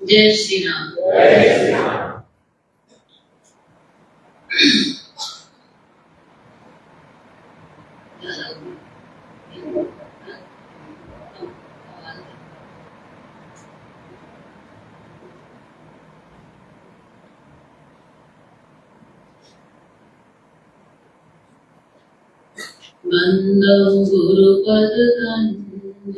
जय श्री राम। बंदो गुरुपद कंज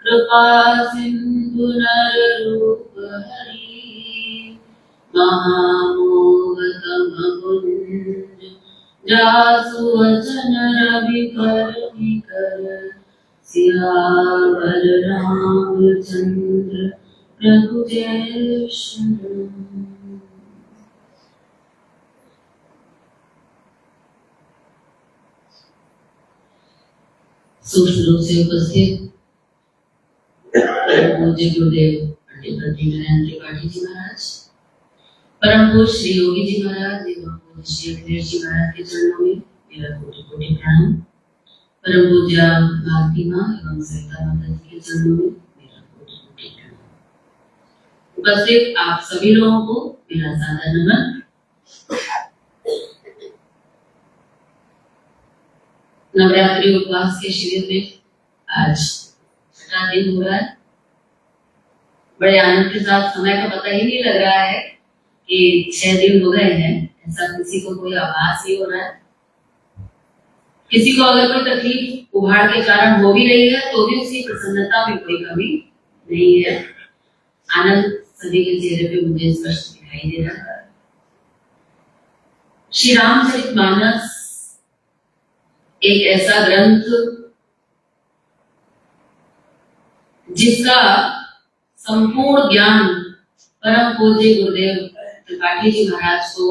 कृपा सिंधु नर रूप हरि महामोह तम कुंज जासु वचन रवि कर विकर सियावर रामचंद्र प्रभु जय श्री राम। सूक्ष्म रूप से उपस्थित पूज्य गुरुदेव पंडित प्रतिनरेंद्र त्रिपाठी जी महाराज, परम पूज्य श्री योगी जी महाराज एवं पूज्य श्री अखिलेश जी महाराज के चरणों में मेरा कोटि कोटि प्रणाम। परम पूज्य भारती माँ एवं सविता माता जी के चरणों में मेरा कोटि कोटि प्रणाम। उपस्थित आप सभी लोगों को मेरा सादर नमन। नवरात्रि उपवास के शिविर में आज छठा दिन हो रहा है। बड़े आनंद के साथ समय का पता ही नहीं लग रहा है कि 6 दिन हो गए हैं। ऐसा किसी को कोई आभास नहीं हो रहा है। किसी को अगर कोई तकलीफ उभाड़ के कारण हो भी रही है तो भी उसकी प्रसन्नता में कोई कमी नहीं है। आनंद सभी के चेहरे पे मुझे स्पष्ट दिखाई दे रहा है। श्री रामचरितमानस एक ऐसा ग्रंथ जिसका संपूर्ण ज्ञान परम पूज्य गुरुदेव त्रिपाठी जी महाराज को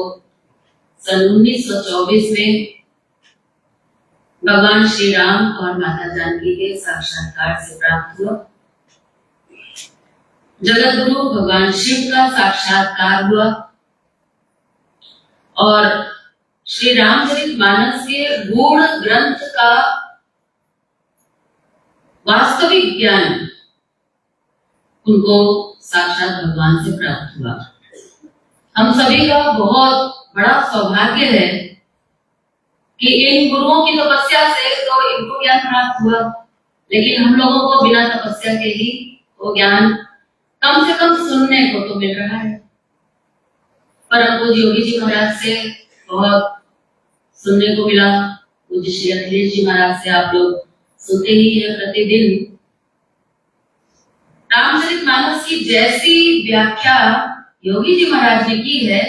सन 1924 में भगवान श्री राम और माता जानकी के साक्षात्कार से प्राप्त हुआ। जगत गुरु भगवान शिव का साक्षात्कार हुआ और श्री रामचरितमानस के गूढ़ ग्रंथ का वास्तविक ज्ञान उनको साक्षात भगवान से प्राप्त हुआ। हम सभी का बहुत बड़ा सौभाग्य है कि इन गुरुओं की तपस्या से तो इनको ज्ञान प्राप्त हुआ, लेकिन हम लोगों को बिना तपस्या के ही वो ज्ञान कम से कम सुनने को तो मिल रहा है। परम पूज्य योगी जी महाराज से बहुत सुनने को मिला। पूज्य श्री अखिलेश जी महाराज से आप लोग सुनते ही है प्रतिदिन। रामचरितमानस की जैसी व्याख्या योगी जी महाराज ने की है,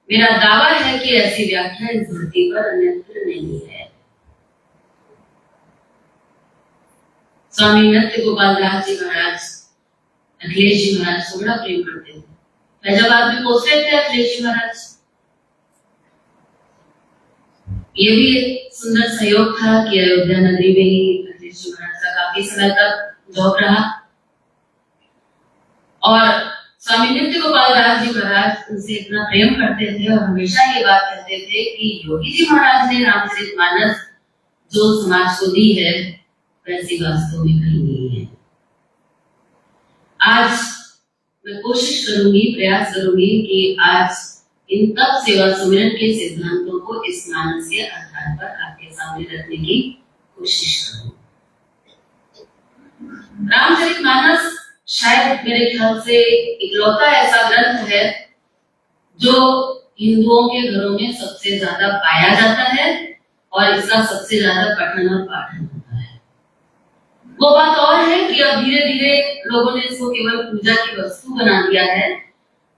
मेरा दावा है कि ऐसी व्याख्या इस धरती पर अन्यत्र नहीं है। स्वामी नृत्य गोपाल दास जी महाराज अखिलेश जी महाराज को बड़ा प्रेम करते थे। फैजाबाद में पोस्टेड थे अखिलेश जी महाराज। ये भी एक सुंदर सहयोग था कि अयोध्या नगरी में ही अखिलेश जी महाराज का काफी समय तक जॉब रहा और स्वामी नृत्य गोपाल दास जी महाराज उनसे इतना प्रेम करते थे और हमेशा ये बात कहते थे कि योगी जी महाराज ने रामचरितमानस जो समाज को दी है वैसी वास्तव में कहीं नहीं है। आज मैं कोशिश करूंगी, प्रयास करूंगी कि आज इन तप सेवा सुमिरन के सिद्धांतों को इस मानस के आधार पर आपके सामने रखने की कोशिश करूं। रामचरितमानस शायद मेरे ख्याल से इकलौता ऐसा ग्रंथ है जो हिंदुओं के घरों में सबसे ज्यादा पाया जाता है और इसका सबसे ज्यादा पठन और पाठन होता है। वो बात और है कि अब धीरे धीरे लोगों ने इसको केवल पूजा की वस्तु बना दिया है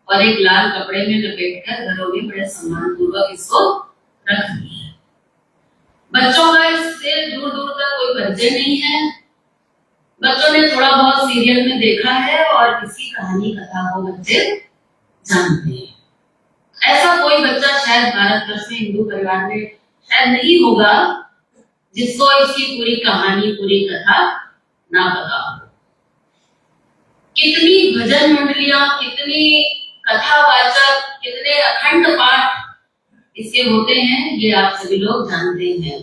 और एक लाल कपड़े में लपेटकर घरों में बड़े सम्मान पूर्वक इसको रख दिया है। बच्चों का इससे दूर दूर तक कोई परिचय नहीं है। बच्चों ने थोड़ा बहुत सीरियल में देखा है और किसी कहानी कथा को बच्चे जानते हैं। ऐसा कोई बच्चा शायद भारतवर्ष में हिंदू परिवार में शायद नहीं होगा जिसको इसकी पूरी कहानी पूरी कथा ना पता हो। कितनी भजन मंडलियां, कितनी कथावाचक, कितने अखंड पाठ इसके होते हैं, ये आप सभी लोग जानते हैं।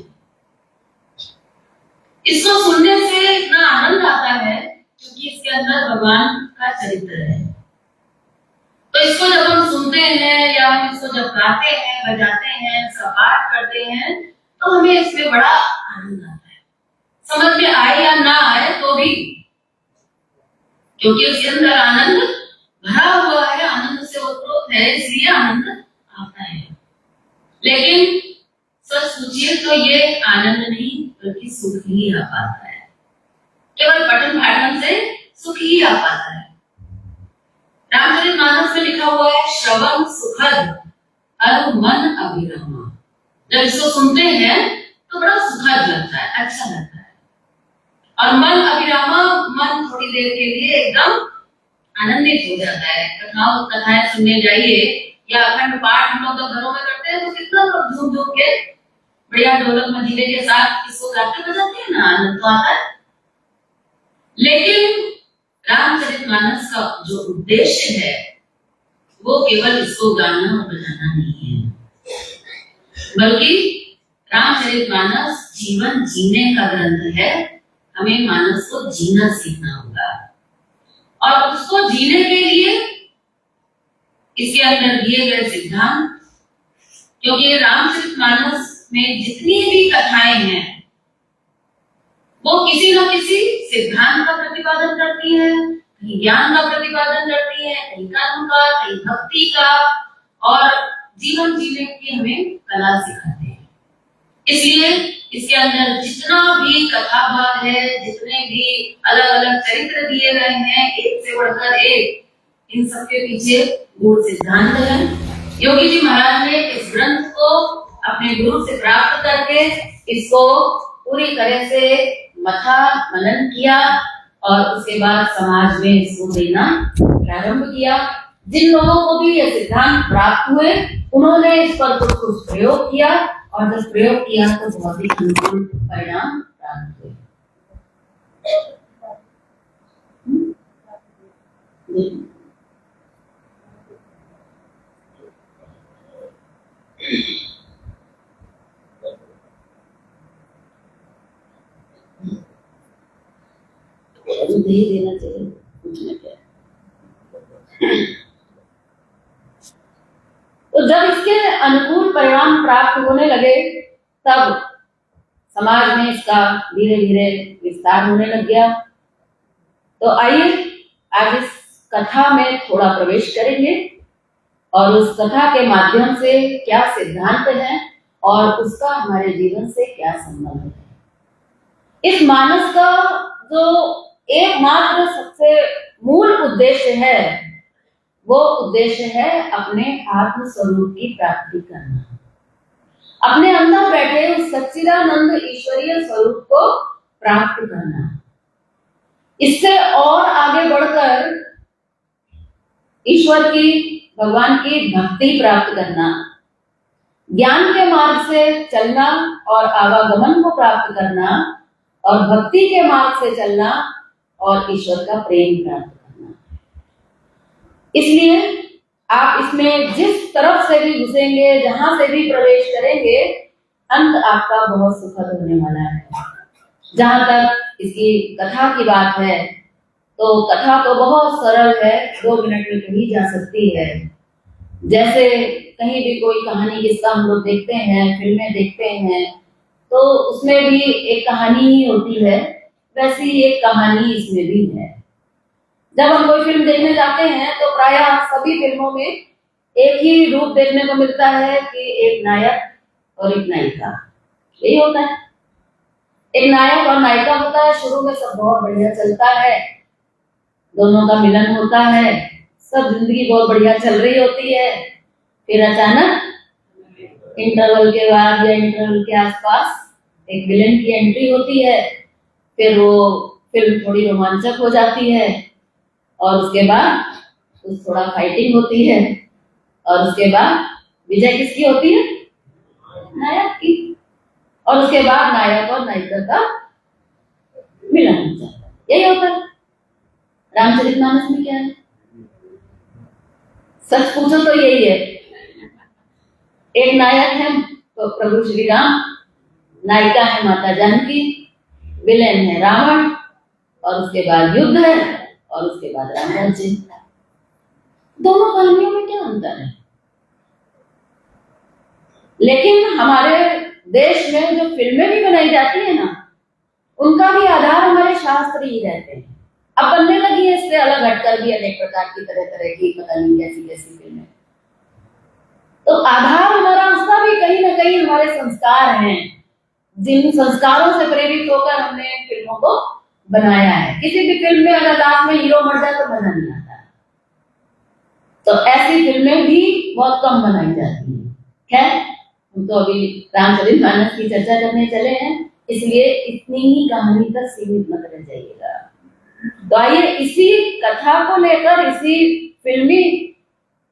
इसको सुनने से इतना आनंद आता है क्योंकि इसके अंदर भगवान का चरित्र है। तो इसको जब हम सुनते हैं या हम इसको जब गाते हैं, बजाते हैं, इसका पाठ करते हैं, तो हमें इसमें बड़ा आनंद आता है। समझ में आए या ना आए तो भी, क्योंकि उसके अंदर आनंद भरा हुआ है, आनंद से ओतप्रोत है, इसलिए आनंद आता है। लेकिन सच पूछिए तो ये आनंद नहीं बल्कि सुख ही आ पाता है। केवल पठन पाठन से सुख ही आ पाता है। रामचरितमानस में लिखा हुआ है, श्रवण सुखद और मन अभिरमा। जब इसको सुनते हैं तो बड़ा सुखद लगता है, अच्छा लगता है। और मन अभिरामा, मन थोड़ी देर के लिए एकदम आनंदित हो जाता है। कथाएं सुनने जाइए या अखंड पाठ हम लोग घरों में करते हैं तो कितना लोग झूम झूम के बढ़िया ढोलक मंजीरे के साथ इसको गाते बजाते हैं ना, आनंद तो आता है। लेकिन रामचरितमानस का जो उद्देश्य है वो केवल इसको गाना और बजाना नहीं है, बल्कि रामचरितमानस जीवन जीने का ग्रंथ है। हमें मानस को जीना सीखना होगा और उसको जीने के लिए इसके अंदर दिए गए सिद्धांत, क्योंकि रामचरितमानस में जितनी भी कथाएं हैं वो किसी न किसी सिद्धांत का प्रतिपादन करती है, कहीं ज्ञान का प्रतिपादन करती है, कहीं कर्म का, कहीं भक्ति का, और जीवन जीने की हमें कला सिखाते हैं। इसलिए इसके अंदर जितना भी कथा भाग है, जितने भी अलग अलग चरित्र दिए गए हैं, एक से बढ़कर एक, इन सबके पीछे गूढ़ सिद्धांत है। योगी जी महाराज ने इस ग्रंथ को अपने गुरु से प्राप्त करके इसको पूरी तरह से मथा मनन किया और उसके बाद समाज में इसको देना प्रारंभ किया। जिन लोगों को भी ये सिद्धांत प्राप्त हुए उन्होंने इस पर कुछ प्रयोग किया और जब प्रयोग किया तो बहुत ही अनुकूल परिणाम प्राप्त हुए। नहीं देना चाहिए कुछ नहीं क्या। तो जब इसके अनुकूल परिणाम प्राप्त होने लगे तब समाज में इसका धीरे धीरे विस्तार होने लग गया। तो आइए आज इस कथा में थोड़ा प्रवेश करेंगे और उस कथा के माध्यम से क्या सिद्धांत है और उसका हमारे जीवन से क्या संबंध है। इस मानस का जो एकमात्र सबसे मूल उद्देश्य है वो उद्देश्य है अपने आत्म स्वरूप की प्राप्ति करना, अपने अंदर बैठे उस सच्चिदानंद ईश्वरीय स्वरूप को प्राप्त करना। इससे और आगे बढ़कर ईश्वर की, भगवान की भक्ति प्राप्त करना, ज्ञान के मार्ग से चलना और आवागमन को प्राप्त करना और भक्ति के मार्ग से चलना और ईश्वर का प्रेम प्राप्त करना। इसलिए आप इसमें जिस तरफ से भी घुसेंगे, जहां से भी प्रवेश करेंगे, अंत आपका बहुत सुखद होने वाला है। जहां तक इसकी कथा की बात है तो कथा तो बहुत सरल है, 2 मिनट में कही जा सकती है। जैसे कहीं भी कोई कहानी किस्सा हम लोग देखते हैं, फिल्में देखते हैं, तो उसमें भी एक कहानी ही होती है, वैसी एक कहानी इसमें भी है। जब हम कोई फिल्म देखने जाते हैं तो प्रायः सभी फिल्मों में एक ही रूप देखने को मिलता है कि एक नायक और एक नायिका, यही होता है। एक नायक और नायिका होता है, शुरू में सब बहुत बढ़िया चलता है, दोनों का मिलन होता है, सब जिंदगी बहुत बढ़िया चल रही होती है। फिर अचानक इंटरवल के बाद या इंटरवल के आसपास एक विलेन की एंट्री होती है। फिर वो फिल्म थोड़ी रोमांचक हो जाती है और उसके बाद कुछ थोड़ा फाइटिंग होती है और उसके बाद विजय किसकी होती है? नायक की। और उसके बाद नायक और नायिका का मिलन हो जाता है। यही होता है। रामचरितमानस में क्या है? सच पूछो तो यही है। एक नायक है तो प्रभु श्री राम, नायिका है माता जानकी, विलेन है रावण, और उसके बाद युद्ध है और उसके बाद राम राज्य। दोनों कहानियों में क्या अंतर है? लेकिन हमारे देश में जो फिल्में भी बनाई जाती है ना, उनका भी आधार हमारे शास्त्र ही रहते हैं। अब बनने लगी है इससे अलग हटकर भी अनेक प्रकार की तरह तरह की पता नहीं कैसी कैसी फिल्में। तो आधार हमारा उसका भी कहीं ना कहीं हमारे संस्कार हैं, जिन संस्कारों से प्रेरित होकर हमने फिल्मों को बनाया है। किसी भी फिल्म में अगर लास्ट में हीरो मर जाए तो मजा नहीं आता, तो ऐसी फिल्में भी बहुत कम बनाई जाती हैं। खैर, हम तो अभी रामचरितमानस की चर्चा करने चले हैं, इसलिए इतनी ही कहानी तक सीमित मत रह जाइएगा। तो आइए इसी कथा को लेकर, इसी फिल्मी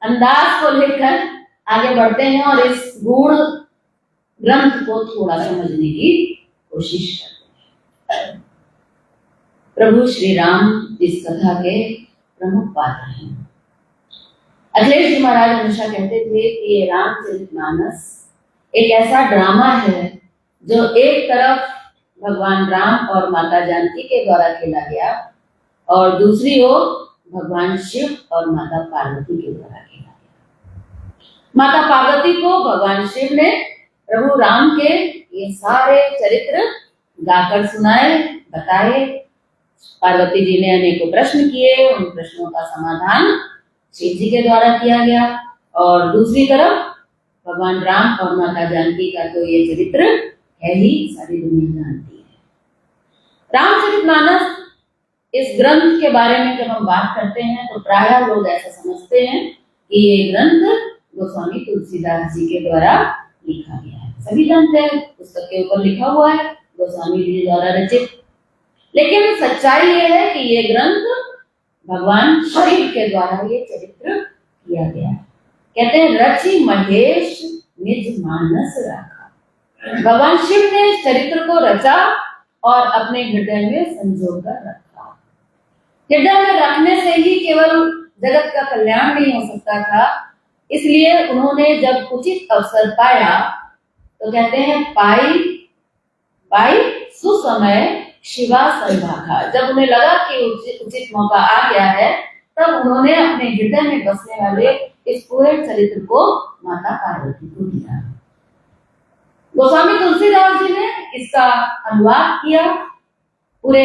अंदाज को लेकर आगे बढ़ते हैं और इस गूढ़ ग्रंथ को थोड़ा समझने की कोशिश करते हैं। प्रभु श्री राम इस कथा के प्रमुख पात्र हैं। अखिलेश जी महाराज हमेशा कहते थे कि ये रामचरितमानस एक ऐसा ड्रामा है जो एक तरफ भगवान राम और माता जानकी के द्वारा खेला गया और दूसरी ओर भगवान शिव और माता पार्वती के द्वारा खेला गया। माता पार्वती को भगवान शिव ने प्रभु राम के ये सारे चरित्र गाकर सुनाए, बताए। पार्वती जी ने अनेकों प्रश्न किए, उन प्रश्नों का समाधान शिव जी के द्वारा किया गया। और दूसरी तरफ भगवान राम और माता जानकी का तो ये चरित्र है ही, सारी दुनिया जानती है। रामचरितमानस इस ग्रंथ के बारे में जब हम बात करते हैं तो प्रायः लोग ऐसा समझते हैं कि ये ग्रंथ गोस्वामी तुलसीदास जी के द्वारा लिखा गया है। सभी जानते हैं पुस्तक के ऊपर लिखा हुआ है गोस्वामी जी द्वारा रचित। लेकिन सच्चाई ये है कि ये ग्रंथ भगवान शिव के द्वारा ये चरित्र किया गया है। कहते हैं रचि महेश निज मानस रखा। भगवान शिव ने इस चरित्र को रचा और अपने हृदय में संजो कर रखा। हृदय में रखने से ही केवल जगत का कल्याण नहीं हो सकता था, इसलिए उन्होंने जब उचित अवसर पाया तो कहते हैं पाई सुसमय शिवा संभाखा। जब उन्हें लगा कि उचित मौका आ गया है, तब उन्होंने अपने हृदय में बसने वाले इस पूरे चरित्र को माता पार्वती को दिया। गोस्वामी तुलसीदास जी ने इसका अनुवाद किया पूरे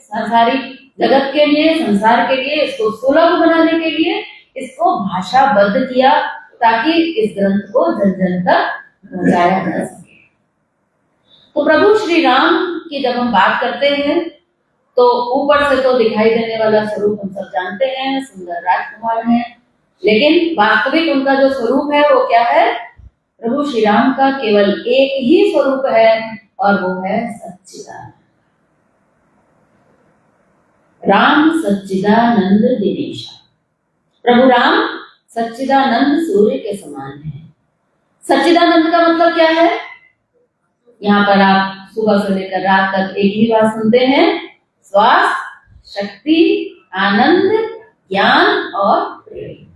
सांसारिक जगत के लिए, संसार के लिए, इसको सुलभ बनाने के लिए इसको भाषाबद्ध किया ताकि इस ग्रंथ को जन जन तक पहुंचाया जा सके। तो प्रभु श्री राम की जब हम बात करते हैं तो ऊपर से तो दिखाई देने वाला स्वरूप हम सब जानते हैं, सुंदर राजकुमार हैं, लेकिन वास्तविक उनका जो स्वरूप है वो क्या है? प्रभु श्री राम का केवल एक ही स्वरूप है और वो है सच्चिदानंद। राम सच्चिदानंद दिनेशा। प्रभु राम सच्चिदानंद सूर्य के समान है। सच्चिदानंद का मतलब क्या है? यहाँ पर आप सुबह से लेकर रात तक एक ही बात सुनते हैं, श्वास, शक्ति, आनंद, ज्ञान और प्रेम।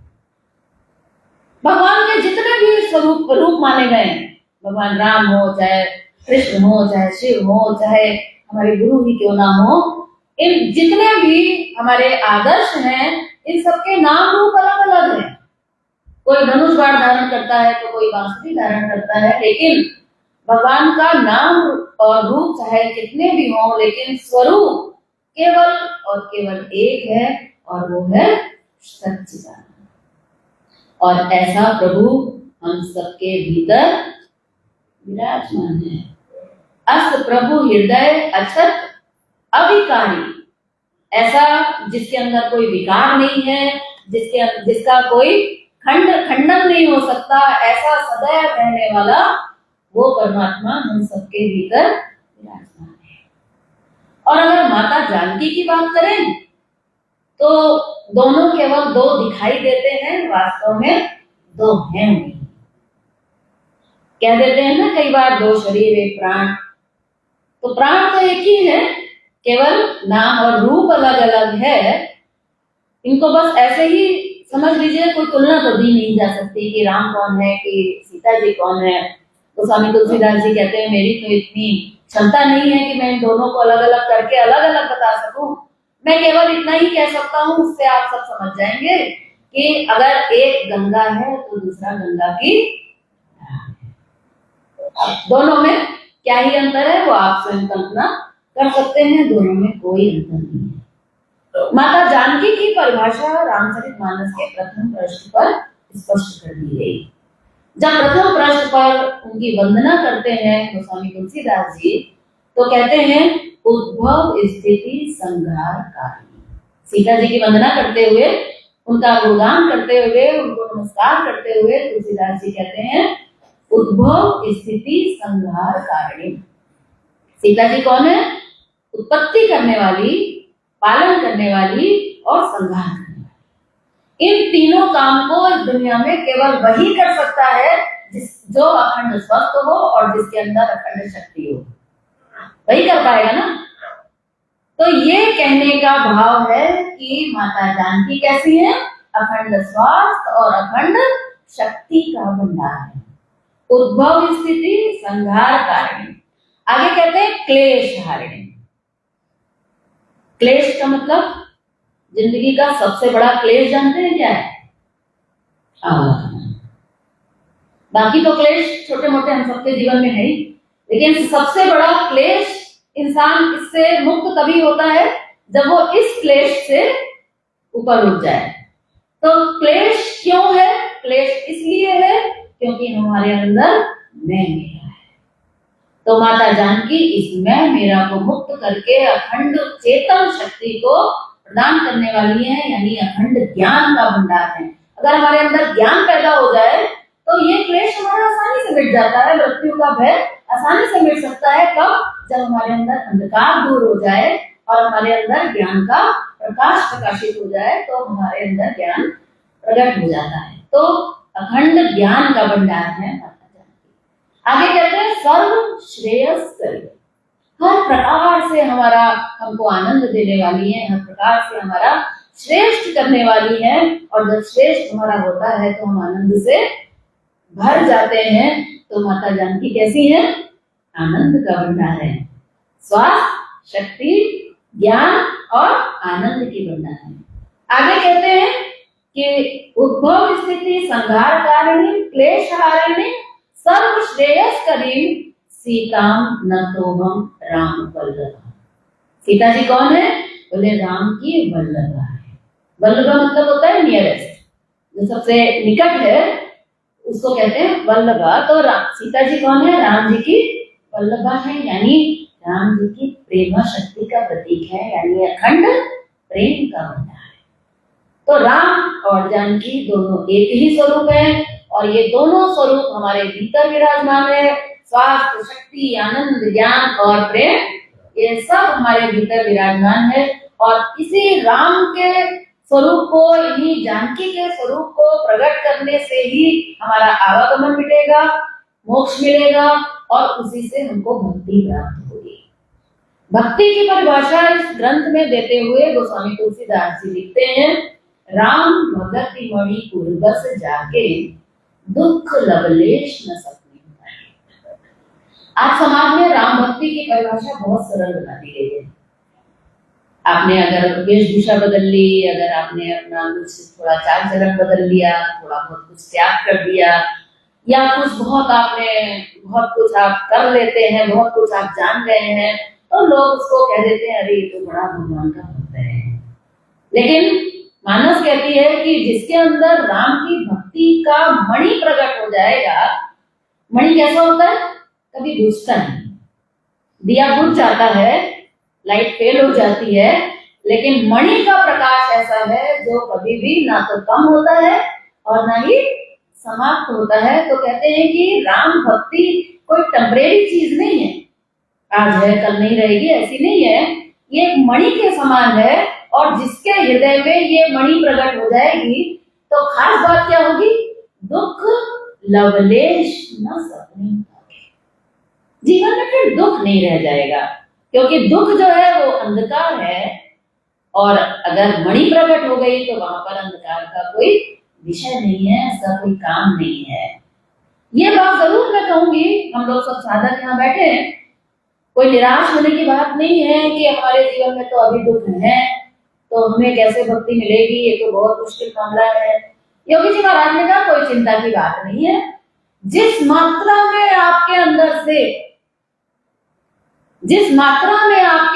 भगवान के जितने भी रूप माने गए, भगवान राम हो, चाहे कृष्ण हो, चाहे शिव हो, चाहे हमारे गुरु ही क्यों ना हो, इन जितने भी हमारे आदर्श हैं, इन सबके नाम रूप अलग अलग हैं। कोई धनुष बाण धारण करता है तो कोई बांसुरी धारण करता है, लेकिन भगवान का नाम और रूप चाहे कितने भी हों, लेकिन स्वरूप केवल और केवल एक है और वो है सच्चिदानंद। और ऐसा प्रभु हम सबके भीतर विराजमान है। अस प्रभु हृदय अछत अविकारी, ऐसा जिसके अंदर कोई विकार नहीं है, जिसका कोई खंडन नहीं हो सकता, ऐसा सदैव रहने वाला वो परमात्मा हम सबके भीतर विराजमान है। और अगर माता जानकी की बात करें तो दोनों केवल दो दिखाई देते हैं, वास्तव में दो हैं नहीं। कह देते हैं ना कई बार, दो शरीर एक प्राण, तो प्राण तो एक ही है, केवल नाम और रूप अलग अलग है। इनको बस ऐसे ही समझ लीजिए, कोई तुलना तो दी नहीं जा सकती कि राम कौन है कि सीता जी कौन है। तो स्वामी तुलसीदास जी कहते हैं मेरी तो इतनी क्षमता नहीं है कि मैं इन दोनों को अलग अलग करके अलग अलग बता सकूं। मैं केवल इतना ही कह सकता हूं, उससे आप सब समझ जाएंगे कि अगर एक गंगा है तो दूसरा गंगा की दोनों में क्या ही अंतर है, वो आप स्वयं कल्पना कर सकते हैं। दोनों में कोई अंतर नहीं है। माता जानकी की परिभाषा रामचरितमानस के प्रथम पृष्ठ पर स्पष्ट कर दी गई। जब प्रथम पृष्ठ पर उनकी वंदना करते हैं गोस्वामी तुलसीदास जी, तो कहते हैं उद्भव स्थिति संहार कारिणी। सीता जी की वंदना करते हुए, उनका गुणगान करते हुए, उनको नमस्कार करते हुए तुलसीदास जी कहते हैं उद्भव स्थिति संहार कारिणी। सीता जी कौन है? उत्पत्ति करने वाली, पालन करने वाली और संहार करने वाली। इन तीनों काम को इस दुनिया में केवल वही कर सकता है जो अखंड स्वस्थ हो और जिसके अंदर अखंड शक्ति हो, वही कर पाएगा ना। तो ये कहने का भाव है कि माता जानकी कैसी है? अखंड स्वास्थ्य और अखंड शक्ति का भंडार है। उद्भव स्थिति संहार कारिणी। आगे कहते हैं क्लेश हारिणी। क्लेश का मतलब जिंदगी का सबसे बड़ा क्लेश जानते हैं क्या है? बाकी तो क्लेश छोटे मोटे हम सबके जीवन में है ही, लेकिन सबसे बड़ा क्लेश इंसान इससे मुक्त तभी होता है जब वो इस क्लेश से ऊपर उठ जाए। तो क्लेश क्यों है? क्लेश इसलिए है क्योंकि हमारे अंदर मैं मेरा है। तो माता जानकी इस मैं मेरा को मुक्त करके अखंड चेतन शक्ति को प्रदान करने वाली है, यानी अखंड ज्ञान का भंडार है। अगर हमारे अंदर ज्ञान पैदा हो जाए तो ये क्लेश हमारा आसानी से मिट जाता है। मृत्यु का भय आसानी से मिट सकता है। कब? जब हमारे अंदर अंधकार दूर हो जाए और हमारे अंदर ज्ञान का प्रकाश प्रकाशित हो जाए, तो हमारे अंदर ज्ञान प्रकट हो जाता है। तो अखंड ज्ञान का भंडार है माता जानकी। आगे कहते हैं सर्व श्रेयस्करी। हर प्रकार से हमको आनंद देने वाली है, हर प्रकार से हमारा श्रेष्ठ करने वाली है। और जब श्रेष्ठ हमारा होता है तो हम आनंद से भर जाते हैं। तो माता जानकी कैसी है? आनंद का भंडार है। स्वास्थ्य, शक्ति, ज्ञान और आनंद की भंडार है। आगे कहते हैं कि उद्भव स्थिति संहार कारिणी क्लेश हारिणी सर्व श्रेयस्करी सीताम नतोहम राम वल्लभा। सीता जी कौन है? बोले राम की वल्लभा है। वल्लभा मतलब होता है नियरेस्ट, जो सबसे निकट है उसको कहते हैं वल्लभा। तो सीता जी कौन है? राम जी की वल्लभा है, यानी राम जी की प्रेम शक्ति का प्रतीक है, यानी अखंड प्रेम का भंडार है। तो राम और जानकी दोनों एक ही स्वरूप है और ये दोनों स्वरूप हमारे भीतर विराजमान है। स्वास्थ्य, शक्ति, आनंद, ज्ञान और प्रेम, ये सब हमारे भीतर विराजमान है। और इसी राम के स्वरूप को, इन्हीं जानकी के स्वरूप को प्रकट करने से ही हमारा आवागमन मिलेगा, मोक्ष मिलेगा और उसी से हमको भक्ति प्राप्त होगी। भक्ति की परिभाषा इस ग्रंथ में देते हुए गोस्वामी तुलसीदास जी लिखते हैं राम भगति मणि पूर्वस जाके दुख लवलेश न सकते। आज समाज में राम भक्ति की परिभाषा बहुत सरल बना दी गई है। आपने अगर वेशभूषा बदल ली, अगर आपने अपना कुछ थोड़ा चाल चलन बदल लिया, थोड़ा बहुत कुछ त्याग कर दिया, या कुछ बहुत कुछ आप कर लेते हैं, बहुत कुछ आप जान गए हैं, तो लोग उसको कह देते हैं अरे ये तो बड़ा भगवान का भक्त है। लेकिन मानस कहती है कि जिसके अंदर राम की भक्ति का मणि प्रकट हो जाएगा। मणि कैसा होता है? कभी बुझता नहीं, दिया बुझ जाता है, लाइट फेल हो जाती है, लेकिन मणि का प्रकाश ऐसा है जो कभी भी ना तो कम होता है और ना ही समाप्त होता है। तो कहते हैं कि राम भक्ति कोई टेम्परेरी चीज नहीं है, आज है कल नहीं रहेगी, ऐसी नहीं है। ये एक मणि के समान है, और जिसके हृदय में ये मणि प्रकट हो जाएगी तो खास बात क्या होगी, दुख लवलेश न सपने, जीवन में फिर दुख नहीं रह जाएगा, क्योंकि दुख जो है वो अंधकार है, और अगर मणि प्रकट हो गई तो वहां पर अंधकार का कोई विषय नहीं है, इसका कोई काम नहीं है। ये बात जरूर मैं कहूंगी, हम लोग सब साधक यहाँ बैठे हैं, कोई निराश होने की बात नहीं है कि हमारे जीवन में तो अभी दुख है तो हमें कैसे भक्ति मिलेगी, ये तो बहुत मुश्किल मामला है। योगी जी महाराज ने कहा कोई चिंता की बात नहीं है, जिस मात्रा में आपके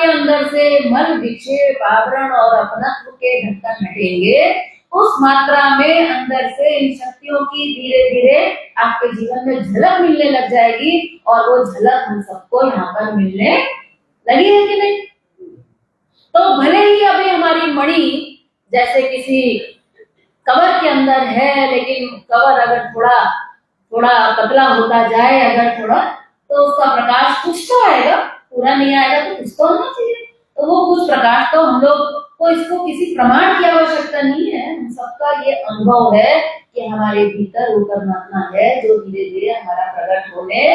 अंदर से मल विक्षेप आवरण और अपनत्व के ढक्कन हटेंगे, उस मात्रा में अंदर से इन शक्तियों की धीरे धीरे आपके जीवन में झलक मिलने लग जाएगी, और वो झलक हम सबको यहाँ पर मिलने लगी है कि नहीं। तो भले ही अभी हमारी मणि जैसे किसी कवर के अंदर है, लेकिन कवर अगर थोड़ा पतला होता जाए अगर थोड़ा, तो उसका प्रकाश कुछ तो आएगा, पूरा नहीं आएगा तो कुछ तो होना चाहिए। तो वो कुछ प्रकाश तो हम लोग को, इसको किसी प्रमाण की आवश्यकता नहीं है, हम सबका ये अनुभव है कि हमारे भीतर वो परमात्मा है जो धीरे धीरे हमारा प्रकट होने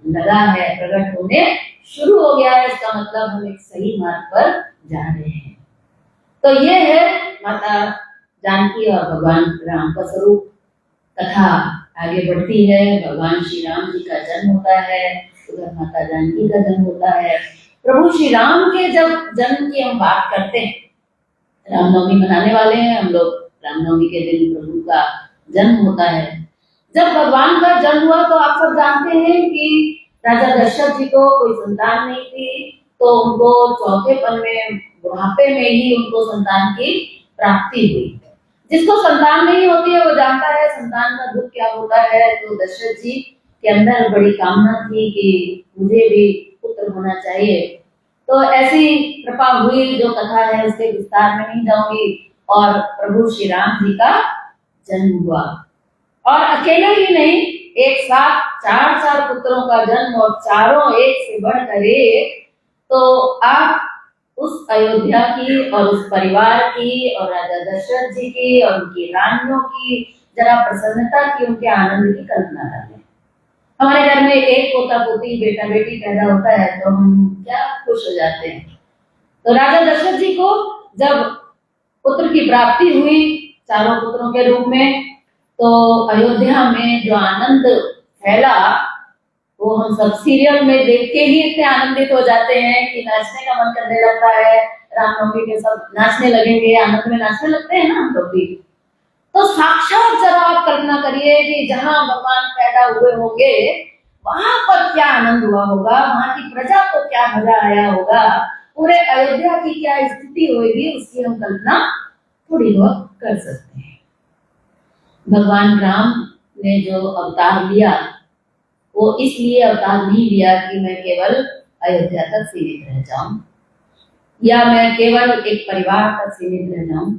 लगा है, प्रकट होने शुरू हो गया है। इसका मतलब हम एक सही मार्ग पर जा रहे हैं। तो ये है माता जानकी और भगवान राम का स्वरूप। कथा आगे बढ़ती है, भगवान श्री राम जी का जन्म होता है, उधर माता जानकी का जन्म होता है। प्रभु श्री राम के जब जन्म की हम बात करते हैं, रामनवमी मनाने वाले हैं हम लोग, रामनवमी के दिन प्रभु का जन्म होता है। जब भगवान का जन्म हुआ तो आप सब जानते हैं कि राजा दशरथ जी को कोई संतान नहीं थी, तो उनको चौथेपन में, बुढ़ापे में ही उनको संतान की प्राप्ति हुई। जिसको संतान नहीं होती है वो जानता है संतान का दुख क्या होता है। तो दशरथ जी के अंदर बड़ी कामना थी कि मुझे भी पुत्र होना चाहिए। तो ऐसी कृपा हुई, जो कथा है उसके विस्तार में नहीं जाऊंगी, और प्रभु श्री राम जी का जन्म हुआ। और अकेले ही नहीं, एक साथ चार पुत्रों का जन्म, और चारों एक से बढ़कर एक। तो आप उस अयोध्या की और उस परिवार की और राजा दशरथ जी की और उनकी रानियों की जरा प्रसन्नता की, उनके आनंद की कल्पना करें। हमारे घर में एक पोता पोती बेटा बेटी पैदा होता है तो हम क्या खुश हो जाते हैं। तो राजा दशरथ जी को जब पुत्र की प्राप्ति हुई चारों पुत्रों के रूप में, तो अयोध्या में जो आनंद फैला वो हम सब सीरियल में देख के ही इतने आनंदित हो जाते हैं कि नाचने का मन करने लगता है। रामनवमी के सब नाचने लगेंगे, आनंद में नाचने लगते हैं ना हम लोग भी। तो साक्षात जरा आप कल्पना करिए कि जहां भगवान पैदा हुए होंगे वहां पर क्या आनंद हुआ होगा, वहां की प्रजा को क्या मजा आया होगा, पूरे अयोध्या की क्या स्थिति होगी, उसकी हम कल्पना थोड़ी बहुत कर सकते हैं। भगवान राम ने जो अवतार लिया वो इसलिए अवतार नहीं लिया कि मैं केवल अयोध्या तक सीमित रह जाऊं, या मैं केवल एक परिवार तक सीमित रह जाऊं।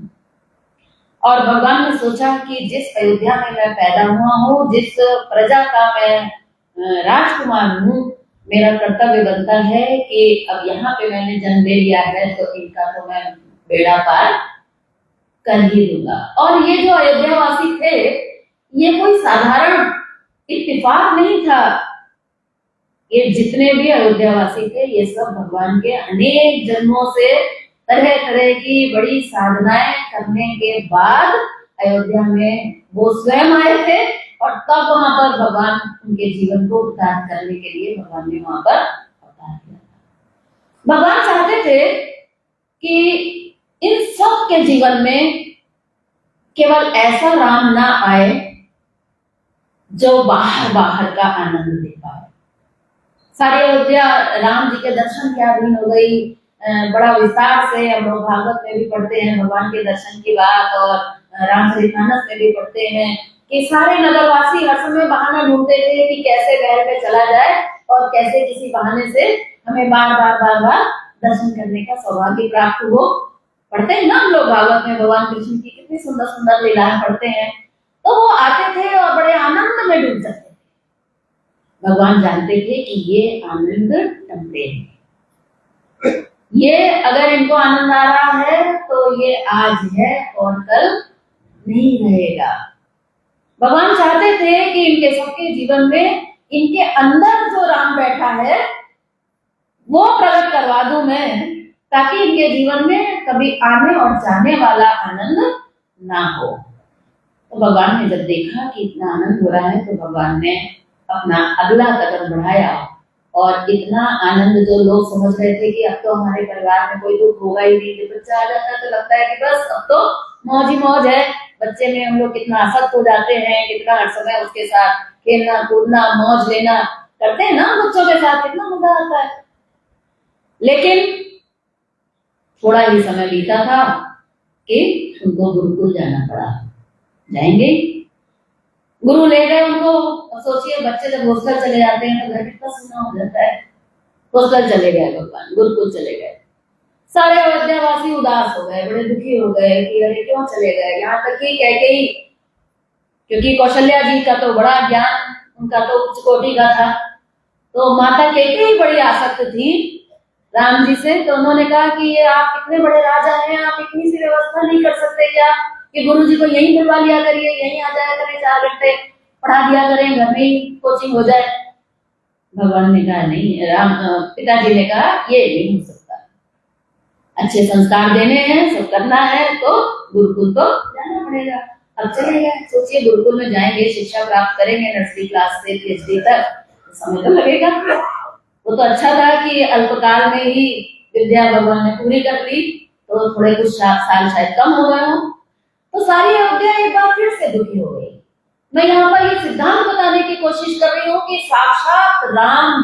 और भगवान ने सोचा कि जिस अयोध्या में मैं पैदा हुआ हूँ, जिस प्रजा का मैं राजकुमार हूँ, मेरा कर्तव्य बनता है कि अब यहाँ पे मैंने जन्म ले लिया है तो इनका तो मैं बेड़ा पार कर ही दूंगा। और ये जो अयोध्या वासी थे, ये कोई साधारण इत्तेफाक नहीं था। ये जितने भी अयोध्यावासी थे ये सब भगवान के अनेक जन्मों से तरह तरह की बड़ी साधनाएं करने के बाद अयोध्या में वो स्वयं आए थे, और तब वहां पर भगवान उनके जीवन को उद्धार करने के लिए भगवान ने वहां पर अवतार किया था। भगवान चाहते थे कि इन सब के जीवन में केवल ऐसा राम ना आए जो बाहर का आनंद दे पाए। सारी अयोध्या राम जी के दर्शन के अधीन हो गई। बड़ा विस्तार से हम लोग भागवत में भी पढ़ते हैं भगवान के दर्शन की बात, और रामचरितमानस में भी पढ़ते हैं कि सारे नगरवासी हर समय बहाना ढूंढते थे कि कैसे महल में चला जाए और कैसे किसी बहाने से हमें बार बार दर्शन करने का सौभाग्य प्राप्त हो। पढ़ते हैं ना हम लोग भागवत में भगवान कृष्ण की कितनी सुंदर सुंदर लीलाएं पढ़ते हैं। तो वो आते थे और बड़े आनंद में डूब जाते थे। भगवान जानते थे कि ये आनंद टेम्परेरी है, ये अगर इनको आनंद आ रहा है तो ये आज है और कल नहीं रहेगा। भगवान चाहते थे कि इनके सबके जीवन में इनके अंदर जो राम बैठा है वो प्रकट करवा दूं मैं, ताकि इनके जीवन में कभी आने और जाने वाला आनंद ना हो। तो भगवान ने जब देखा कि इतना आनंद हो रहा है तो भगवान ने अपना अगला कदम बढ़ाया और इतना आनंद जो लोग समझ रहे थे कि अब तो हमारे परिवार में कोई दुख होगा ही नहीं, जब बच्चा आ जाता है तो लगता है कि बस अब तो मौज ही मौज है। बच्चे में हम लोग कितना आसक्त हो जाते हैं, कितना हर समय उसके साथ खेलना कूदना मौज लेना करते हैं ना, बच्चों के साथ कितना मजा आता है। लेकिन थोड़ा ही समय बीता था कि उनको गुरुकुल जाना पड़ा। जाएंगे, गुरु ले गए उनको। और सोचिए बच्चे जब हॉस्टल चले जाते हैं तो घर कितना सुना हो जाता है। हॉस्टल चले गए भगवान, गुरुकुल चले गए। सारे अयोध्यावासी उदास हो गए, बड़े दुखी हो गए कि अरे क्यों चले गए। यहाँ तक कि कैकेयी, क्योंकि कौशल्या जी का तो बड़ा ज्ञान, उनका तो उच्च कोटि का था, तो माता कैकेयी बड़ी आसक्त थी राम जी से। तो उन्होंने कहा कि ये आप कितने बड़े राजा हैं, आप इतनी सी व्यवस्था नहीं कर सकते क्या कि गुरु जी को यहीं बुलवा लिया करिए, यहीं आ जाया करें, 4 घंटे पढ़ा दिया करें, घर में ही कोचिंग हो जाए। भगवान ने कहा नहीं, पिताजी ने कहा ये नहीं हो सकता, अच्छे संस्कार देने हैं, सब करना है तो गुरुकुल तो जाना पड़ेगा। अब चले गए। सोचिए गुरुकुल में जाएंगे, शिक्षा प्राप्त करेंगे, नर्सरी क्लास से PhD तक, समय तो लगेगा। वो तो अच्छा था कि अल्पकाल में ही विद्या भगवान ने पूरी कर ली, तो थोड़े कुछ साल शायद कम हो गए हो। तो सारी अयोध्या एक बार फिर से दुखी हो गई। मैं यहाँ पर ये सिद्धांत बताने की कोशिश कर रही हूँ कि साक्षात राम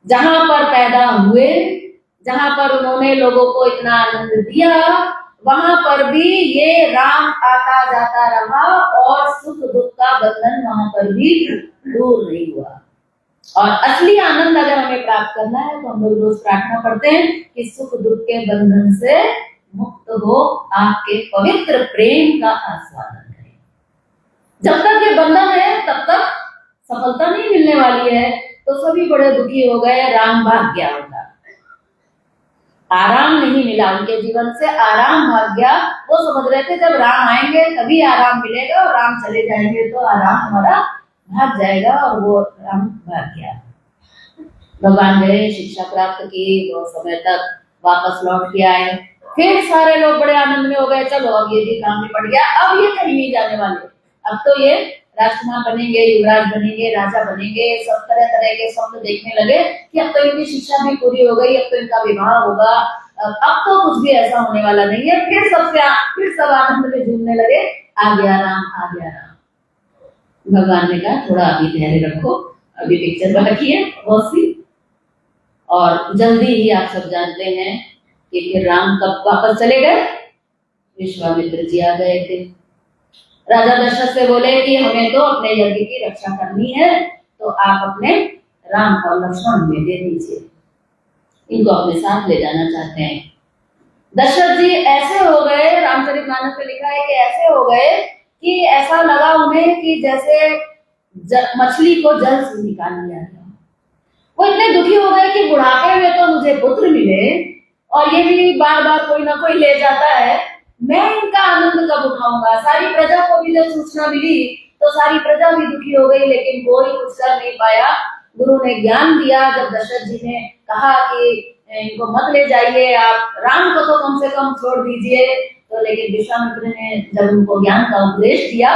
जहां पर पैदा हुए, जहां पर उन्होंने लोगों को इतना आनंद दिया, वहां पर भी ये राम आता जाता रहा और सुख दुख का बंधन वहां पर भी दूर नहीं हुआ। और असली आनंद अगर हमें प्राप्त करना है तो हम लोग रोज प्रार्थना करते हैं कि सुख दुख के बंधन से मुक्त हो, आपके पवित्र प्रेम का आस्वादन करें। जब तक ये बंधन है तब तक सफलता नहीं मिलने वाली है। तो सभी बड़े दुखी हो गए, राम भाग गया, उनका आराम नहीं मिला, उनके जीवन से आराम भाग गया। वो समझ रहे थे जब राम आएंगे तभी आराम मिलेगा और राम चले जाएंगे तो आराम हमारा भाग जाएगा, और वो राम भाग गया। भगवान गए, शिक्षा प्राप्त की, बहुत समय तक वापस लौट के आए। फिर सारे लोग बड़े आनंद में हो गए, चलो अब ये भी काम निपट गया, अब ये कहीं नहीं जाने वाले, अब तो ये राजकुमार बनेंगे, युवराज बनेंगे, राजा बनेंगे। सब तरह तरह के स्वप्न देखने लगे कि अब तो इनकी शिक्षा भी पूरी हो गई, अब तो इनका विवाह होगा, अब तो कुछ भी ऐसा होने वाला नहीं है। फिर सब आनंद में झूमने लगे, आ गया राम, आ गया राम। भगवान ने कहा थोड़ा अभी धैर्य रखो, अभी पिक्चर बाकी है बहुत सी, और जल्दी ही आप सब जानते हैं कि फिर राम कब वापस चले गए। विश्वामित्र जी आ गए थे। राजा दशरथ से बोले कि हमें तो अपने यज्ञ की रक्षा करनी है, तो आप अपने राम और लक्ष्मण में दे दीजिए, इनको अपने साथ ले जाना चाहते हैं। दशरथ जी ऐसे हो गए, रामचरितमानस में लिखा है कि ऐसे हो गए कि ऐसा लगा उन्हें कि जैसे मछली को जल से निकाल लिया गया। वो इतने दुखी हो गए कि बुढ़ापे में तो मुझे पुत्र मिले और ये भी बार बार कोई ना कोई ले जाता है, मैं इनका आनंद कब उठाऊंगा। सारी प्रजा को भी जब सूचना मिली तो सारी प्रजा भी दुखी हो गई, लेकिन कोई कुछ कर नहीं पाया। गुरु ने ज्ञान दिया, जब दशरथ जी ने कहा कि इनको मत ले जाइए, आप राम को तो कम से कम छोड़ दीजिए, तो लेकिन विश्वामित्र ने जब उनको ज्ञान का उपदेश दिया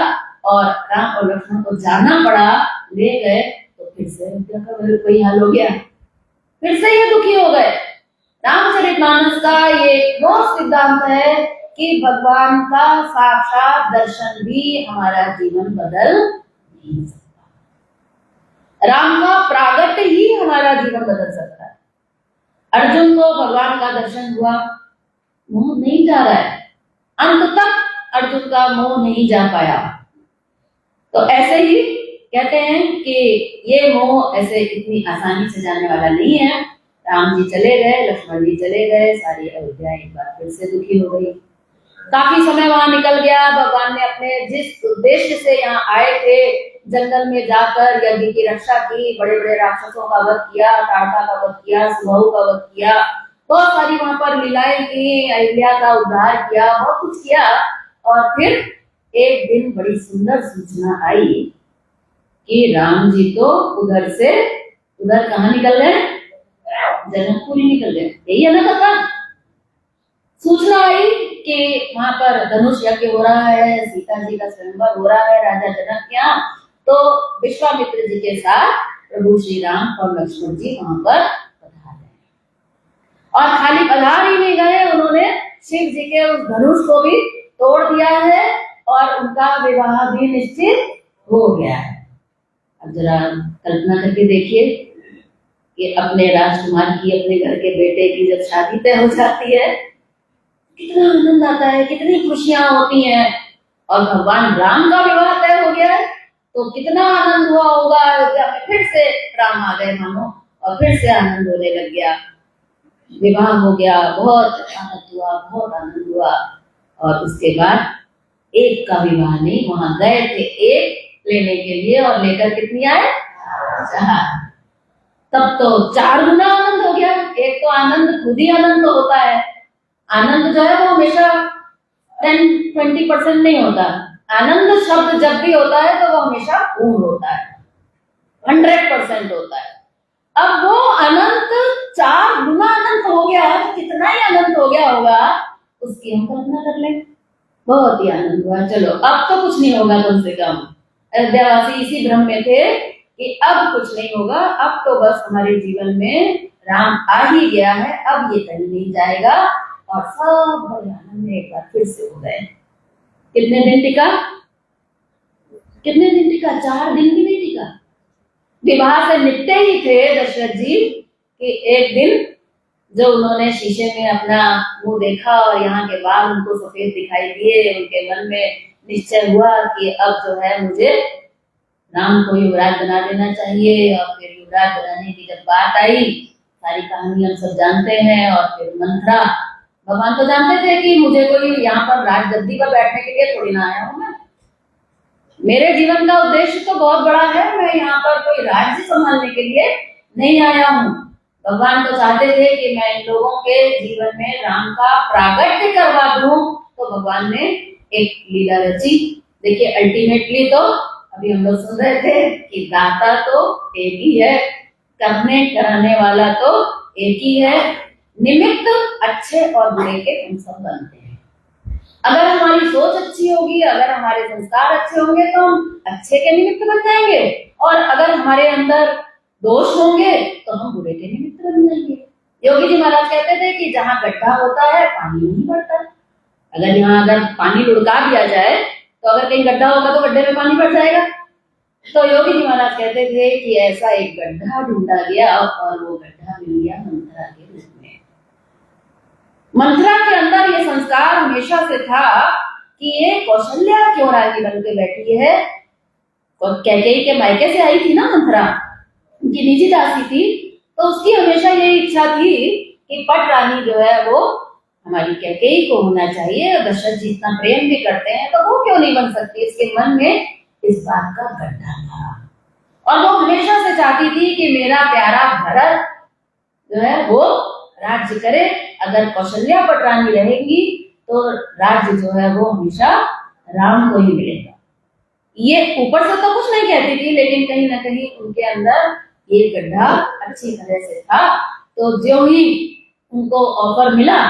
और राम और लक्ष्मण को जाना पड़ा, ले गए, तो फिर से वही हाल हो गया, फिर से ये दुखी हो गए। रामचरितमानस का ये वो सिद्धांत है कि भगवान का साक्षात दर्शन भी हमारा जीवन बदल नहीं सकता। राम का प्रागट्य ही हमारा जीवन बदल सकता है। अर्जुन को भगवान का दर्शन हुआ, मोह नहीं जा रहा है, अंत तक अर्जुन का मोह नहीं जा पाया। तो ऐसे ही कहते हैं कि ये मोह ऐसे इतनी आसानी से जाने वाला नहीं है। राम जी चले गए, लक्ष्मण जी चले गए, सारी अयोध्या एक बार फिर से दुखी हो गई। काफी समय वहां निकल गया। भगवान ने अपने जिस उद्देश्य से यहाँ आए थे, जंगल में जाकर यज्ञ की रक्षा की, बड़े बड़े राक्षसों का वध किया, ताड़का का वध किया, सुबाहु का वध किया, बहुत सारी वहां पर लीलाएं की, अहिल्या का उद्धार किया, बहुत कुछ किया। और फिर एक दिन बड़ी सुंदर सूचना आई कि राम जी तो उधर कहाँ निकल गए, जनकपुर ही निकल गए। यही है ना कथा। सूचना आई कि वहां पर धनुष यज्ञ हो रहा है, सीता जी का स्वयंवर हो रहा है राजा जनक के यहाँ। तो विश्वामित्र जी के साथ प्रभु श्री राम और लक्ष्मण जी वहां पर पधार गए। और खाली पधार ही नहीं गए, उन्होंने शिव जी के उस धनुष को भी तोड़ दिया है और उनका विवाह भी निश्चित हो गया है। अब जरा कल्पना करके देखिए कि अपने राजकुमार की, अपने घर के बेटे की जब शादी तय हो जाती है, कितना आनंद आता है, कितनी खुशियां होती हैं। और भगवान राम का विवाह तय हो गया है तो कितना आनंद हुआ होगा। अयोध्या में फिर से राम आ गए मानो, और फिर से आनंद होने लग गया। विवाह हो गया, बहुत आनंद हुआ, बहुत आनंद हुआ। और उसके बाद एक का विवाह नहीं, वहां गए थे एक लेने के लिए और लेकर कितनी आए, 4। तब तो 4 गुना आनंद हो गया। एक तो आनंद खुद ही आनंद तो होता है, आनंद जो है वो हमेशा 10-20% नहीं होता। आनंद शब्द जब भी होता है तो वो हमेशा पूर्ण होता है, 100% होता है। अब वो अनंत 4 गुना अनंत हो गया, तो कितना ही अनंत हो गया होगा उसकी हम कल्पना कर लें। बहुत ही आनंद हुआ। चलो अब तो कुछ नहीं होगा, कम से कम अयोध्यावासी इसी भ्रम में थे कि अब कुछ नहीं होगा, अब तो बस हमारे जीवन में राम आ ही गया है, अब ये कहीं नहीं जाएगा। और सब बड़े आनंद में एक बार फिर से हो गए। कितने दिन टिका? 4 दिन भी नहीं टिका। विवाह से निपटे ही थे दशरथ जी कि एक दिन जो उन्होंने शीशे में अपना मुंह देखा और यहाँ के बाल उनको सफेद दिखाई दिए, उनके मन में निश्चय हुआ कि अब जो है मुझे राम को युवराज बना देना चाहिए। और फिर युवराज बनाने की जब बात आई, सारी कहानी हम सब जानते हैं। और फिर मंथरा, भगवान तो जानते थे कि मुझे कोई यहाँ पर राजगद्दी पर बैठने के लिए थोड़ी ना आया हूं मैं, मेरे जीवन का उद्देश्य तो बहुत बड़ा है, मैं यहाँ पर कोई राज्य संभालने के लिए नहीं आया हूँ। भगवान तो चाहते थे कि मैं इन लोगों के जीवन में राम का प्रागट्य करवा दूं। तो भगवान ने एक लीला रची। देखिए अल्टीमेटली तो अभी हम लोग सुन रहे थे कि दाता तो एक ही है, करने कराने वाला तो एक ही है, निमित्त अच्छे और बुरे के हम सब बनते हैं। अगर हमारी सोच अच्छी होगी, अगर हमारे संस्कार अच्छे होंगे तो हम अच्छे के निमित्त बन जाएंगे, और अगर हमारे अंदर दोष होंगे तो हम बुरे के निमित्त बन जाएंगे। योगी जी महाराज कहते थे कि जहाँ गड्ढा होता है पानी नहीं बढ़ता। अगर यहाँ अगर पानी लुढ़का दिया जाए तो अगर कहीं गड्ढा होगा तो गड्ढे में पानी बढ़ जाएगा। तो योगी जी महाराज कहते थे कि ऐसा एक गड्ढा ढूंढा गया और वो गड्ढा मिल गया मंथरा के रूप में। मंथरा के अंदर ये संस्कार हमेशा से था कि ये कौशल्या क्यों रानी बन के बैठी है। और कैकेयी के मायके से आई थी ना मंथरा, उनकी निजी दासी थी, तो उसकी हमेशा ये इच्छा थी कि पट रानी जो है वो हमारी कैकेयी को होना चाहिए। और दशरथ जी इतना प्रेम भी करते हैं तो वो क्यों नहीं बन सकती। इसके मन में इस बात का गड्ढा था और वो हमेशा से चाहती थी कि मेरा प्यारा भरत जो है वो राज्य करे। अगर कौशल्या पटरानी रहेगी तो राज्य जो है वो हमेशा राम को ही मिलेगा। ये ऊपर से तो कुछ नहीं कहती थी, लेकिन कहीं ना कहीं उनके अंदर ये गड्ढा अच्छी तरह से था। तो जो ही उनको ऑफर मिला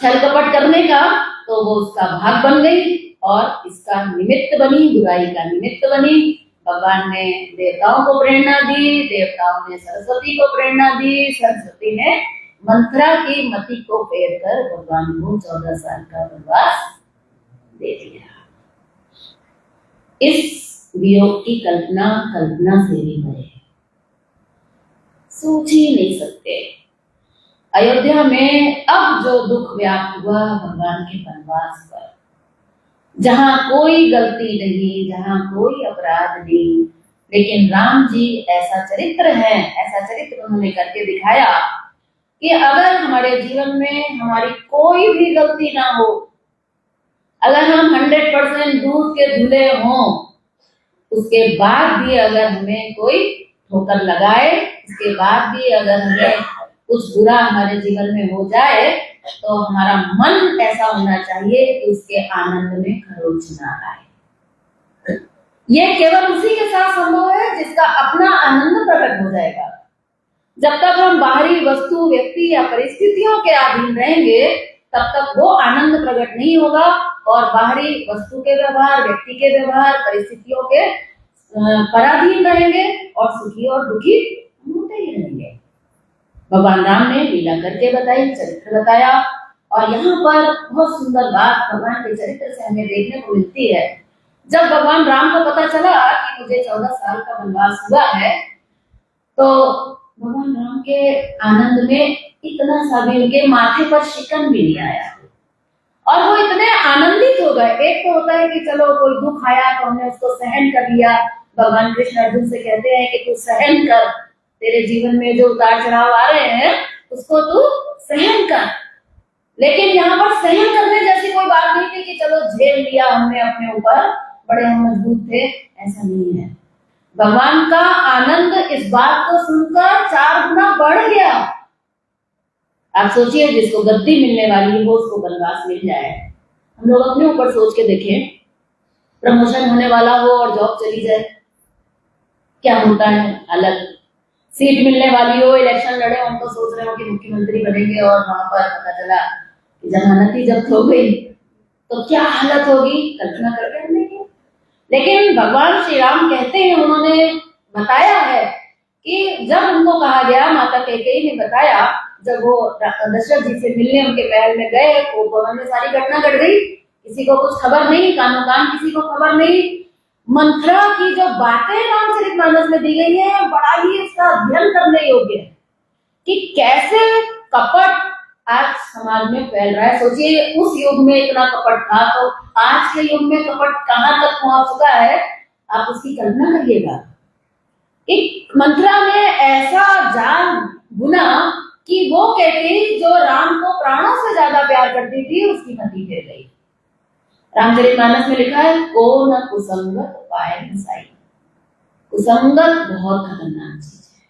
छल कपट करने का, तो वो उसका भाग बन गई और इसका निमित्त बनी, बुराई का निमित्त बनी। भगवान ने देवताओं को प्रेरणा दी, देवताओं ने सरस्वती को प्रेरणा दी, सरस्वती ने मंथरा की मति को फेर कर भगवान को 14 साल का वनवास दे दिया। इस वियोग की कल्पना से भी परे है, सोच ही नहीं सकते। अयोध्या में अब जो दुख व्याप्त हुआ भगवान के वनवास पर, जहां कोई गलती नहीं, जहां कोई अपराध नहीं, लेकिन राम जी ऐसा चरित्र है, ऐसा चरित्र उन्होंने करके दिखाया कि अगर हमारे जीवन में हमारी कोई भी गलती ना हो, अगर हम 100% दूध के धुले हों, उसके बाद भी अगर हमें कोई ठोकर लगाए, उसके बाद भी अगर हमें कुछ बुरा हमारे जीवन में हो जाए, तो हमारा मन ऐसा होना चाहिए कि उसके आनंद में खरोंच ना आए। ये केवल उसी के साथ संभव है जिसका अपना आनंद प्रकट हो जाएगा। जब तक हम बाहरी वस्तु, व्यक्ति या परिस्थितियों के अधीन रहेंगे, तब तक वो आनंद प्रकट नहीं होगा और बाहरी वस्तु के व्यवहार, व्यक्ति के व्यवहार, परिस्थितियों के पराधीन रहेंगे और सुखी और दुखी होते ही रहेंगे। भगवान राम ने लीला करके बताई, चरित्र बताया, और यहाँ पर बहुत सुंदर बात भगवान के चरित्र से हमें देखने को मिलती है। जब भगवान राम को पता चला कि मुझे 14 साल का वनवास हुआ है, तो भगवान राम के आनंद में इतना सा भी उनके माथे पर शिकन भी नहीं आया और वो इतने आनंदित हो गए। एक तो होता है कि चलो कोई दुख आया तो हमने उसको सहन कर लिया। भगवान कृष्ण अर्जुन से कहते हैं कि तू सहन कर, तेरे जीवन में जो उतार चढ़ाव आ रहे हैं उसको तू सहन कर। लेकिन यहाँ पर सहन करने जैसी कोई बात नहीं थी कि चलो झेल लिया हमने अपने ऊपर, बड़े हम मजबूत थे, ऐसा नहीं है। भगवान का आनंद इस बात को सुनकर 4 गुना बढ़ गया। आप सोचिए, जिसको गद्दी मिलने वाली हो उसको वनवास मिल जाए। हम लोग अपने ऊपर सोच के देखें, प्रमोशन होने वाला हो और जॉब चली जाए, क्या होता है अलग। सीट मिलने वाली हो, इलेक्शन लड़े, हम तो सोच रहे हो कि मुख्यमंत्री बनेंगे और वहां पर पता चला कि जमानत ही जब्त हो गई, तो क्या हालत होगी, कल्पना करके हमने की। लेकिन भगवान श्री राम कहते हैं, उन्होंने बताया है कि जब उनको कहा गया, माता कैकेयी ने बताया, जब वो दशरथ जी से मिलने उनके महल में गए, वो भवन में सारी घटना घट गई, किसी को कुछ खबर नहीं, कानो कान किसी को खबर नहीं। मंथरा की जो बातें रामचरितमानस में दी गई है, बड़ा ही इसका अध्ययन करने योग्य है कि कैसे कपट आज समाज में फैल रहा है। सोचिए, उस युग में इतना कपट था, तो आज के युग में कपट कहां तक पहुंच चुका है, आप उसकी कल्पना करिएगा। एक मंथरा ने ऐसा जाल बुना कि वो कहती जो राम को प्राणों से ज्यादा प्यार करती थी, उसकी मति फिर गई। रामचरितमानस में लिखा है, को न कुसंगत पाए साई। कुसंगत बहुत खतरनाक चीज है।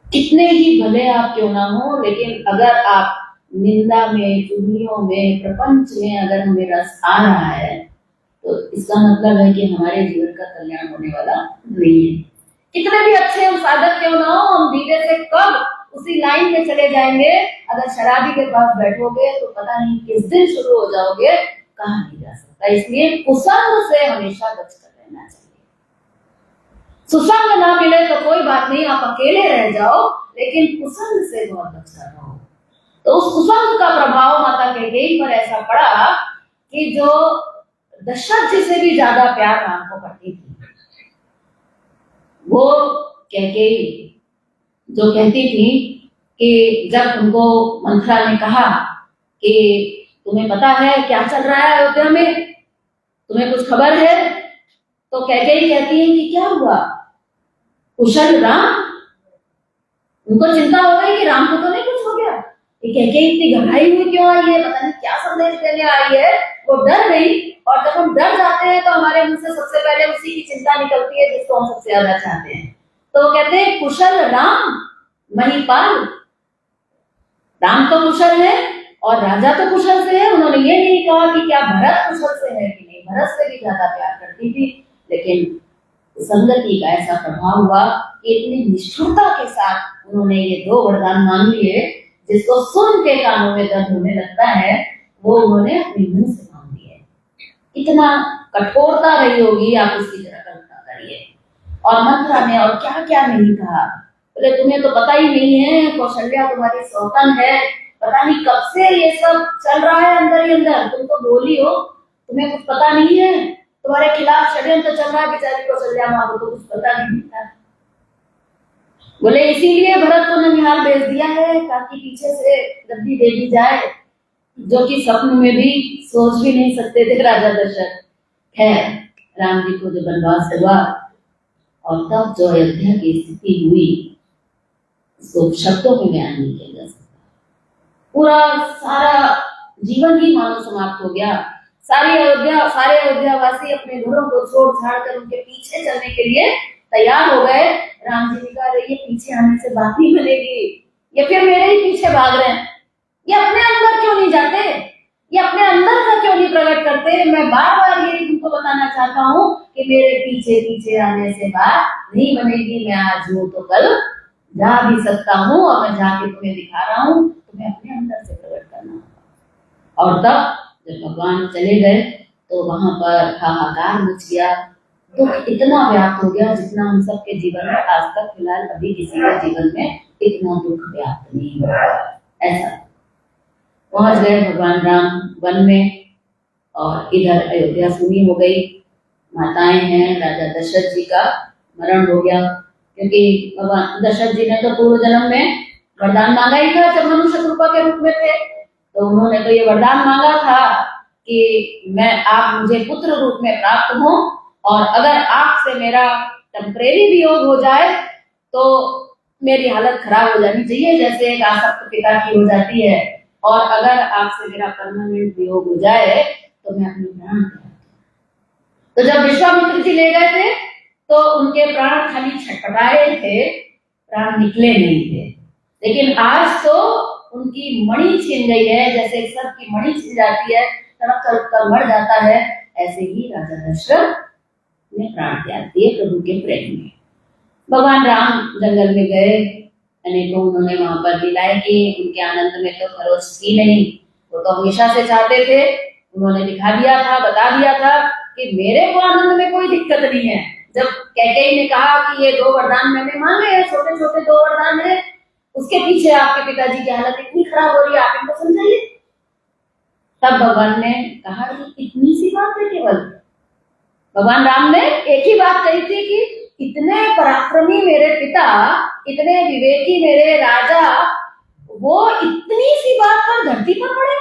कितने ही भले आप क्यों ना हो, लेकिन अगर आप निंदा में, चुगलियों में, प्रपंच में अगर हमें रस आ रहा है, तो इसका मतलब है कि हमारे जीवन का कल्याण होने वाला नहीं है। कितने भी अच्छे हम साधक क्यों ना हो, हम धीरे से कब उसी लाइन में चले जाएंगे। अगर शराबी के पास बैठोगे तो पता नहीं किस दिन शुरू हो जाओगे, कहाँ नहीं जा सकता। इसलिए कुसंग से हमेशा बच कर रहना चाहिए। सुसंग ना मिले तो कोई बात नहीं, आप अकेले रह जाओ, लेकिन कुसंग से बहुत बचकर रहो। तो उस कुसंग का प्रभाव माता कैकेयी पर ऐसा पड़ा कि जो दशरथ जी से भी ज्यादा प्यार राम को करती थी, वो कैकेयी जो कहती थी कि जब उनको मंथरा ने कहा कि तुम्हें पता है क्या चल रहा है अयोध्या में, तुम्हें कुछ खबर है, तो कैकेयी कहती है कि क्या हुआ, कुशल राम। उनको चिंता हो गई कि राम को तो नहीं कुछ हो गया। ये कैकेयी इतनी घबराई हुई क्यों आई है, पता नहीं क्या संदेश देने आई है। वो डर गई, और जब हम डर जाते हैं तो हमारे मुंह से सबसे पहले उसी की चिंता निकलती है जिसको हम सबसे ज्यादा चाहते हैं। तो वो कहते हैं, कुशल राम महिपाल। राम तो कुशल है और राजा तो कुशल से है। उन्होंने ये नहीं कहा कि क्या भरत कुशल से है कि नहीं, भरत से भी ज्यादा प्यार करती थी। लेकिन संगति का ऐसा प्रभाव हुआ कि इतनी निष्ठुरता के साथ उन्होंने ये 2 वरदान मांग लिए, जिसको सुन के कानों में दर्द होने लगता है, वो उन्होंने अपने मुंह से मांग लिए। इतना कठोरता रही होगी, आप उसकी तरह कल्पना करिए। और मंथरा ने और क्या क्या नहीं कहा। बोले तुम्हें तो पता ही नहीं है, कौशल्या तुम्हारी सौतन है, पता नहीं कब से ये सब चल रहा है अंदर ही अंदर, तुम तो बोली हो, तुम्हें कुछ पता नहीं है, तुम्हारे खिलाफ षड्यंत्र चल रहा है, बेचारी कौशल्या माँ को तो कुछ पता नहीं था। बोले इसीलिए भरत को ननिहाल भेज दिया है ताकि पीछे से गद्दी दे दी जाए। जो कि स्वप्न में भी सोच भी नहीं सकते थे राजा दशरथ। खैर, राम जी को जो वनवास हुआ और तब जो अयोध्या की स्थिति हुई, उसको शब्दों में बयान नहीं किया जा सकता। पूरा सारा जीवन ही मानो समाप्त हो गया। सारे अयोध्यावासी अपने घरों को छोड़ छाड़ कर उनके पीछे चलने के लिए तैयार हो गए। राम जी ने कहा, ये पीछे आने से बात नहीं बनेगी, ये फिर मेरे ही पीछे भाग रहे हैं, ये अपने अंदर क्यों नहीं जाते, ये अपने अंदर का क्यों नहीं प्रकट करते। मैं बार बार ये तुमको बताना चाहता हूँ कि मेरे पीछे पीछे आने से बात नहीं बनेगी। मैं आज हूँ तो कल जा भी सकता हूँ, और मैं जाके तुम्हें दिखा रहा हूँ, तुम्हें अपने अंदर से प्रकट करना होगा। और तब जब भगवान चले गए तो वहां पर हाहाकार मच गया, दुख इतना व्याप्त हो गया जितना हम सबके जीवन में आज तक फिलहाल अभी किसी के जीवन में इतना दुख व्याप्त नहीं हुआ। ऐसा पहुंच गए भगवान राम वन में, और इधर अयोध्या सुनी हो गई। माताएं हैं, राजा दशरथ जी का मरण हो गया, क्योंकि भगवान दशरथ जी ने तो पूर्व जन्म में वरदान मांगा ही था जब मनुष्य कृपा के रूप में थे। तो उन्होंने तो ये वरदान मांगा था कि आप मुझे पुत्र रूप में प्राप्त हो, और अगर आपसे मेरा टेम्परेरी वियोग हो जाए तो मेरी हालत खराब हो जानी चाहिए, जैसे एक आसक्त पिता की हो जाती है, और अगर आपसे मेरा परमानेंट वियोग हो जाए तो मैं अपने प्राण त्याग दूं। तो जब विश्वामित्र जी ले गए थे तो उनके प्राण खाली छटपटाए थे, प्राण निकले नहीं थे। लेकिन आज तो उनकी मणि छिन गई है, जैसे सर्प की मणि छिन जाती है, तड़प तड़प कर मर जाता है, ऐसे ही राजा दशरथ ने प्राण त्याग दिए प्रभु के प्रेम में। भगवान राम जंगल में गए, अनेकों उन्होंने वहां पर लीलाएं की, उनके आनंद में तो खरोच थी नहीं, वो तो हमेशा से चाहते थे। उन्होंने दिखा दिया था, बता दिया था कि मेरे को आनंद में कोई दिक्कत नहीं है। जब कैकेयी ने कहा कि ये 2 वरदान मैंने मांगे हैं, छोटे छोटे 2 वरदान है, उसके पीछे आपके पिताजी की हालत इतनी खराब हो रही है, आप इनको समझाइए। तब भगवान ने कहा कि इतनी सी बात है केवल। भगवान राम ने एक ही बात कही थी कि इतने पराक्रमी मेरे पिता, इतने विवेकी मेरे राजा, वो इतनी सी बात पर धरती पर पड़े,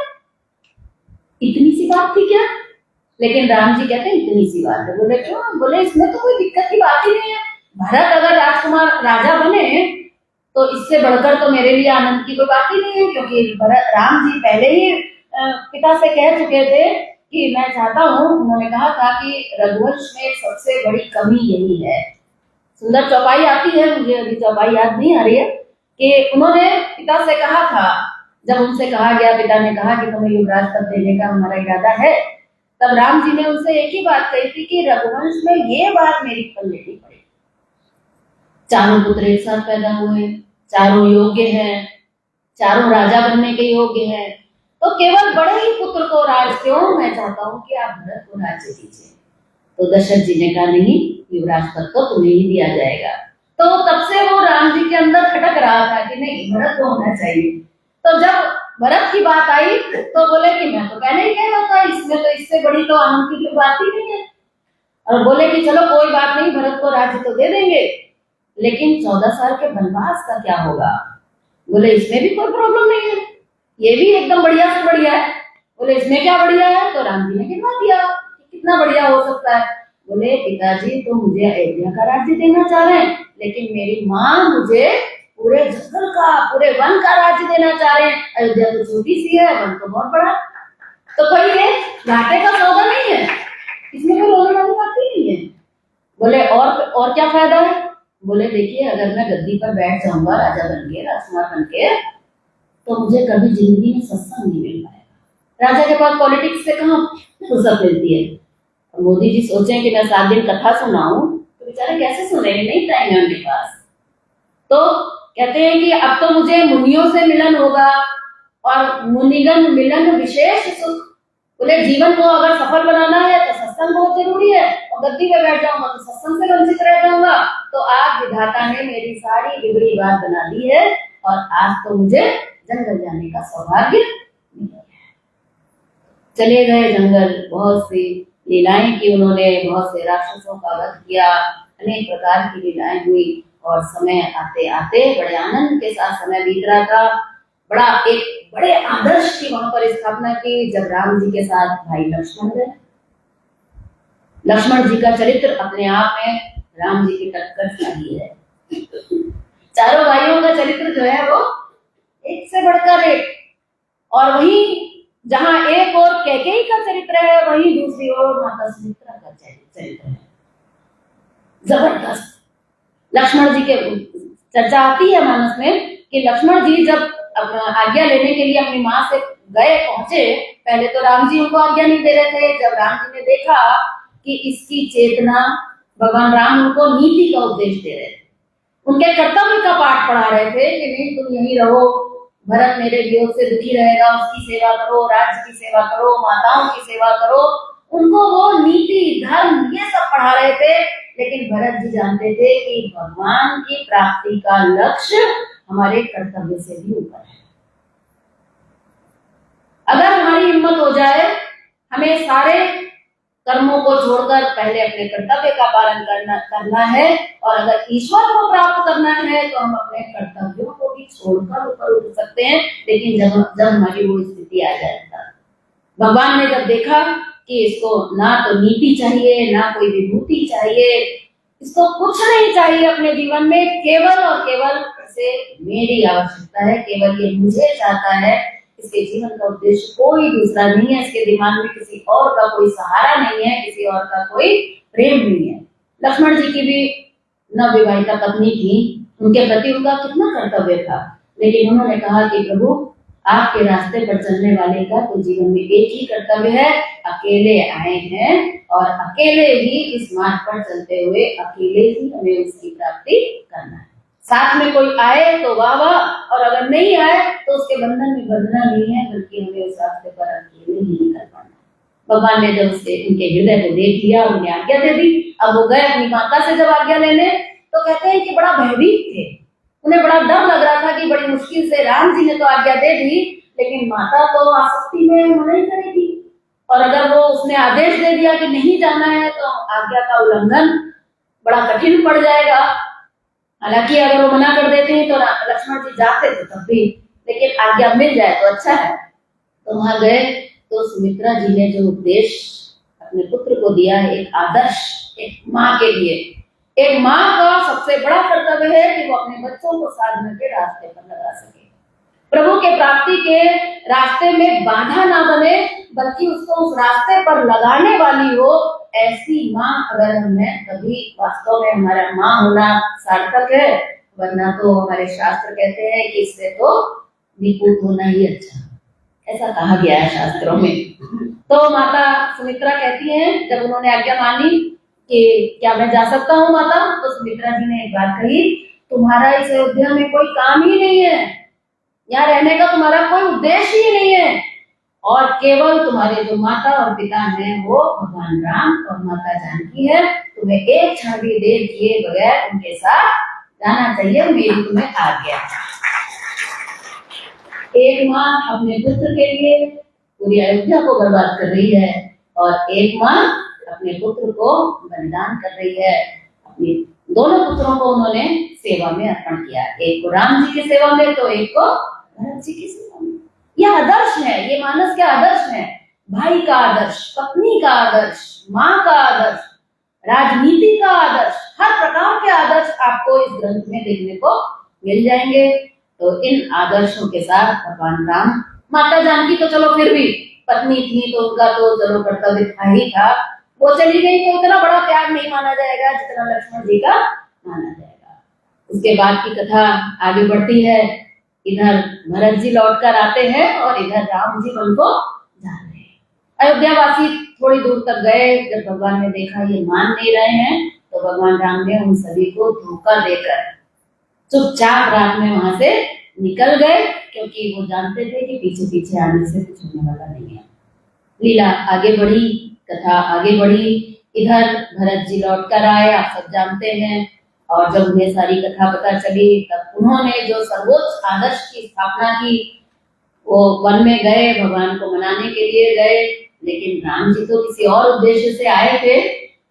इतनी सी बात थी क्या? लेकिन राम जी कहते हैं इतनी सी बात है। बोले क्यों? बोले इसमें तो कोई दिक्कत की बात ही नहीं है। भरत अगर राजकुमार राजा बने तो इससे बढ़कर तो मेरे लिए आनंद की कोई बात ही नहीं है, क्योंकि राम जी पहले ही पिता से कह चुके थे कि मैं चाहता हूँ, उन्होंने कहा था कि रघुवंश में सबसे बड़ी कमी यही है। सुंदर चौपाई आती है, मुझे अभी चौपाई याद नहीं आ रही है, कि उन्होंने पिता से कहा था, जब उनसे कहा गया, पिता ने कहा कि तुम्हें युवराज पद देने का हमारा इरादा है, तब राम जी ने उनसे एक ही बात कही थी कि रघुवंश में ये बात मेरी फल लेनी पड़ेगी। चारों पुत्र एक साथ पैदा हुए, चारों योग्य हैं, चारों राजा बनने के योग्य हैं, तो केवल बड़े ही पुत्र को राज क्यों? मैं चाहता हूँ कि आप भरत को राज्य दीजिए। तो दशरथ जी ने कहा नहीं, युवराज पद तो तुम्हें ही दिया जाएगा। तो तब से वो राम जी के अंदर खटक रहा था कि नहीं, भरत को होना चाहिए। तो जब भरत की बात आई तो बोले कि मैं तो पहले ही कह रहा था, इसमें तो इससे बड़ी तो आनंद की बात ही नहीं है। और बोले कि चलो कोई बात नहीं, भरत को राज्य तो दे देंगे, लेकिन 14 साल के वनवास का क्या होगा? बोले इसमें भी कोई प्रॉब्लम नहीं है, ये भी एकदम बढ़िया से बढ़िया है। बोले इसमें क्या बढ़िया है? तो राम जी ने गिनवा दिया कितना बढ़िया हो सकता है। बोले पिताजी तो मुझे अयोध्या का राज्य देना चाह रहे हैं, लेकिन मेरी माँ मुझे पूरे जंगल का, पूरे वन का राज्य देना चाह रहे हैं। अयोध्या तो छोटी सी है, वन तो बहुत बड़ा, तो कोई ये घाटे का सौदा नहीं है, इसमें कोई रोने वाली बात ही नहीं है। बोले और क्या फायदा है? बोले देखिए, अगर मैं गद्दी पर बैठ जाऊंगा राजा बन के, राजकुमार बन के, तो मुझे कभी जिंदगी में सत्संग नहीं मिल पाएगा। राजा के पास पॉलिटिक्स से कहाँ फुर्सत मिलती है? और मोदी जी सोचे कि मैं 7 दिन कथा सुनाऊं, तो बेचारे कैसे सुनेंगे, नहीं टाइम है उनके पास। तो कहते हैं कि अब तो मुझे मुनियों से मिलन होगा, और मुनिगण मिलन विशेष सुख। बोले जीवन को अगर सफल बनाना है तो सत्संग बहुत जरूरी है, और गद्दी पे बैठ जाऊंगा तो सत्संग से वंचित रह जाऊंगा। तो आज विधाता ने मेरी सारी बिगड़ी बात बना दी है, और आज तो मुझे जंगल जाने का सौभाग्य मिल गया। चले गए जंगल, बहुत सी लीलाएं की उन्होंने, बहुत से राक्षसों का वध किया, अनेक प्रकार की लीलाएं हुई, और समय आते आते बड़े आनंद के साथ समय बीत रहा था। बड़ा एक बड़े आदर्श की वहां पर स्थापना की जब राम जी के साथ भाई लक्ष्मण गए। लक्ष्मण जी का चरित्र अपने आप में राम जी की टक्कर सही है। चारों भाइयों का चरित्र जो है वो एक से बढ़कर एक, और वहीं जहां एक और कैकेयी का चरित्र है वहीं दूसरी ओर माता सुमित्रा का चरित्र है। जबरदस्त लक्ष्मण जी के चर्चा आती है मानस में कि लक्ष्मण जी जब आज्ञा लेने के लिए अपनी माँ से गए पहुंचे, पहले तो राम जी उनको आज्ञा नहीं दे रहे थे। जब राम जी ने देखा कि इसकी चेतना, भगवान राम उनको नीति का उपदेश दे रहे थे, उनके कर्तव्य का पाठ पढ़ा रहे थे कि नहीं तुम यहीं रहो, भरत मेरे वियोग से दुखी रहेगा, उसकी सेवा करो, राज्य की सेवा करो, माताओं की सेवा करो। उनको वो नीति धर्म ये सब पढ़ा रहे थे, लेकिन भरत जी जानते थे कि भगवान की प्राप्ति का लक्ष्य हमारे कर्तव्य से भी ऊपर है। अगर हमारी हिम्मत हो जाए हमें सारे कर्मों को छोड़कर पहले अपने कर्तव्य का पालन करना है, और अगर ईश्वर को प्राप्त करना है तो हम अपने कर्तव्यों को भी छोड़कर ऊपर उठ सकते हैं। लेकिन जब हमारी वो स्थिति आ जाए, भगवान ने जब देखा कि इसको ना तो नीति चाहिए, ना कोई विभूति चाहिए, इसको कुछ नहीं चाहिए अपने जीवन में, केवल और केवल इसे मेरी आवश्यकता है, केवल ये मुझे चाहता है, इसके जीवन का उद्देश्य कोई दूसरा नहीं है, इसके दिमाग में किसी और का कोई सहारा नहीं है, किसी और का कोई प्रेम नहीं है। लक्ष्मण जी की भी नवविवाहिता पत्नी थी, उनके प्रति उनका कितना कर्तव्य था, लेकिन उन्होंने कहा कि प्रभु आपके रास्ते पर चलने वाले का तो जीवन में एक ही कर्तव्य है, अकेले आए हैं और अकेले ही इस मार्ग पर चलते हुए अकेले ही हमें उसकी प्राप्ति करना है। साथ में कोई आए तो वाह वाह, और अगर नहीं आए तो उसके बंधन में बंधना नहीं है, बल्कि हमें उस रास्ते पर अकेले ही निकल पाना है। भगवान ने जब उसके उनके हृदय को देख लिया, उन्हें आज्ञा दे दी। अब वो गए अपनी माता से जब आज्ञा लेने, तो कहते हैं कि बड़ा भयभीत थे, उन्हें बड़ा डर लग रहा था कि बड़ी मुश्किल से राम जी ने तो आज्ञा दे दी, लेकिन माता तो आसक्ति में मना ही करेगी, और अगर वो उसने आदेश दे दिया कि नहीं जाना है तो आज्ञा का उल्लंघन बड़ा कठिन पड़ जाएगा। हालांकि अगर वो मना कर देते हैं तो लक्ष्मण जी जाते थे तब भी, लेकिन आज्ञा मिल जाए तो अच्छा है। तो वहां गए तो सुमित्रा जी ने जो उपदेश अपने पुत्र को दिया है, एक आदर्श, एक माँ के लिए, एक माँ का सबसे बड़ा कर्तव्य है कि वो अपने बच्चों को साधना के रास्ते पर लगा सके, प्रभु के प्राप्ति के रास्ते में बाधा ना बने, बल्कि उसको उस रास्ते पर लगाने वाली हो। ऐसी माँ अगर हम हैं तभी वास्तव में हमारा माँ होना सार्थक है, वरना तो हमारे शास्त्र कहते हैं कि इससे तो निपुत होना ही अच्छा, ऐसा कहा गया है शास्त्रों में। तो माता सुमित्रा कहती हैं, जब उन्होंने आज्ञा मानी कि क्या मैं जा सकता हूँ माता, तो सुमित्रा जी ने एक बात कही, तुम्हारा इस अयोध्या में कोई काम ही नहीं है, यहाँ रहने का तुम्हारा कोई उद्देश्य ही नहीं है, और केवल तुम्हारे जो माता और पिता हैं वो भगवान राम और माता जानकी है, तुम्हें एक क्षण भी देर किए बगैर उनके साथ जाना चाहिए, मेरी तुम्हें आज्ञा। एक माँ अपने पुत्र के लिए पूरी अयोध्या को बर्बाद कर रही है, और एक माँ अपने पुत्र को बलिदान कर रही है। अपने दोनों पुत्रों को उन्होंने सेवा में अर्पण किया, एक को राम जी की सेवा में तो एक को भरत जी की सेवा में। यह आदर्श है, ये मानस के आदर्श है, भाई का आदर्श, पत्नी का आदर्श, माँ का आदर्श, राजनीति का आदर्श, हर प्रकार के आदर्श आपको इस ग्रंथ में देखने को मिल जाएंगे। तो इन आदर्शों के साथ भगवान राम, माता जानकी तो चलो फिर भी पत्नी थी तो उनका तो चलो कर्तव्य था ही था, वो चली गई तो इतना बड़ा त्याग नहीं माना जाएगा जितना लक्ष्मण जी का माना जाएगा। उसके बाद की कथा आगे बढ़ती है, इधर भरत जी लौटकर आते हैं और इधर राम जी वन को जा रहे हैं। अयोध्यावासी थोड़ी दूर तक गए, जब भगवान ने देखा ये मान नहीं रहे हैं, तो भगवान राम ने उन सभी को धोखा देकर चुपचाप रात में वहां से निकल गए, क्योंकि वो जानते थे कि पीछे पीछे आने से कुछ होने वाला नहीं है। लीला आगे बढ़ी, कथा आगे बढ़ी, इधर भरत जी लौटकर आए, आप सब जानते हैं, और जब उन्हें सारी कथा पता चली तब उन्होंने जो सर्वोच्च आदर्श की स्थापना की, वो वन में गए, भगवान को मनाने के लिए गए, लेकिन राम जी तो किसी और उद्देश्य से आए थे,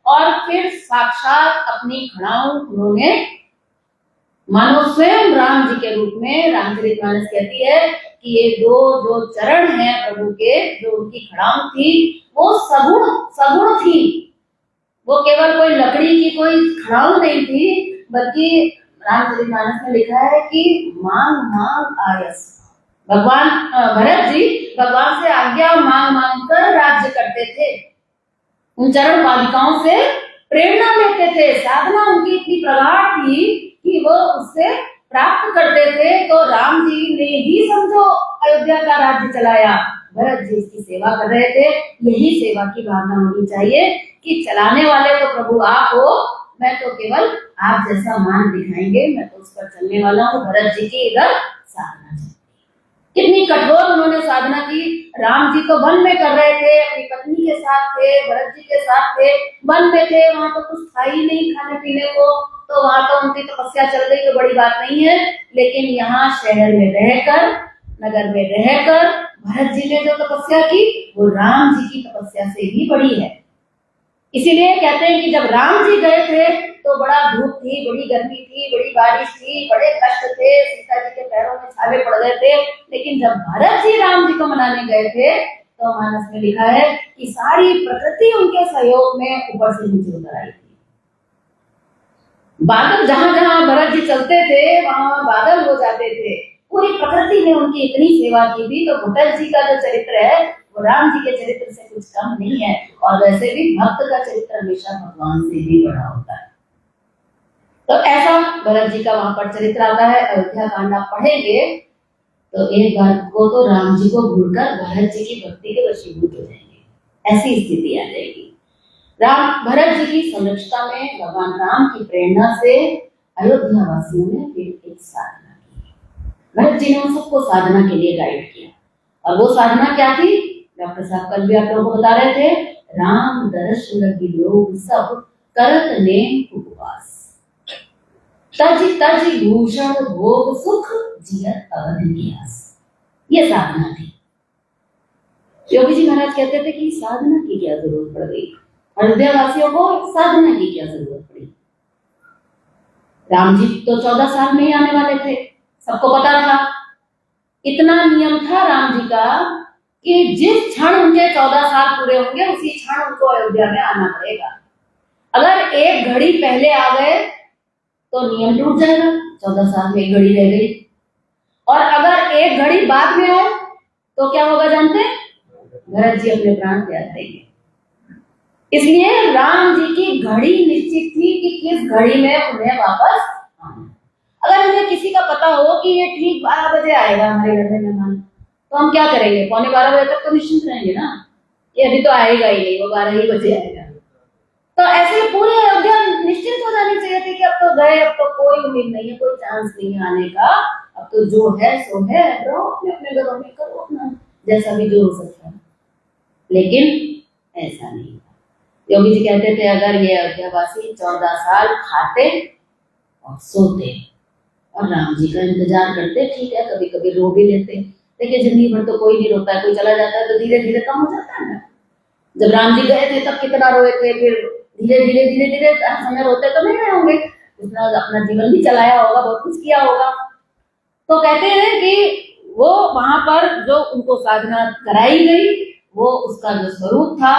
और फिर साक्षात अपनी खड़ाऊ उन्होंने मानो स्वयं राम जी के रूप में रामचरितमानस कहती है कि ये दो जो चरण हैं प्रभु के, जो उनकी खड़ाऊं थी, वो सगुण सगुण थी। वो केवल कोई लकड़ी की कोई खड़ाऊं नहीं थी, बल्कि रामचरितमानस में लिखा है कि मांग मांग आयस। भगवान भरत जी भगवान से आज्ञा मांग मांग कर राज्य करते थे, उन चरण पालिकाओं से प्रेरणा लेते थे। साधना उनकी इतनी प्रगाढ़ थी कि वो उससे प्राप्त करते थे। तो राम जी ने ही समझो अयोध्या का राज्य चलाया, भरत जी इसकी सेवा कर रहे थे। यही सेवा की भावना होनी चाहिए कि चलाने वाले तो प्रभु आप हो, मैं तो केवल आप जैसा मान दिखाएंगे, मैं तो उस पर चलने वाला हूँ। भरत जी की इधर साधना चलती। कितनी कठोर उन्होंने साधना की। राम जी तो वन में कर रहे थे, अपनी पत्नी के साथ थे, भरत जी के साथ थे, वन में थे, वहां तो कुछ था ही नहीं खाने पीने को, तो वहां तो उनकी तपस्या चल रही, तो बड़ी बात नहीं है। लेकिन यहाँ शहर में रहकर, नगर में रहकर भरत जी ने जो तपस्या की वो राम जी की तपस्या से भी बड़ी है। इसीलिए कहते हैं कि जब राम जी गए थे तो बड़ा धूप थी, बड़ी गर्मी थी, बड़ी बारिश थी, बड़े कष्ट थे, सीता जी के पैरों में छाले पड़ गए थे। लेकिन जब भरत जी राम जी को मनाने गए थे तो मानस में लिखा है कि सारी प्रकृति उनके सहयोग में ऊपर से नीचे उतर आई थी। बादल जहां जहां भरत जी चलते थे वहां बादल हो जाते थे। पूरी प्रकृति ने उनकी इतनी सेवा की थी। तो भरत जी का जो चरित्र है वो राम जी के चरित्र से कुछ कम नहीं है। और वैसे भी भक्त का चरित्र हमेशा भगवान से भी बड़ा होता है। तो ऐसा भरत जी का वहां पर चरित्र आता है। अयोध्या कांड आप पढ़ेंगे तो एक बार को तो राम जी को भूलकर भरत जी की भक्ति के वशीभूत हो जाएंगे, ऐसी स्थिति आ जाएगी। राम भरत जी की संरक्षता में भगवान राम की प्रेरणा से अयोध्या वासियों ने फिर एक साधना की। भरत जी ने उन सबको साधना के लिए गाइड किया। और वो साधना क्या थी? डॉक्टर साहब कल भी आप लोगों को बता रहे थे, राम दर्श लगी लोग सब करत नेम उपवास, तज तज भूषण भोग सुख जियत अवधि की आस। ये साधना थी। योगी जी महाराज कहते थे कि साधना की क्या जरूरत पड़ गई, अयोध्या वासियों को साधना की क्या जरूरत पड़ी। राम जी तो 14 साल में ही आने वाले थे, सबको पता था। इतना नियम था राम जी का कि जिस क्षण उनके 14 साल पूरे होंगे उसी क्षण उनको अयोध्या में आना पड़ेगा। अगर एक घड़ी पहले आ गए तो नियम टूट जाएगा, 14 साल में एक घड़ी रह गई। और अगर एक घड़ी बाद में आए तो क्या होगा जानते हैं? भरत जी अपने प्राण त्याग देंगे। इसलिए राम जी की घड़ी निश्चित थी कि किस घड़ी में उन्हें वापस आना। अगर हमें किसी का पता हो कि ये ठीक 12 बजे आएगा हमारे घर में मेहमान, तो हम क्या करेंगे? 11:15 बजे तक तो निश्चिंत रहेंगे ना, ये अभी तो आएगा ही नहीं, वो 12 ही बजे आएगा। तो ऐसे पूरे अयोध्या निश्चित हो जानी चाहिए थी कि अब तो गए, अब तो कोई उम्मीद नहीं है, कोई चांस नहीं है आने का, अब तो जो है सो है, रहो अपने अपने घरों में, करो अपना जैसा भी जो हो सकता है। लेकिन ऐसा नहीं था। योगी जी कहते थे अगर ये अयोध्यावासी 14 साल खाते और सोते और राम जी का इंतजार करते, ठीक है कभी कभी रो भी लेते, लेकिन जिंदगी भर तो कोई नहीं रोता है, कोई चला जाता है तो धीरे धीरे कम हो जाता है ना। जब राम जी गए थे तब कितना रोए थे, फिर धीरे धीरे धीरे धीरे समय रोते तो नहीं रहे होंगे, जितना अपना जीवन भी चलाया होगा, बहुत कुछ किया होगा। तो कहते हैं कि वो वहां पर जो उनको साधना कराई गई वो उसका जो स्वरूप था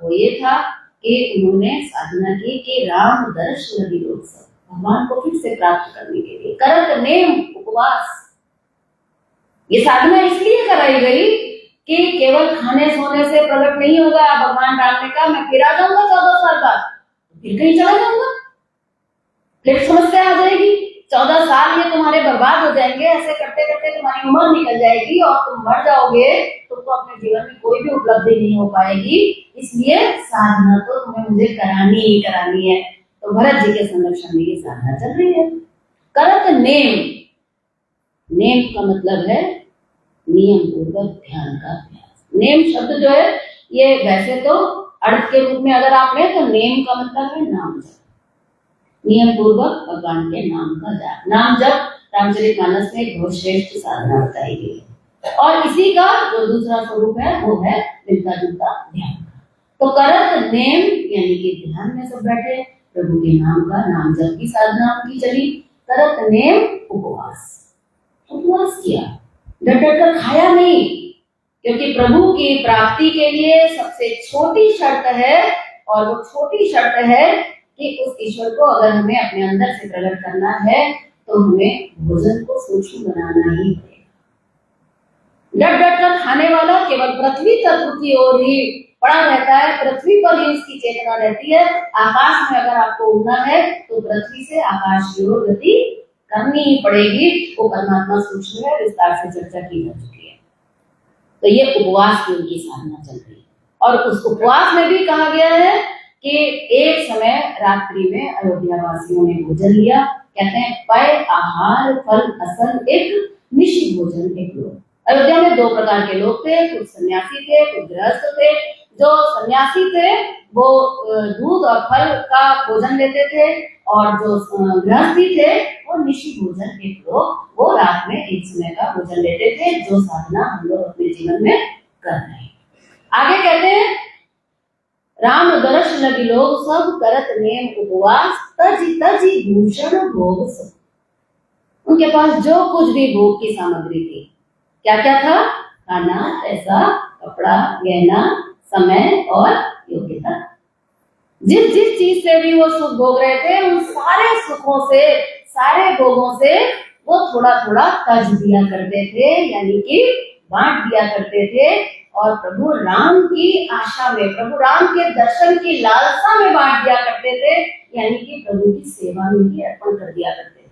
वो ये था कि उन्होंने साधना की कि राम दर्श लगी लोग सब, भगवान को फिर से प्राप्त करने के लिए करत नेम उपवास। ये साधना इसलिए कराई गई कि केवल खाने सोने से प्रकट नहीं होगा। भगवान राम ने कहा मैं फिर आ जाऊंगा 14 साल बाद, फिर कहीं चला जाऊंगा, फिर समस्या आ जाएगी, 14 साल ये तुम्हारे बर्बाद हो जाएंगे, ऐसे करते करते तुम्हारी उम्र निकल जाएगी और तुम मर जाओगे, तुमको अपने जीवन में कोई भी उपलब्धि नहीं हो पाएगी। इसलिए साधना तो तुम्हें मुझे करानी ही करानी है। तो भरत जी के संरक्षण में ये साधना चल रही है। करत नेम, नेम का मतलब है नियम पूर्वक ध्यान का अभ्यास। नेम शब्द जो है ये वैसे तो अर्थ के रूप में अगर आप लें तो नेम का मतलब है नाम जप, नियम पूर्वक भगवान के नाम का जाप। नाम जप रामचरितमानस में एक बहुत श्रेष्ठ साधना बताई गई है। और इसी का जो दूसरा स्वरूप है वो है मिलता जुलता ध्यान का। तो करत नेम यानी कि ध्यान में सब बैठे, प्रभु के नाम का नाम जप की साधना उनकी चली। करत नेम उपवास। उपवास किया, डट डट कर खाया नहीं, क्योंकि प्रभु की प्राप्ति के लिए सबसे छोटी शर्त है, और वो छोटी शर्त है कि उस ईश्वर को अगर हमें अपने अंदर से प्रकट करना है तो हमें भोजन को सूक्ष्म बनाना ही पड़ेगा। डट डट कर खाने वाला केवल पृथ्वी तत्व की ओर ही पड़ा रहता है, पृथ्वी पर ही उसकी चेतना रहती है। आकाश में अगर आपको उड़ना है तो पृथ्वी से आकाश की ओर गति करनी ही पड़ेगी। वो परमात्मा सूक्ष्म है, विस्तार से चर्चा की जा चुकी है। तो ये उपवास की उनकी साधना चल रही है, और उस उपवास में भी कहा गया है कि एक समय रात्रि में अयोध्या वासियों ने भोजन लिया। कहते हैं पय आहार फल असल एक निशि भोजन एक लोग। अयोध्या में दो प्रकार के लोग थे, कुछ सन्यासी थे, कुछ गृहस्थ थे। जो सन्यासी थे वो दूध और फल का भोजन लेते थे, और जो गृहस्थी थे वो निशि भोजन एक लोग, वो रात में एक समय का भोजन लेते थे, जो साधना हम लोग अपने जीवन में कर रहे हैं। आगे कहते हैं राम दर्श लगी लोग सब करत नेम उपवास तजी तजी भूषण भोग सब। उनके पास जो कुछ भी भोग की सामग्री थी, क्या क्या था? खाना, पैसा, कपड़ा, गहना, समय और योग्यता। जिस जिस चीज से भी वो सुख भोग रहे थे, उन सारे सुखों से, सारे भोगों से वो थोड़ा थोड़ा तज दिया करते थे, यानी कि बांट दिया करते थे, और प्रभु राम की आशा में, प्रभु राम के दर्शन की लालसा में बांट दिया करते थे, यानी कि प्रभु की सेवा में ही अर्पण कर दिया करते थे।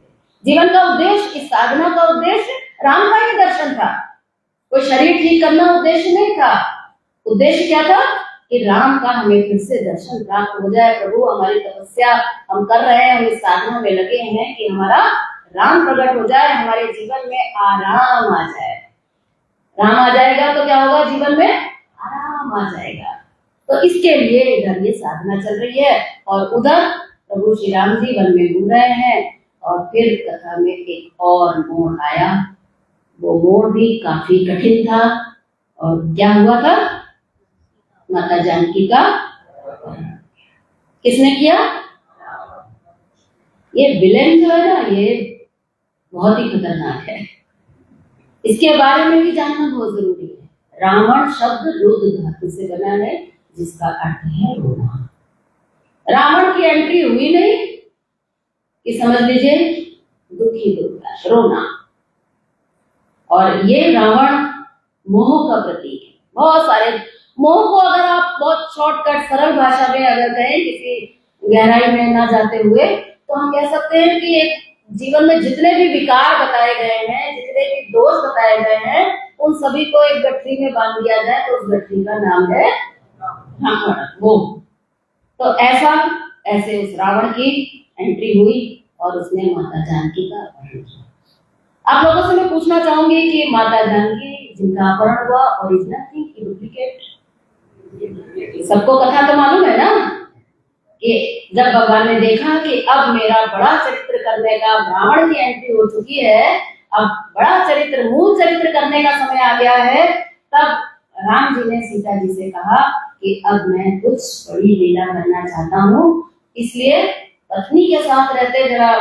जीवन का उद्देश्य, इस साधना का उद्देश्य राम का ही दर्शन था, कोई शरीर ठीक करना उद्देश्य नहीं था। उद्देश्य क्या था कि राम का हमें फिर से दर्शन प्राप्त हो जाए। प्रभु हमारी तपस्या हम कर रहे हैं, हम इस साधना में लगे हैं कि हमारा राम प्रकट हो जाए, हमारे जीवन में आराम आ जाए। राम आ जाएगा तो क्या होगा? जीवन में आराम आ जाएगा। तो इसके लिए इधर ये साधना चल रही है, और उधर प्रभु श्री राम जी वन में घूम रहे हैं। और फिर कथा में एक और मोड़ आया, वो मोड़ भी काफी कठिन था। और क्या हुआ था? माता जानकी का किसने किया? ये विलेन जो है ना, ये बहुत ही खतरनाक है, इसके बारे में भी जानना बहुत जरूरी है। रावण शब्द रुद्र धातु से बना है, जिसका अर्थ है रोना। रावण की एंट्री हुई नहीं कि समझ लीजिए दुखी दुखा रोना। और ये रावण मोह का प्रतीक है। बहुत सारे मोह को अगर आप बहुत शॉर्टकट सरल भाषा में अगर कहें, किसी गहराई में ना जाते हुए, तो हम कह सकते हैं कि एक जीवन में जितने भी विकार बताए गए हैं, जितने भी दोष बताए गए हैं, उन सभी को एक गठरी में बांध दिया जाए तो उस गठरी का नाम है रावण। वो तो ऐसे उस रावण की एंट्री हुई और उसने माता जानकी का अपहरण किया। आप लोगों से मैं पूछना चाहूंगी कि माता जानकी जिनका अपहरण हुआ, ओरिजिनल थी कि डुप्लीकेट? सबको कथा तो मालूम है ना, कि जब भगवान ने देखा कि अब मेरा बड़ा चरित्र करने का, रावण की एंट्री हो चुकी है, अब बड़ा चरित्र, मूल चरित्र करने का समय आ गया है, तब राम जी ने सीता जी से कहा कि अब मैं कुछ बड़ी लीला करना चाहता हूँ, इसलिए पत्नी के साथ रहते जरा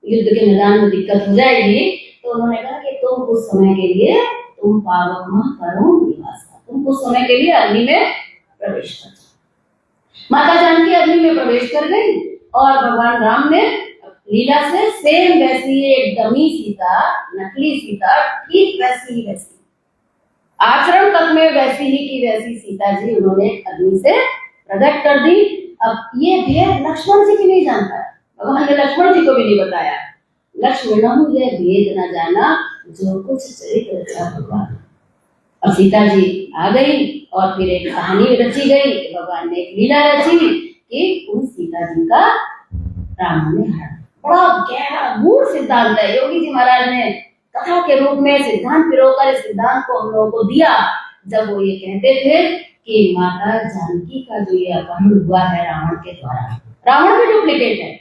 युद्ध के मैदान में दिक्कत हो जाएगी। तो उन्होंने कहा कि तुम उस समय के लिए तुम पावक करो निवास, तुम उस समय के लिए अग्नि में प्रवेश कर जाओ। माता जानकी अग्नि में प्रवेश कर गई, और भगवान राम ने लीला से सेम वैसी एक डमी सीता, नकली सीता, ठीक वैसी ही वैसी आचरण तक में वैसी ही की वैसी सीता जी उन्होंने अग्नि से प्रकट कर दी। अब ये भेद लक्ष्मण जी की नहीं जानता, भगवान ने लक्ष्मण जी को भी नहीं बताया। लक्ष्मण ये भेद न जाना जो कुछ चरित्र रचा भगवान। अब सीता जी आ गई और फिर एक कहानी रची गई, भगवान ने एक लीला रची कि उन सीता जी का राम ने हरण। बड़ा गहरा मूल सिद्धांत है, योगी जी महाराज ने कथा के रूप में सिद्धांत पिरोकर इस सिद्धांत को हम लोगों को दिया, जब वो ये कहते थे कि माता जानकी का जो ये अपहरण हुआ है रावण के द्वारा, रावण भी डुप्लीकेट है।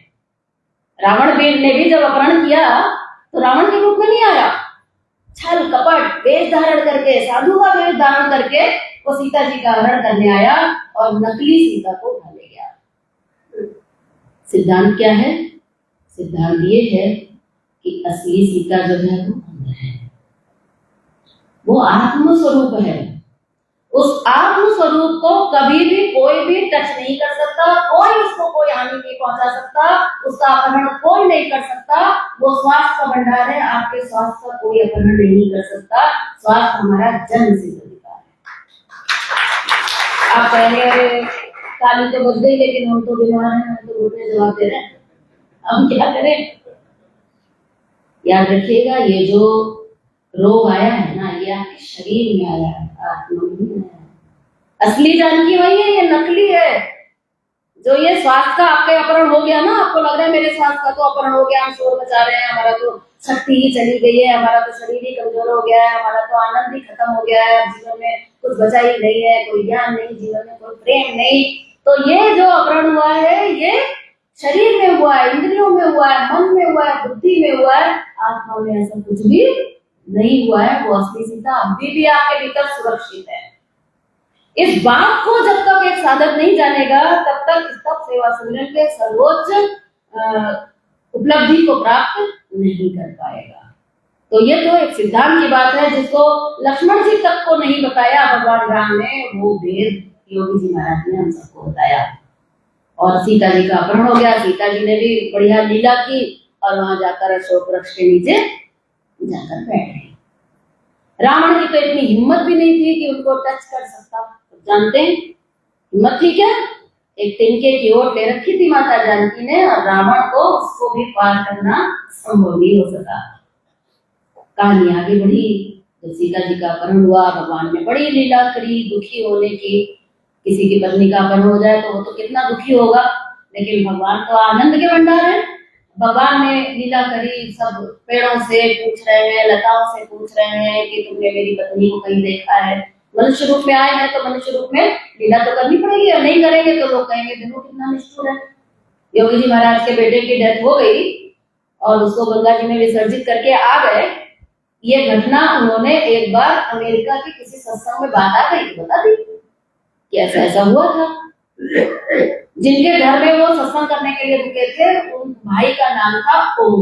रावण वीर ने भी जब अपहरण किया तो रावण के रूप में नहीं आया, छल कपट वेश धारण करके, साधु का वेश धारण करके वो सीता जी का हरण करने आया और नकली सीता को उठा ले गया। सिद्धांत क्या है? सिद्धांत ये है कि असली सीता जो है वो अंदर है, वो आत्म स्वरूप है। उस आत्म स्वरूप को कभी भी कोई भी टच नहीं कर सकता, कोई उसको कोई हानि नहीं पहुंचा सकता, उसका अपहरण कोई नहीं कर सकता। वो स्वास्थ्य का भंडार है, आपके स्वास्थ्य का कोई अपहरण नहीं कर सकता। स्वास्थ्य हमारा जन्म सिद्ध अधिकार है। आप कहेंगे अरे ताली तो बज गई, लेकिन हम तो बीमार हैं, हम तो घुटने जवाब दे रहे हैं, हम क्या करें? याद रखिएगा, ये जो रोग आया है ना, ये आपके शरीर में आया है, आत्मा में नहीं आया। असली जानकी वही है, ये नकली है। जो ये स्वास्थ्य का आपका अपहरण हो गया ना, आपको लग रहा है मेरे स्वास्थ्य का तो अपहरण हो गया, हम शोर मचा रहे हैं, हमारा तो शक्ति ही चली गई है, हमारा तो शरीर ही कमजोर हो गया है, हमारा तो आनंद ही खत्म हो गया है, जीवन में कुछ बचा ही नहीं है, कोई ज्ञान नहीं, जीवन में कोई प्रेम नहीं। तो ये जो अपहरण हुआ है, ये शरीर में हुआ है, इंद्रियों में हुआ है, मन में हुआ है, बुद्धि में हुआ है, आत्मा में ऐसा कुछ भी नहीं हुआ है। वो असली सीता अभी भी आपके भीतर सुरक्षित है। इस बात को जब तक एक साधक नहीं जानेगा, तब तक तप सेवा सिमरन के सर्वोच्च उपलब्धि को प्राप्त नहीं कर पाएगा। तो ये तो एक सिद्धांत की बात है, जिसको लक्ष्मण जी तक को नहीं बताया भगवान राम ने, वो भेद योगी जी महाराज ने हम सबको बताया। और सीता जी का अपहरण हो गया, सीता जी ने भी बढ़िया लीला की और वहां जाकर अशोक वृक्ष के नीचे जाकर बैठ गए। रावण की तो इतनी हिम्मत भी नहीं थी कि उनको टच कर सकता। जानते हैं हिम्मत थी क्या? एक तिनके की ओर ले रखी थी माता जानकी ने, और रावण को उसको भी पार करना संभव नहीं हो सका। कहानी आगे बढ़ी, जब सीता जी का अपहरण हुआ, भगवान ने बड़ी लीला करी दुखी होने की। किसी की पत्नी का अपहरण हो जाए तो वो तो कितना दुखी होगा, लेकिन भगवान तो आनंद के भंडार है। भगवान ने लीला करी, सब पेड़ों से पूछ रहे हैं, लताओं से पूछ रहे हैं कि तुमने मेरी पत्नी को कहीं देखा है। मनुष्य रूप में आए हैं तो मनुष्य रूप में लीला तो करनी पड़ेगी, और नहीं करेंगे तो लोग कहेंगे देखो कितना निष्ठुर है। योगी जी महाराज के बेटे की डेथ हो गई और उसको गंगा जी में विसर्जित करके आ गए। ये घटना उन्होंने एक बार अमेरिका के किसी सत्संग में बात आ गई बता दी कि ऐसा ऐसा हुआ था। जिनके घर में वो सत्संग करने के लिए रुके थे, उन भाई का नाम था ओम।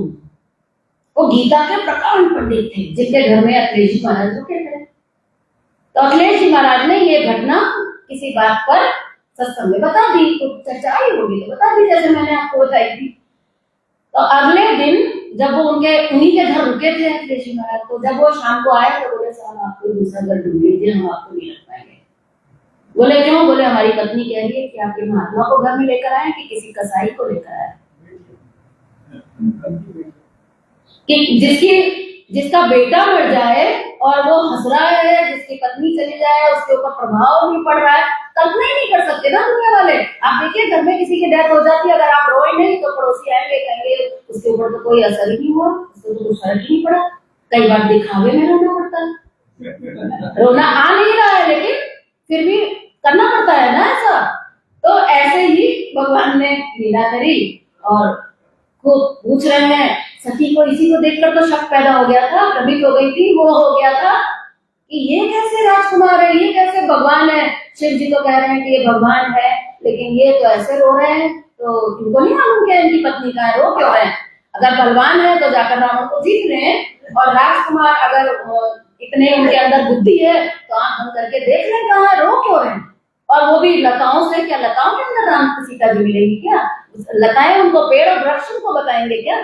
वो गीता के प्रकांड पंडित थे, जिनके घर में अखिलेश जी महाराज रुके थे। तो अखिलेश जी महाराज ने ये घटना किसी बात पर सत्संग में बता दी, तो चर्चा आई होगी तो बता दी, जैसे मैंने आपको बताई थी। तो अगले दिन जब वो उन्हीं के घर रुके थे अखिलेश जी महाराज, तो जब वो शाम को आए तो बोले साहब आपको दूसरा घर ढूंढ लीजिए, हम आपको नहीं रख पाएंगे। बोले क्यों? बोले हमारी पत्नी कह रही है कि आपके महात्मा को घर में लेकर आए कि किसी कसाई को लेकर आए, कि जिसका बेटा मर जाए और वो हंस रहा है, जिसकी पत्नी चली जाए उसके ऊपर प्रभाव नहीं पड़ रहा है। कल्पना ही नहीं कर सकते ना दुनिया वाले। आप देखिए घर में किसी की डेथ हो जाती है, अगर आप रोए नहीं तो पड़ोसी आएंगे, कहेंगे उसके ऊपर तो कोई असर ही नहीं हुआ, उसको तो कुछ फर्क ही नहीं पड़ा। कई बार दिखावे में रोना पड़ता है, रोना आ नहीं रहा है लेकिन फिर भी करना पड़ता है ना ऐसा। तो ऐसे ही भगवान ने लीला करी और खूब पूछ रहे हैं। सती को इसी को देखकर तो शक पैदा हो गया था, भ्रमित हो गई थी, वो हो गया था कि ये कैसे राजकुमार है, ये कैसे भगवान है। शिव जी तो कह रहे हैं कि ये भगवान है, लेकिन ये तो ऐसे रो रहे हैं, तो इनको नहीं मालूम क्या इनकी पत्नी का है, रो क्यों रहे हैं। अगर बलवान है तो जाकर रावण को जीत लें, और राजकुमार अगर इतने उनके अंदर बुद्धि है तो आंख बंद करके देख लें कहाँ है, रो क्यों रहे हैं। और वो भी लताओं से, क्या लताओं के अंदर राम की सीता जी मिलेगी क्या? लताएं उनको, पेड़ और वृक्ष उनको बताएंगे क्या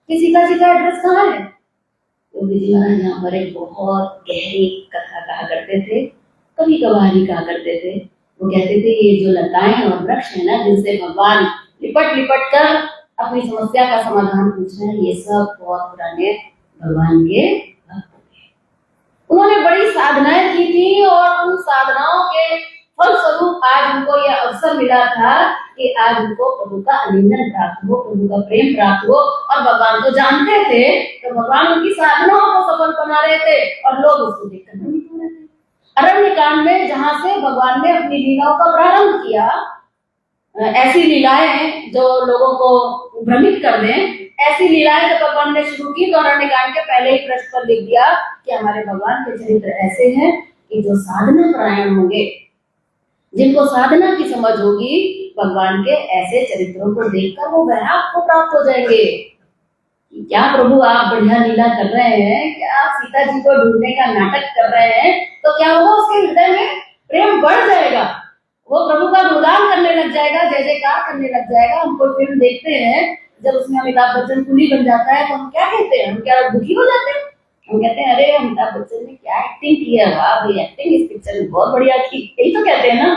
कि सीता जी का एड्रेस कहाँ है। योगी जी महाराज यहाँ पर एक बहुत गहरी कथा कहा करते थे, कभी कभार ही कहा करते थे। वो कहते थे ये जो लताएं और वृक्ष है ना, जिनसे भगवान लिपट लिपट कर अपनी समस्या का समाधान पूछ रहे हैं, ये सब बहुत पुराने भगवान के भक्त थे। उन्होंने बड़ी साधनाएं की थी और उन साधनाओं के फलस्वरूप आज उनको यह अवसर मिला था कि आज उनको प्रभु का आलिंगन प्राप्त हो, प्रभु का प्रेम प्राप्त हो। और भगवान तो जानते थे, तो भगवान उनकी साधनाओं को सफल बना रहे थे और लोग उसको देखकर भ्रमित हो रहे थे। अरण्य कांड में जहां से भगवान ने अपनी लीलाओं का प्रारंभ किया, ऐसी लीलाएं जो लोगों को भ्रमित कर दें, ऐसी लीलाएं जब भगवान ने शुरू की तो अरण्य कांड के पहले ही पृष्ठ पर लिख दिया कि हमारे भगवान के चरित्र ऐसे हैं कि जो साधना परायण होंगे, जिनको साधना की समझ होगी, भगवान के ऐसे चरित्रों को देखकर वो वैराग को प्राप्त हो जाएंगे। कि क्या प्रभु आप बढ़िया लीला कर रहे हैं, क्या आप सीता जी को ढूंढने का नाटक कर रहे हैं, तो क्या होगा, उसके हृदय में प्रेम बढ़ जाएगा, वो प्रभु का गुणगान करने लग जाएगा, जय जयकार करने लग जाएगा। हम कोई फिल्म देखते हैं, जब उसमें अमिताभ बच्चन कुली बन जाता है तो हम क्या कहते हैं, हम क्या दुखी हो जाते हैं? हम कहते हैं अरे अमिताभ बच्चन ने क्या एक्टिंग की है, वाह भाई एक्टिंग इस पिक्चर में बहुत बढ़िया की, यही तो कहते हैं ना।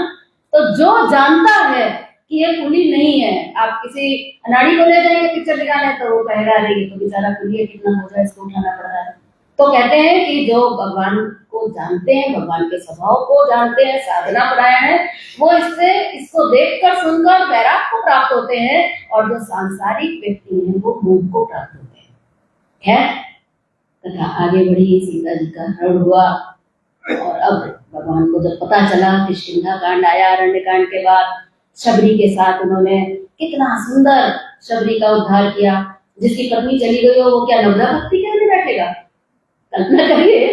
तो जो जानता है कि ये कुली नहीं है, आप किसी अनाड़ी को ले जाएंगे पिक्चर दिखाने तो वो कहेगा अरे ये तो बेचारा कुली है, कितना बोझा इसको उठाना पड़ रहा है। तो कहते हैं कि जो भगवान को जानते हैं, भगवान के स्वभाव को जानते हैं, साधना परायण है, वो इसको देखकर सुनकर वैराग को प्राप्त होते हैं, और जो सांसारिक व्यक्ति हैं वो मोह को प्राप्त होते हैं। है तथा आगे बढ़ी, सीता जी का हरण हुआ, और अब भगवान को जब पता चला, किष्किंधा कांड आया, अरण्य कांड के बाद शबरी के साथ उन्होंने कितना सुंदर शबरी का उद्धार किया। जिसकी पत्नी चली गई हो वो क्या नवदा भक्ति करने बैठेगा? कल्पना करिए,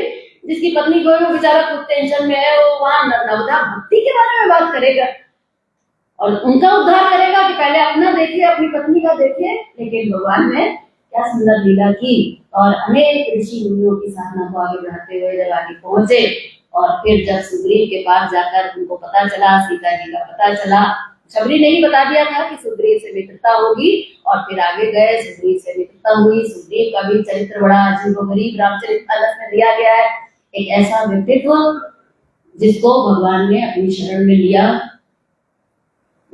जिसकी पत्नी कोई वो बेचारा कुछ टेंशन में है, वो वहां नवदा भक्ति के बारे में बात करेगा और उनका उद्धार करेगा कि पहले अपना देखिए, अपनी पत्नी का देखिए। लेकिन भगवान ने क्या सुंदर लीला की, और अनेक ऋषि मुनियों की साधना को आगे बढ़ाते हुए जब आगे पहुंचे, और फिर जब सुग्रीव के पास जाकर उनको पता चला, सीता जी का पता चला, शबरी ने ही बता दिया था कि सुग्रीव से मित्रता होगी, और फिर आगे गए, सुग्रीव से मित्रता हुई। सुग्रीव का भी चरित्र बड़ा अजीबोगरीब रामचरितमानस में दिया गया है, एक ऐसा व्यक्तित्व जिसको भगवान ने अपनी शरण में लिया।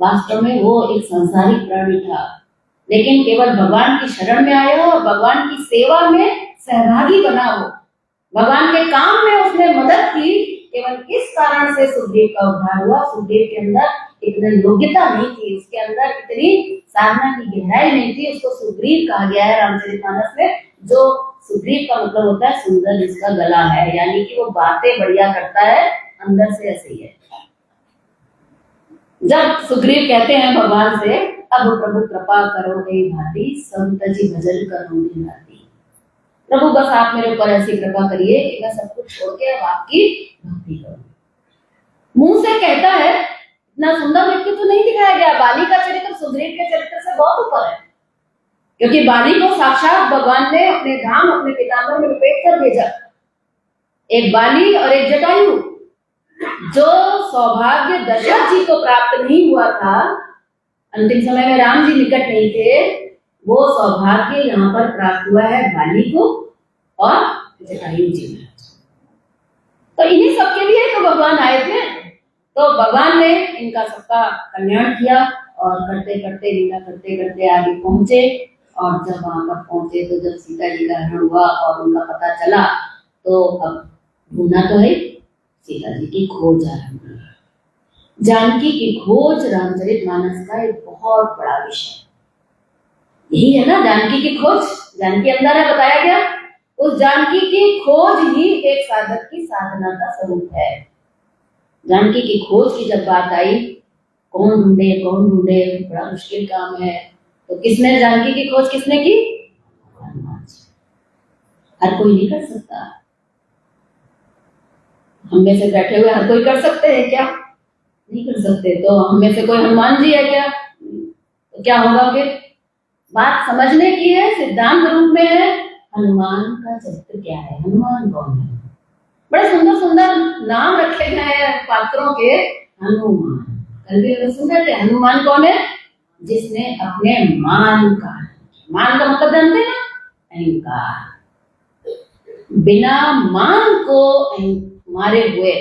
वास्तव में वो एक सांसारिक प्राणी था, लेकिन केवल भगवान की शरण में आया और भगवान की सेवा में सहभागी बना। हो भगवान के काम में उसने मदद की। केवल किस कारण से सुग्रीव का उद्धार हुआ? सुग्रीव के अंदर इतनी योग्यता नहीं थी, उसके अंदर इतनी साधना की गहराई नहीं थी। उसको सुग्रीव कहा गया है रामचरितमानस में। जो सुग्रीव का मतलब होता है सुंदर जिसका गला है, यानी कि वो बातें बढ़िया करता है, अंदर से ऐसे ही है। जब सुग्रीव कहते हैं भगवान से, अब प्रभु कृपा करो हे भाती, सब तजी भजन करो भाती। प्रभु बस आप मेरे ऊपर ऐसी कृपा करिए कि मैं सब कुछ छोड़ के अब आपकी भक्ति करूं। मुंह से कहता है, इतना सुंदर व्यक्तित्व तो नहीं दिखाया गया। बाली का चरित्र सुग्रीव के चरित्र से बहुत ऊपर है, क्योंकि बाली को साक्षात भगवान ने अपने धाम, अपने पीताम्बर में लपेट कर भेजा। एक बाली और एक जटायु, जो सौभाग्य दशरथ जी को प्राप्त नहीं हुआ था, अंतिम समय में राम जी निकट नहीं थे, वो सौभाग्य यहाँ पर प्राप्त हुआ है बाली को और जटायु जी में। तो इन्हीं सबके लिए तो भगवान आए थे। तो भगवान ने इनका सबका कल्याण किया, और करते करते लीला करते करते आगे पहुंचे। और जब वहां पर पहुंचे तो जब सीता जी का हरण हुआ और उनका पता चला, तो अब ढूंढना तो है, सीता जी की खोज आरंभ हुई। जानकी की खोज रामचरितमानस का एक बहुत बड़ा विषय यही है ना, जानकी की खोज। जानकी अंदर है, बताया गया। उस जानकी की खोज ही एक साधक की साधना का स्वरूप है। जानकी की खोज की जब बात आई, कौन ढूंढे, बड़ा मुश्किल काम है। तो किसने जानकी की खोज किसने की? हनुमान जी। हर कोई नहीं कर सकता। हम में से बैठे हुए हर कोई कर सकते हैं क्या? नहीं कर सकते। तो हम में से कोई हनुमान जी है क्या? तो क्या होगा फिर? बात समझने की है, सिद्धांत रूप में है। हनुमान का चरित्र क्या है? हनुमान कौन है? बड़े सुंदर सुंदर नाम रखे गए हैं पात्रों के। हनुमान, कल भी अगर सुन रहे थे, हनुमान कौन है? जिसने अपने मान का मतलब जानते हैं ना, अहंकार। बिना मान को मारे हुए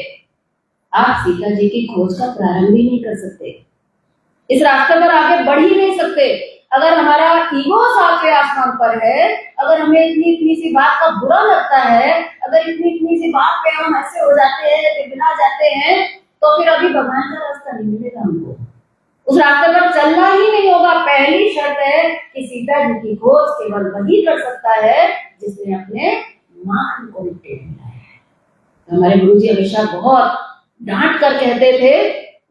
आप सीता जी की खोज का प्रारंभ ही नहीं कर सकते। इस रास्ते पर आगे बढ़ ही नहीं सकते। अगर हमारा ईगो सातवें आसमान पर है, अगर हमें इतनी इतनी सी बात का बुरा लगता है, अगर इतनी इतनी सी बात पे हम ऐसे हो जाते हैं, बिगड़ा जाते हैं, तो फिर अभी भगवान का रास्ता नहीं मिलेगा हमको। उस रास्ते पर चलना ही नहीं होगा। पहली शर्त है कि सीता जी की खोज केवल वही कर सकता है जिसने अपने मान को मिट्टी में मिलाया है। हमारे गुरु जी हमेशा बहुत डांट कर कहते थे,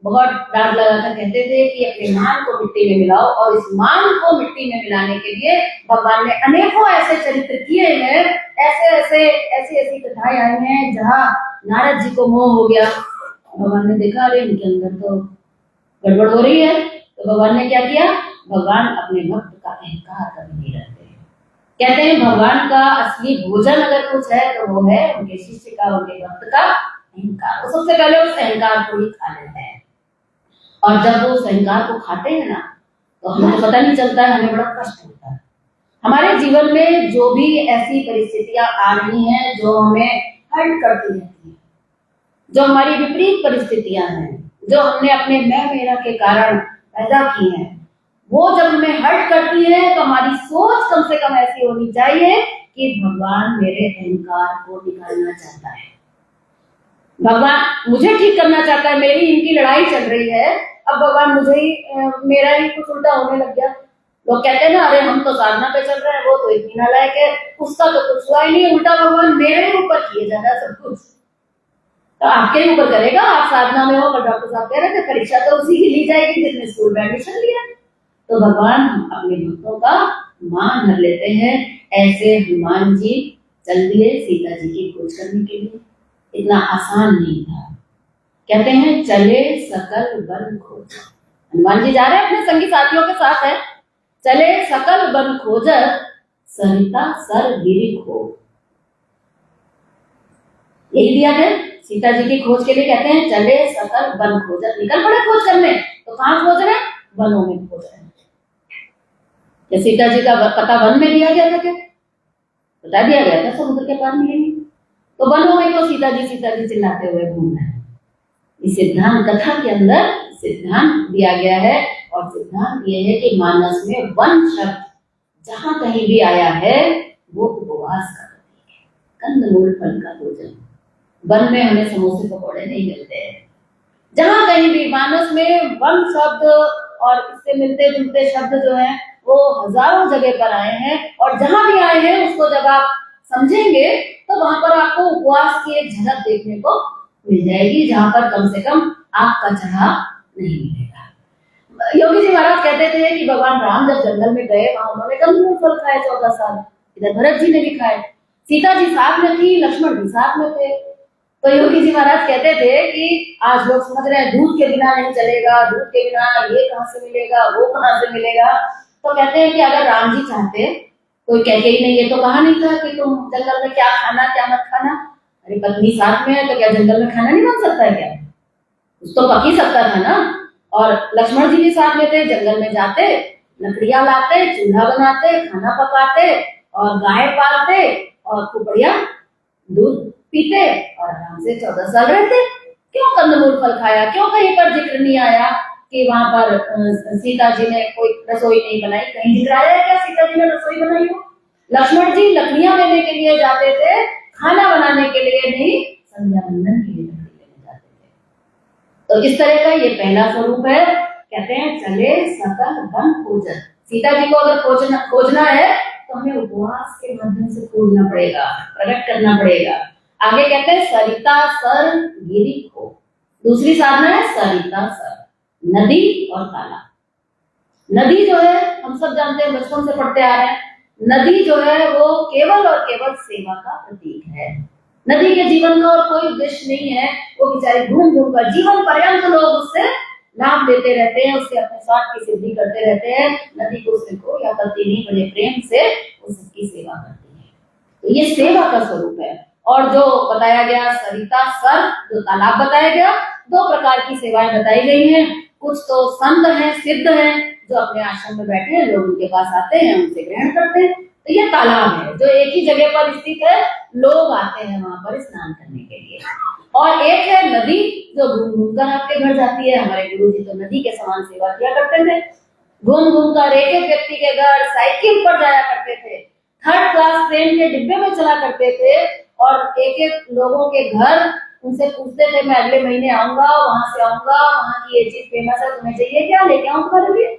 बहुत डांट लगाकर कहते थे कि अपने मान को मिट्टी में मिलाओ। और इस मान को मिट्टी में मिलाने के लिए भगवान ने अनेकों ऐसे चरित्र किए हैं, ऐसी कथाएं आई हैं जहाँ नारद जी को मोह हो गया। भगवान ने देखा अरे इनके अंदर तो गड़बड़ हो रही है, तो भगवान ने क्या किया? भगवान अपने भक्त का अहंकार कभी नहीं रखते। कहते हैं भगवान का असली भोजन अगर कुछ है तो वो है उनके शिष्य का, उनके भक्त का अहंकार। वो सबसे पहले उस अहंकार को ही खा लेते हैं, और जब वो उस अहंकार को खाते हैं ना तो हमें पता नहीं चलता है, हमें बड़ा कष्ट होता है। हमारे जीवन में जो भी ऐसी परिस्थितियां आ रही हैं जो हमें हर्ट करती रहती हैं, जो हमारी विपरीत परिस्थितियां हैं, जो हमने अपने मैं मेरा के कारण पैदा की हैं, वो जब हमें हर्ट करती है तो हमारी सोच कम से कम ऐसी होनी चाहिए कि भगवान मेरे अहंकार को निकालना चाहता है, भगवान मुझे ठीक करना चाहता है। मेरी इनकी लड़ाई चल रही है, अब भगवान मुझे ही मेरा ही कुछ उल्टा होने लग गया। लोग कहते हैं ना, अरे हम तो साधना पे चल रहे हैं, वो तो इतनी नालायक है, उसका तो कुछ हुआ ही नहीं, उल्टा भगवान मेरे ही ऊपर किए जा रहा है सब कुछ। तो आपके ही ऊपर करेगा, आप साधना में हो। और डॉक्टर साहब कह रहे थे परीक्षा तो उसी की ली जाएगी जिसने स्कूल में एडमिशन लिया। तो भगवान अपने भक्तों का मान भर लेते हैं। ऐसे हनुमान जी चल दिए सीता जी की खोज करने के लिए। इतना आसान नहीं था। कहते हैं चले सकल वन खोज, हनुमान जी जा रहे हैं अपने संगी साथियों के साथ है, चले सकल वन खोजत सरिता सर गिरि खो। यही दिया है सीता जी की खोज के लिए। कहते हैं चले सकल वन खोजत, निकल पड़े खोज करने। तो कहाँ खोज रहे? वनों में खोज रहे हैं। सीता जी का पता वन में दिया गया था क्या? बता दिया गया था समुद्र के पार मिलेंगे। तो वनों में तो सीता जी चिल्लाते हुए घूम रहे हैं। इस सिद्धांत कथा के अंदर सिद्धांत दिया गया है, और सिद्धांत ये है कि मानस में वन शब्द जहां कहीं भी आया है वो उपवास का प्रतीक है, कंदमूल फल का भोजन। वन में हमें समोसे पकौड़े नहीं मिलते हैं। जहां कहीं भी मानस में वन शब्द और इससे मिलते जुलते शब्द जो हैं वो हजारों जगह पर आए हैं, और जहां भी आए हैं उसको जब आप समझेंगे तो वहां पर आपको उपवास की एक झलक देखने को मिल जाएगी, जहां पर कम से कम आग का चढ़ाव नहीं मिलेगा। योगी जी महाराज कहते थे कि भगवान राम जब जंगल में गए वहां उन्होंने कंदमूल फल खाए 14 साल, इधर भरत जी ने भी खाए, सीता जी साथ में थी, लक्ष्मण भी साथ में थे। तो योगी जी महाराज कहते थे कि आज लोग समझ रहे हैं दूध के बिना नहीं चलेगा, दूध के बिना ये कहां से मिलेगा, वो कहां से मिलेगा। तो कहते हैं कि अगर राम जी चाहते, कोई कहते ही नहीं, ये तो कहा नहीं था कि तुम जंगल में क्या खाना क्या मत खाना। अरे पत्नी साथ में है तो क्या जंगल में खाना नहीं बन सकता है क्या? कुछ तो पक ही सकता था ना। और लक्ष्मण जी भी साथ में थे, जंगल में जाते, लकड़ियां लाते, चूल्हा बनाते, खाना पकाते, और गाय पालते, और खूब बढ़िया दूध पीते, और आराम से 14 साल रहते। क्यों कंदमूल फल खाया? क्यों कहीं पर जिक्र नहीं आया कि वहां पर सीता जी ने कोई रसोई नहीं बनाई? कहीं जिक्र आया है क्या सीता जी ने रसोई बनाई हो? लक्ष्मण जी लकड़ियां लेने के लिए जाते थे, खाना बनाने के लिए नहीं, संध्या बंदन के लिए लकड़ी लेने जाते थे। तो इस तरह का ये पहला स्वरूप है। कहते हैं चले सकल वन खोजत। सीता जी को अगर खोजना है तो हमें उपवास के माध्यम से खोजना पड़ेगा, प्रकट करना पड़ेगा। आगे कहते हैं सरिता सर गिरि खो। दूसरी साधना है सरिता सर, नदी और तालाब। नदी जो है हम सब जानते हैं, बचपन से पढ़ते आ रहे हैं, नदी जो है वो केवल और केवल सेवा का प्रतीक है। नदी के जीवन का और कोई उद्देश्य नहीं है। वो बेचारे घूम घूम कर जीवन पर्यंत लोग उससे लाभ लेते रहते हैं, उससे अपने स्वार्थ की सिद्धि करते रहते हैं। नदी को उससे कोई आपत्ति नहीं, बड़े प्रेम से वो सबकी सेवा करती है। तो ये सेवा का स्वरूप है। और जो बताया गया सरिता सर, जो तालाब बताया गया, 2 प्रकार की सेवाएं बताई गई हैं। कुछ तो संत हैं, सिद्ध हैं, जो अपने आश्रम में बैठे हैं, लोग उनके पास आते हैं, उनसे ग्रहण करते हैं। तो ये तालाब है जो एक ही जगह पर स्थित है, लोग आते हैं वहां पर स्नान करने के लिए। और एक है नदी जो घूम घूम कर आपके घर जाती है। हमारे गुरु जी तो नदी के समान सेवा किया करते थे, घूम घूम कर एक एक व्यक्ति के घर साइकिल पर जाया करते थे, 3rd क्लास ट्रेन के डिब्बे में चला करते थे, और एक एक लोगों के घर उनसे पूछते थे मैं अगले महीने आऊंगा, वहां से आऊंगा, वहां की ये चीज फेमस है, तुम्हें चाहिए क्या, लेके आऊं तुम्हारे लिए?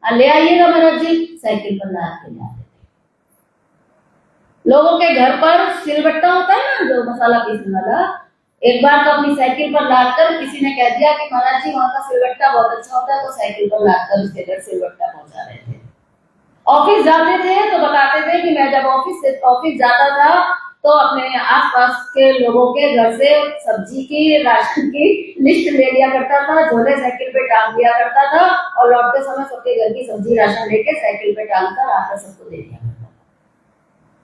ले आइएगा महाराज जी। साइकिल पर लाद के लाते थे। लोगों के घर पर सिलबट्टा होता है ना, जो मसाला पीसने वाला, एक बार तो अपनी साइकिल पर लादकर किसी ने कह दिया कि महाराज जी वहां का सिलबट्टा बहुत अच्छा होता है, तो साइकिल पर लादकर उसके घर सिलबट्टा पहुंचा रहे थे। ऑफिस जाते थे तो बताते थे कि मैं जब ऑफिस जाता था तो अपने आसपास के लोगों के घर से सब्जी की, राशन की लिस्ट ले लिया करता था, झोले साइकिल पे टांग दिया करता था, और लौटते समय सबके घर की सब्जी राशन लेके साइकिल पे टांग कर आकर सबको दे दिया करता था।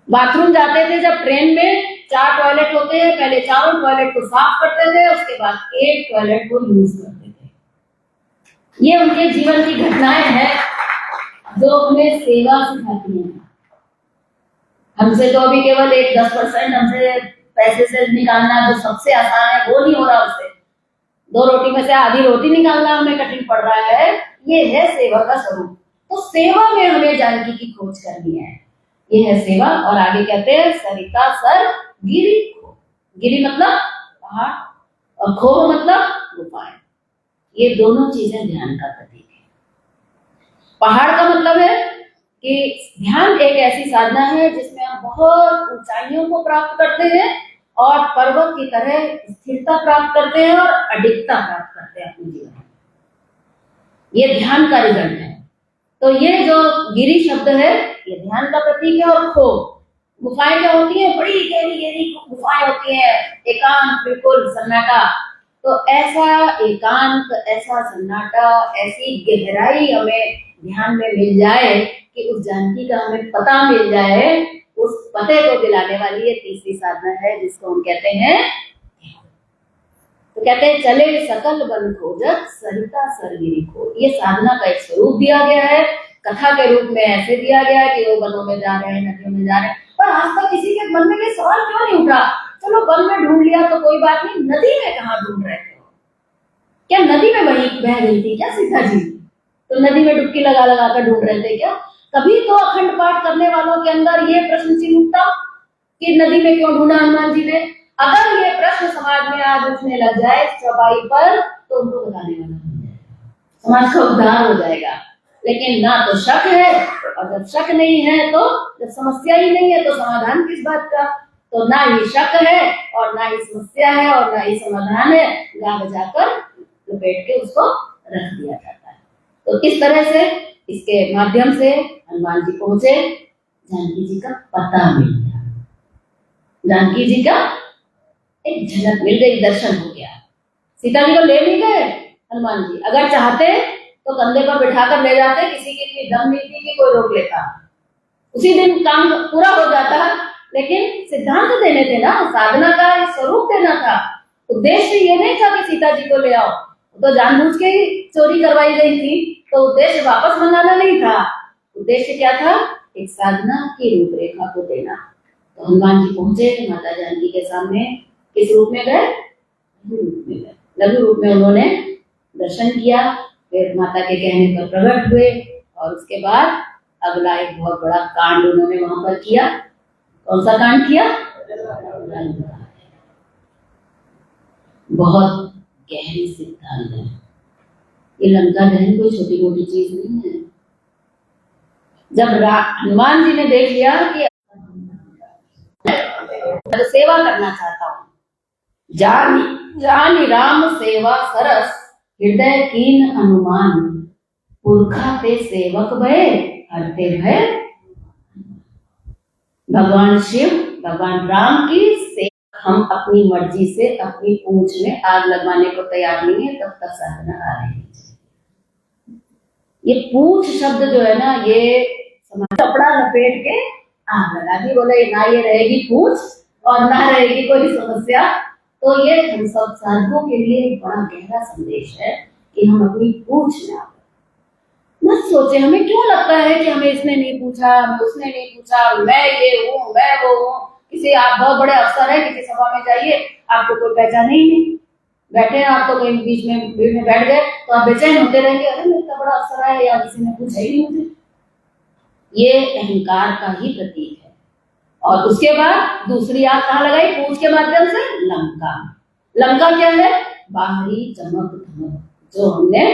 बाथरूम जाते थे जब ट्रेन में, 4 टॉयलेट होते हैं, पहले चारों टॉयलेट को साफ करते थे, उसके बाद एक टॉयलेट को यूज करते थे। ये उनके जीवन की घटनाएं हैं जो हमें सेवा सिखाती हैं। हमसे तो अभी केवल 10% हमसे पैसे से निकालना जो सबसे आसान है वो नहीं हो रहा, उससे 2 रोटी में से आधी रोटी निकालना हमें कठिन पड़ रहा है। ये है सेवा का स्वरूप। तो सेवा में हमें जानकी की खोज करनी है, ये है सेवा। और आगे कहते हैं सरिता सर गिरी खो। गिरी मतलब पहाड़ और खो मतलब गुफाएं। ये दोनों चीजें ध्यान का प्रतीक है। पहाड़ का मतलब है कि ध्यान एक ऐसी साधना है जिसमें हम बहुत ऊंचाइयों को प्राप्त करते हैं और पर्वत की तरह स्थिरता प्राप्त करते हैं और अडिगता प्राप्त करते हैं अपने जीवन में। ये ध्यान का रिजल्ट है। तो ये जो गिरी शब्द है ये ध्यान का प्रतीक है। और खो, गुफाएं क्या होती हैं? बड़ी गहरी गहरी गुफाएं होती हैं, एकांत, बिल्कुल सन्नाटा। तो ऐसा एकांत, ऐसा सन्नाटा, ऐसी गहराई हमें ध्यान में मिल जाए कि उस जानकी का हमें पता मिल जाए, उस पते को दिलाने वाली ये तीसरी साधना है जिसको हम कहते हैं। तो कहते हैं चले सकल बन खोजत सरिता सरगिरी खो। ये साधना का एक स्वरूप दिया गया है, कथा के रूप में ऐसे दिया गया है कि वो वनों में जा रहे हैं, नदियों में जा रहे हैं। पर आज तक किसी के मन में ये सवाल क्यों नहीं उठा? चलो वन में ढूंढ लिया तो कोई बात नहीं, नदी में कहाँ ढूंढ रहे थे? क्या नदी में वही बह रही थी क्या सीता जी? तो नदी में डुबकी लगा लगा कर ढूंढ रहे थे क्या? कभी तो अखंड पाठ करने वालों के अंदर ये प्रश्न चिन्ह उठता कि नदी में क्यों ढूंढा हनुमान जी ने? अगर ये प्रश्न समाज में आज उठने लग जाए चौपाई पर तो उनको बताने वाला बन जाएगा, समाज का उद्धार हो जाएगा। लेकिन ना तो शक है, और जब शक नहीं है तो जब समस्या ही नहीं है तो समाधान किस बात का? तो ना ही शक है और ना ही समस्या है और ना ही समाधान है, गा बजाकर लपेट के उसको रख दिया जाता है। तो इस तरह से इसके माध्यम से हनुमान जी पहुंचे, जानकी जी का पता मिल गया, जानकी जी का एक झलक मिल गई, दर्शन हो गया। सीता जी को ले भी गए हनुमान जी, अगर चाहते तो कंधे पर बिठाकर ले जाते, किसी के लिए दम नहीं थी कि कोई रोक लेता, उसी दिन काम पूरा हो जाता। लेकिन सिद्धांत देने थे ना, साधना का स्वरूप देना था। उद्देश्य ये नहीं था कि सीता जी को ले आओ, तो जानबूझ के ही चोरी करवाई गई थी, तो उद्देश्य वापस मंगाना नहीं था। उद्देश्य क्या था? एक साधना की रूपरेखा को देना। तो हनुमान जी पहुंचे माता जानकी के सामने, किस रूप में गए? लघु रूप में गए। लघु रूप में उन्होंने दर्शन किया, फिर माता के कहने पर प्रकट हुए और उसके बाद अगला एक बहुत बड़ा कांड उन्होंने वहां पर किया। कौन सा कांड किया? बहुत गहरी सिद्धांत है ये। लंका दहन कोई छोटी मोटी चीज नहीं है। जब हनुमान जी ने देख लिया कि तो सेवा करना चाहता हूं, जानी राम सेवा सरस हृदय कीन हनुमान, पुरखा ते सेवक भय हरते भय। भगवान शिव, भगवान राम की सेवा हम अपनी मर्जी से अपनी पूंछ में आग लगवाने को तैयार नहीं है, तब तक साधना आ रही है। ये पूंछ शब्द जो है ना, ये कपड़ा लपेट के आग लगा दी, बोले ना ये रहेगी पूंछ और ना रहेगी कोई समस्या। तो ये हम सब साधकों के लिए बड़ा गहरा संदेश है कि हम अपनी पूंछ में आग मत सोचे। हमें क्यों लगता है कि हमें इसने नहीं पूछा, उसने नहीं पूछा, मैं ये हूँ, मैं वो हूँ। किसी आप बहुत बड़े अफसर है, किसी सभा में जाइए, आपको कोई पहचान ही नहीं, बैठे हैं आप तो कहीं बीच में भीड़ में बैठ गए तो आप बेचैन होते रहेंगे, अरे मैं इतना बड़ा अफसर है या किसी ने पूछा ही नहीं मुझे। ये अहंकार का ही प्रतीक है। और उसके बाद दूसरी आग कहाँ लगाई? पूंछ के माध्यम से लंका। लंका क्या है? बाहरी चमक धमक जो हमने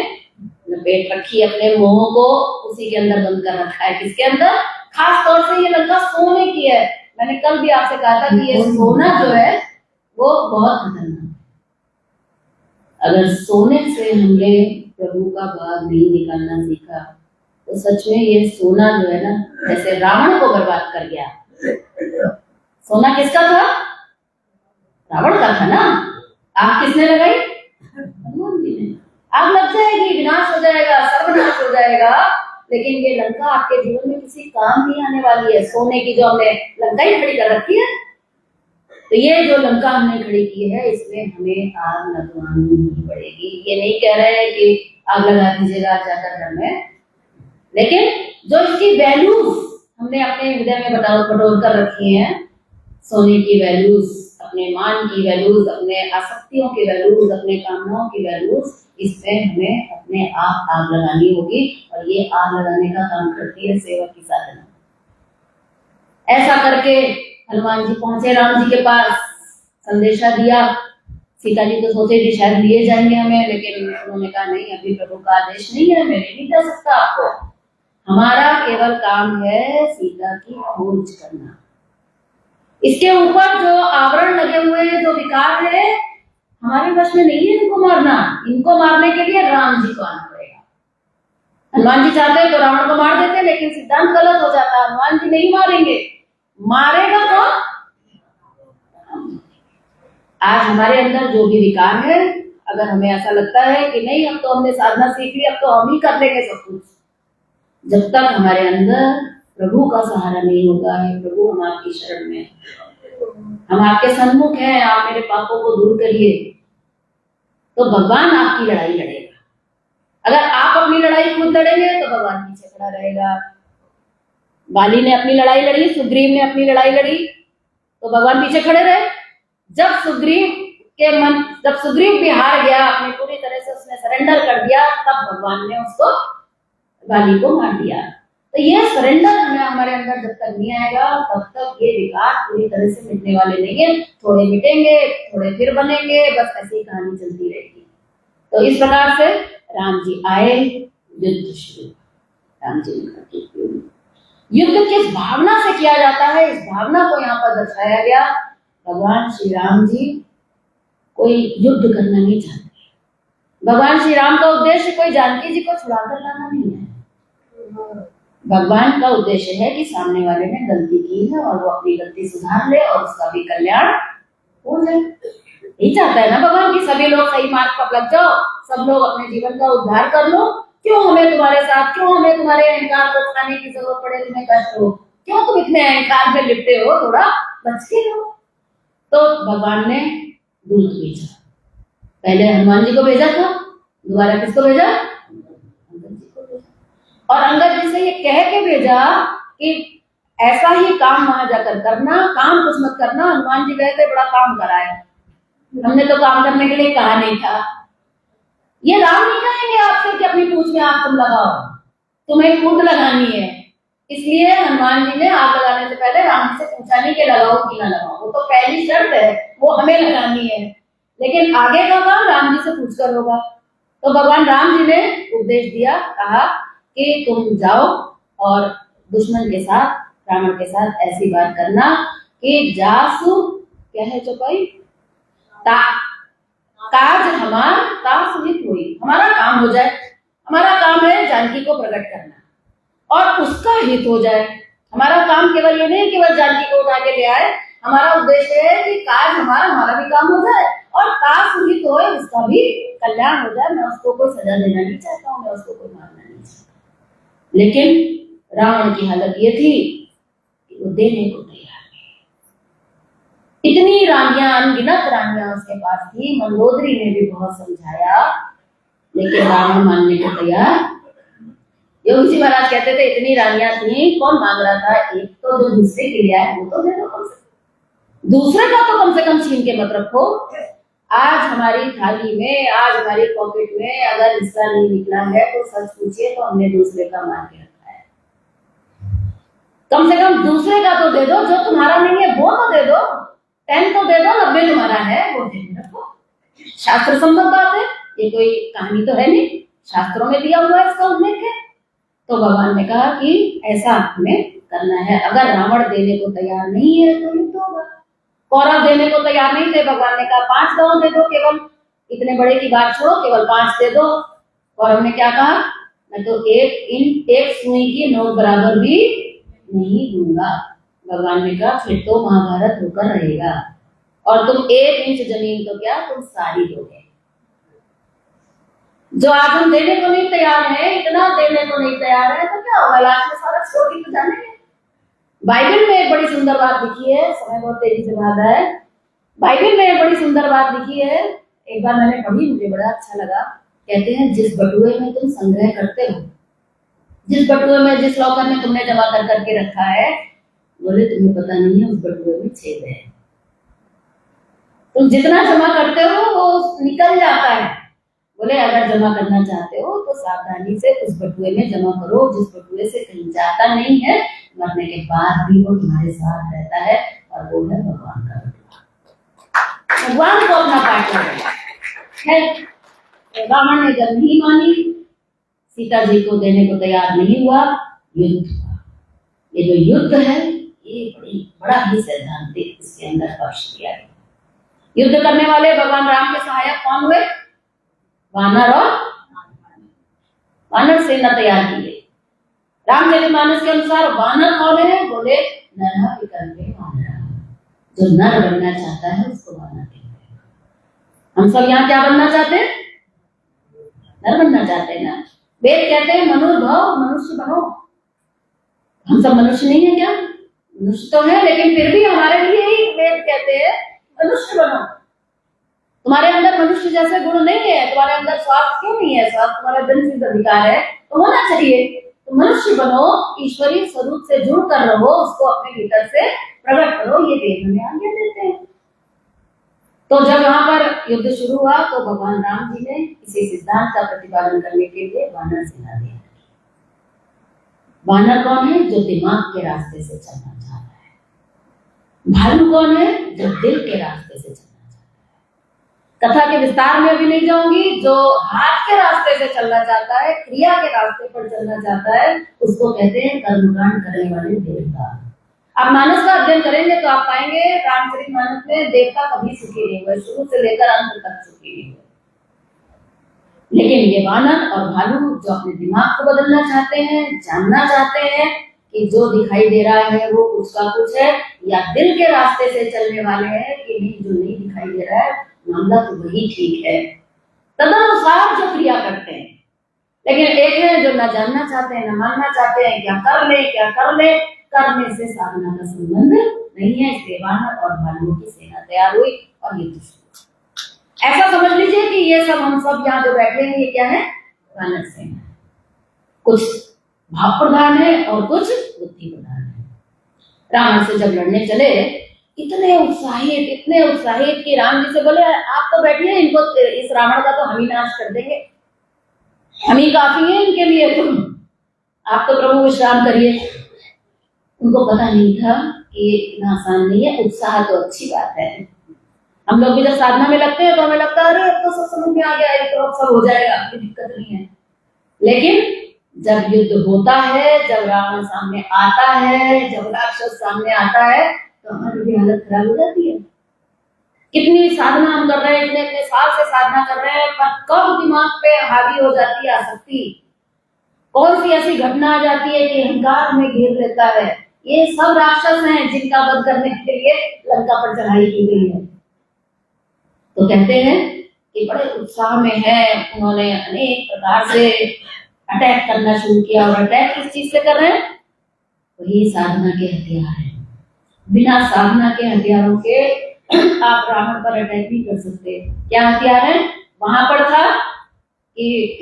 लपेट रखी अपने मोह को, उसी के अंदर बंद कर रखा है। किसके अंदर? खास तौर से ये लंका सोने की है। मैंने कल भी आपसे कहा था कि ये सोना जो है वो बहुत खतरनाक है। अगर सोने से हमने प्रभु का भाग नहीं निकालना सीखा तो सच में ये सोना जो है ना, जैसे रावण को बर्बाद कर गया। सोना किसका था? रावण का था ना। आग किसने लगाई? हनुमान जी ने। आग लग जाएगी, विनाश हो जाएगा, सर्वनाश हो जाएगा, लेकिन ये लंका आपके जीवन में किसी काम नहीं आने वाली है। सोने की जो हमने लंका ही खड़ी कर रखी है, तो ये जो लंका हमने खड़ी की है इसमें हमें आग लगवानी ही पड़ेगी। ये नहीं कह रहे हैं कि आग लगा दीजिएगा जाकर घर में, लेकिन जो इसकी वैल्यूज हमने अपने हृदय में बटोर कर रखी हैं, सोने की वैल्यूज, अपने मान की वैल्यूज, अपने आसक्तियों की वैल्यूज, अपने कामनाओं की वैल्यूज, इसमें हमें अपने आप आग लगानी होगी। और ये आग लगाने का काम करती है सेवा की साधना। ऐसा करके हनुमान जी पहुंचे राम जी के पास, संदेशा दिया। सीता जी तो सोचे कि शायद लिए जाएंगे हमें, लेकिन उन्होंने कहा नहीं, अभी प्रभु का आदेश नहीं है, मैं नहीं दे सकता आपको। हमारा केवल काम है सीता की खोज करना। इसके ऊपर जो आवरण लगे हुए हैं, जो विकार है, हमारे वश में नहीं है इनको मारना। इनको मारने के लिए राम जी को आना पड़ेगा। हनुमान जी चाहते हैं तो रावण को मार देते, लेकिन सिद्धांत गलत हो जाता है। हनुमान जी नहीं मारेंगे, मारेगा तो आज हमारे अंदर जो भी विकार है, अगर हमें ऐसा लगता है कि नहीं अब तो हमने साधना सीख ली, अब तो हम ही कर लेंगे सब कुछ, जब तक हमारे अंदर प्रभु का सहारा नहीं होगा है, प्रभु हम आपकी शरण में, हम आपके सन्मुख हैं, आप मेरे पापों को दूर करिए, तो भगवान आपकी लड़ाई लड़ेगा। अगर आप अपनी लड़ाई खुद लड़ेंगे तो भगवान पीछे खड़ा रहेगा। बाली ने अपनी लड़ाई लड़ी, सुग्रीव ने अपनी लड़ाई लड़ी, तो भगवान पीछे खड़े रहे। जब सुग्रीव भी हार गया, अपनी पूरी तरह से उसने सरेंडर कर दिया, तब भगवान ने उसको, बाली को मार दिया। तो ये सरेंडर हमारे अंदर जब तक नहीं आएगा, तब तक ये विकार पूरी तरह से मिटने वाले नहीं है। थोड़े मिटेंगे, थोड़े फिर बनेंगे, बस ऐसी ही कहानी चलती रहेगी। तो इस प्रकार से राम जी आए, युद्ध शुरू। राम जी ने युद्ध किस भावना से किया जाता है, इस भावना को यहाँ पर दर्शाया गया। भगवान श्री राम जी कोई युद्ध करना नहीं चाहते। भगवान श्री राम का उद्देश्य कोई जानकी जी को छुड़ाकर लाना नहीं है। भगवान का उद्देश्य है कि सामने वाले ने गलती की है और वो अपनी गलती सुधार ले और उसका भी कल्याण हो जाए। यही चाहता है ना भगवान की सभी लोग सही मार्ग पर लग जाओ, सब लोग अपने जीवन का उद्धार कर लो। क्यों हमें तुम्हारे साथ, क्यों हमें तुम्हारे अहंकार को खाने की जरूरत पड़े, तुम्हें कष्ट हो, क्यों तुम इतने अहंकार में लिपटे हो, थोड़ा बच के रहो। तो भगवान ने दूत भेजा। पहले हनुमान जी को भेजा था, दोबारा किसको भेजा? अंगद जी को भेजा। और अंगद जी से ये कह के भेजा कि ऐसा ही काम वहां जाकर करना, काम कुछ मत करना। हनुमान जी गए थे, बड़ा काम कराए, हमने तो काम करने के लिए कहा नहीं था। ये राम नहीं कहेंगे आपसे कि अपनी पूंछ में आग तुम लगाओ, तुम्हें खुद लगानी है। इसलिए हनुमान जी ने आग लगाने से पहले राम जी से पूछा नहीं कि लगाओ कि ना लगाओ, वो तो पहली शर्त है, वो हमें लगानी है। लेकिन आगे का काम राम जी से पूछकर होगा। तो भगवान राम जी ने उपदेश दिया, कहा कि तुम जाओ और दुश्मन के साथ, रावण के साथ ऐसी बात करना कि जासु क्या है चौपाई, काज हमार तासुहित हुई, हमारा काम हो जाए। हमारा काम है जानकी को प्रकट करना और उसका हित हो जाए। हमारा काम केवल ये नहीं केवल जानकी को उठा के ले आए, हमारा उद्देश्य है कि काज हमारा भी काम हो जाए और तासुहित होए, उसका भी कल्याण हो जाए। मैं उसको कोई सजा देना नहीं चाहता हूँ, मैं उसको कोई मारना नहीं चाहता। लेकिन रावण की हालत ये थी कि वो देने को तैयार, इतनी रानियां, अनगिनत रानियां उसके पास थी। मंदोदरी ने भी बहुत समझाया, लेकिन रावण मानने को तैयार। योगी जी महाराज कहते थे इतनी रानियां थी, कौन मांग रहा था? एक तो जो दूसरे के लिए आए वो तो दे दो, कम से कम दूसरे का तो कम से कम छीन के मत रखो। आज हमारी थाली में, आज हमारी पॉकेट में अगर हिस्सा नहीं निकला है तो सच पूछिए तो हमने दूसरे का मांग के रखा है। कम से कम दूसरे का तो दे दो, जो तुम्हारा नहीं है वो तो दे दो। 10 तो दे दो, 90 तुम्हारा है वो दे रखो। शास्त्र संबद्ध बात है, ये कोई कहानी तो है नहीं, शास्त्रों में दिया हुआ है, इसका उल्लेख है। तो भगवान ने कहा कि ऐसा हमें करना है। अगर रावण देने को तैयार नहीं है तो युद्ध होगा। कौरव देने को तैयार नहीं थे, भगवान ने कहा 5 गांव दे दो, केवल इतने बड़े की बात छोड़ो, केवल 5 दे दो। कौरव ने क्या कहा? मैं तो एक सुई की नोक बराबर भी नहीं दूंगा। भगवान ने कहा फिर तो महाभारत होकर रहेगा और तुम 1 इंच जमीन तो क्या तुम सारी दोगे। जो आज हम देने को नहीं तैयार है, इतना देने को नहीं तैयार है, तो क्या होगा, लास्ट में सारा छोड़ के जानेंगे। बाइबल में एक बड़ी सुंदर बात लिखी है, समय बहुत तेजी से भाग रहा है। बाइबल में एक बड़ी सुंदर बात लिखी है, एक बार मैंने पढ़ी, मुझे बड़ा अच्छा लगा। कहते हैं जिस बटुए में तुम संग्रह करते हो, जिस बटुए में, जिस लॉकर में तुमने जमा कर करके रखा है, बोले तुम्हें पता नहीं है उस बटुए में छेद है। तुम जितना जमा करते हो वो निकल जाता है। बोले अगर जमा करना चाहते हो तो सावधानी से उस बटुए में जमा करो, जिस बटुए से कहीं जाता नहीं है, मरने के बाद भी वो तुम्हारे साथ रहता है, और वो है भगवान का बटुआ। भगवान को अपना पार्टनर है। रावण ने जब नहीं मानी, सीता जी को देने को तैयार नहीं हुआ, युद्ध हुआ। ये जो युद्ध है, ये बड़ा ही सैद्धांतिक इसके अंदर पक्ष दिया गया। युद्ध करने वाले भगवान राम के सहायक कौन हुए? वानर और वानर सेना तैयार की गई। रामचरितमानस के अनुसार वानर कौन है? बोले नरहा विकल्पे वानर, जो नर बनना चाहता है उसको वानर कहते हैं। हम सब यहाँ क्या बनना चाहते हैं? नर बनना चाहते हैं ना। वेद कहते हैं मनुर्भव, मनुष्य बनो। हम सब मनुष्य नहीं है क्या? मनुष्य तो है, लेकिन फिर भी हमारे लिए ही वेद कहते हैं मनुष्य बनो। तुम्हारे अंदर मनुष्य जैसे गुण नहीं है, तुम्हारे अंदर स्वास्थ्य क्यों नहीं है? स्वास्थ्य तुम्हारा जन्मसिद्ध अधिकार है, तो होना चाहिए। तो मनुष्य बनो, ईश्वरीय स्वरूप से जुड़ कर रहो, उसको अपने भीतर से प्रकट करो, ये वेद हमें आज्ञा देते हैं। तो जब यहाँ पर युद्ध शुरू हुआ तो भगवान राम जी ने इसी सिद्धांत का प्रतिपादन करने के लिए वानर सेना दी। वानर कौन है? जो दिमाग के रास्ते से चलना चाहता है। भालू कौन है? जो दिल के रास्ते से चलना चाहता है। कथा के विस्तार में अभी नहीं जाऊंगी। जो हाथ के रास्ते से चलना चाहता है, क्रिया के रास्ते पर चलना चाहता है, उसको कहते हैं कर्मकांड करने वाले देवता। आप मानस का अध्ययन करेंगे तो आप पाएंगे रामचरितमानस में देवता कभी सुखी नहीं हुए, शुरू से लेकर अंत तक सुखी नहीं हुए। लेकिन ये वानर और भालू जो अपने दिमाग को बदलना चाहते हैं, जानना चाहते हैं कि जो दिखाई दे रहा है वो कुछ का कुछ है, या दिल के रास्ते से चलने वाले हैं कि नहीं, जो नहीं दिखाई दे रहा है मामला तो वही ठीक है, तदनुसार जो क्रिया करते हैं। लेकिन एक है जो न जानना चाहते हैं, न मानना चाहते हैं, क्या कर ले, क्या कर ले, करने से साधना का संबंध नहीं है। इसलिए वानर और भालुओं की सेना तैयार हुई और युद्ध शुरू। ऐसा समझ लीजिए कि ये सब हम सब यहाँ जो बैठे हैं, ये क्या है? वानर सेना। कुछ भाव प्रधान है और कुछ बुद्धि प्रधान है। रावण से जब लड़ने चले, इतने उत्साहित कि राम जी से बोले आप तो बैठिए, इनको, इस रावण का तो हम ही नाश कर देंगे, हम ही काफी है इनके लिए, तुम आप तो प्रभु विश्राम करिए। उनको पता नहीं था कि ये इतना आसान नहीं है। उत्साह तो अच्छी बात है। हम लोग भी जब साधना में लगते हैं तो हमें लगता है अरे अब तो सब समझ में आ गया, तो अब सब हो जाएगा, कोई दिक्कत नहीं है। लेकिन जब युद्ध होता है, जब रावण सामने आता है, जब राक्षस सामने आता है, तो हमारी भी हालत खराब हो जाती है। कितनी साधना हम कर रहे हैं, इतने साल से साधना कर रहे हैं, पर कब दिमाग पे हावी हो जाती है आसक्ति, कौन सी ऐसी घटना आ जाती है कि अहंकार में घेर लेता है। ये सब राक्षस हैं जिनका वध करने के लिए लंका पर चढ़ाई की गई है। तो कहते हैं कि बड़े उत्साह में है, उन्होंने अनेक प्रकार से अटैक करना शुरू किया। और अटैक किस चीज से कर रहे हैं? वही साधना के हथियार है। बिना साधना के हथियारों के आप रावण पर अटैक नहीं कर सकते। क्या हथियार है? वहां पर था कि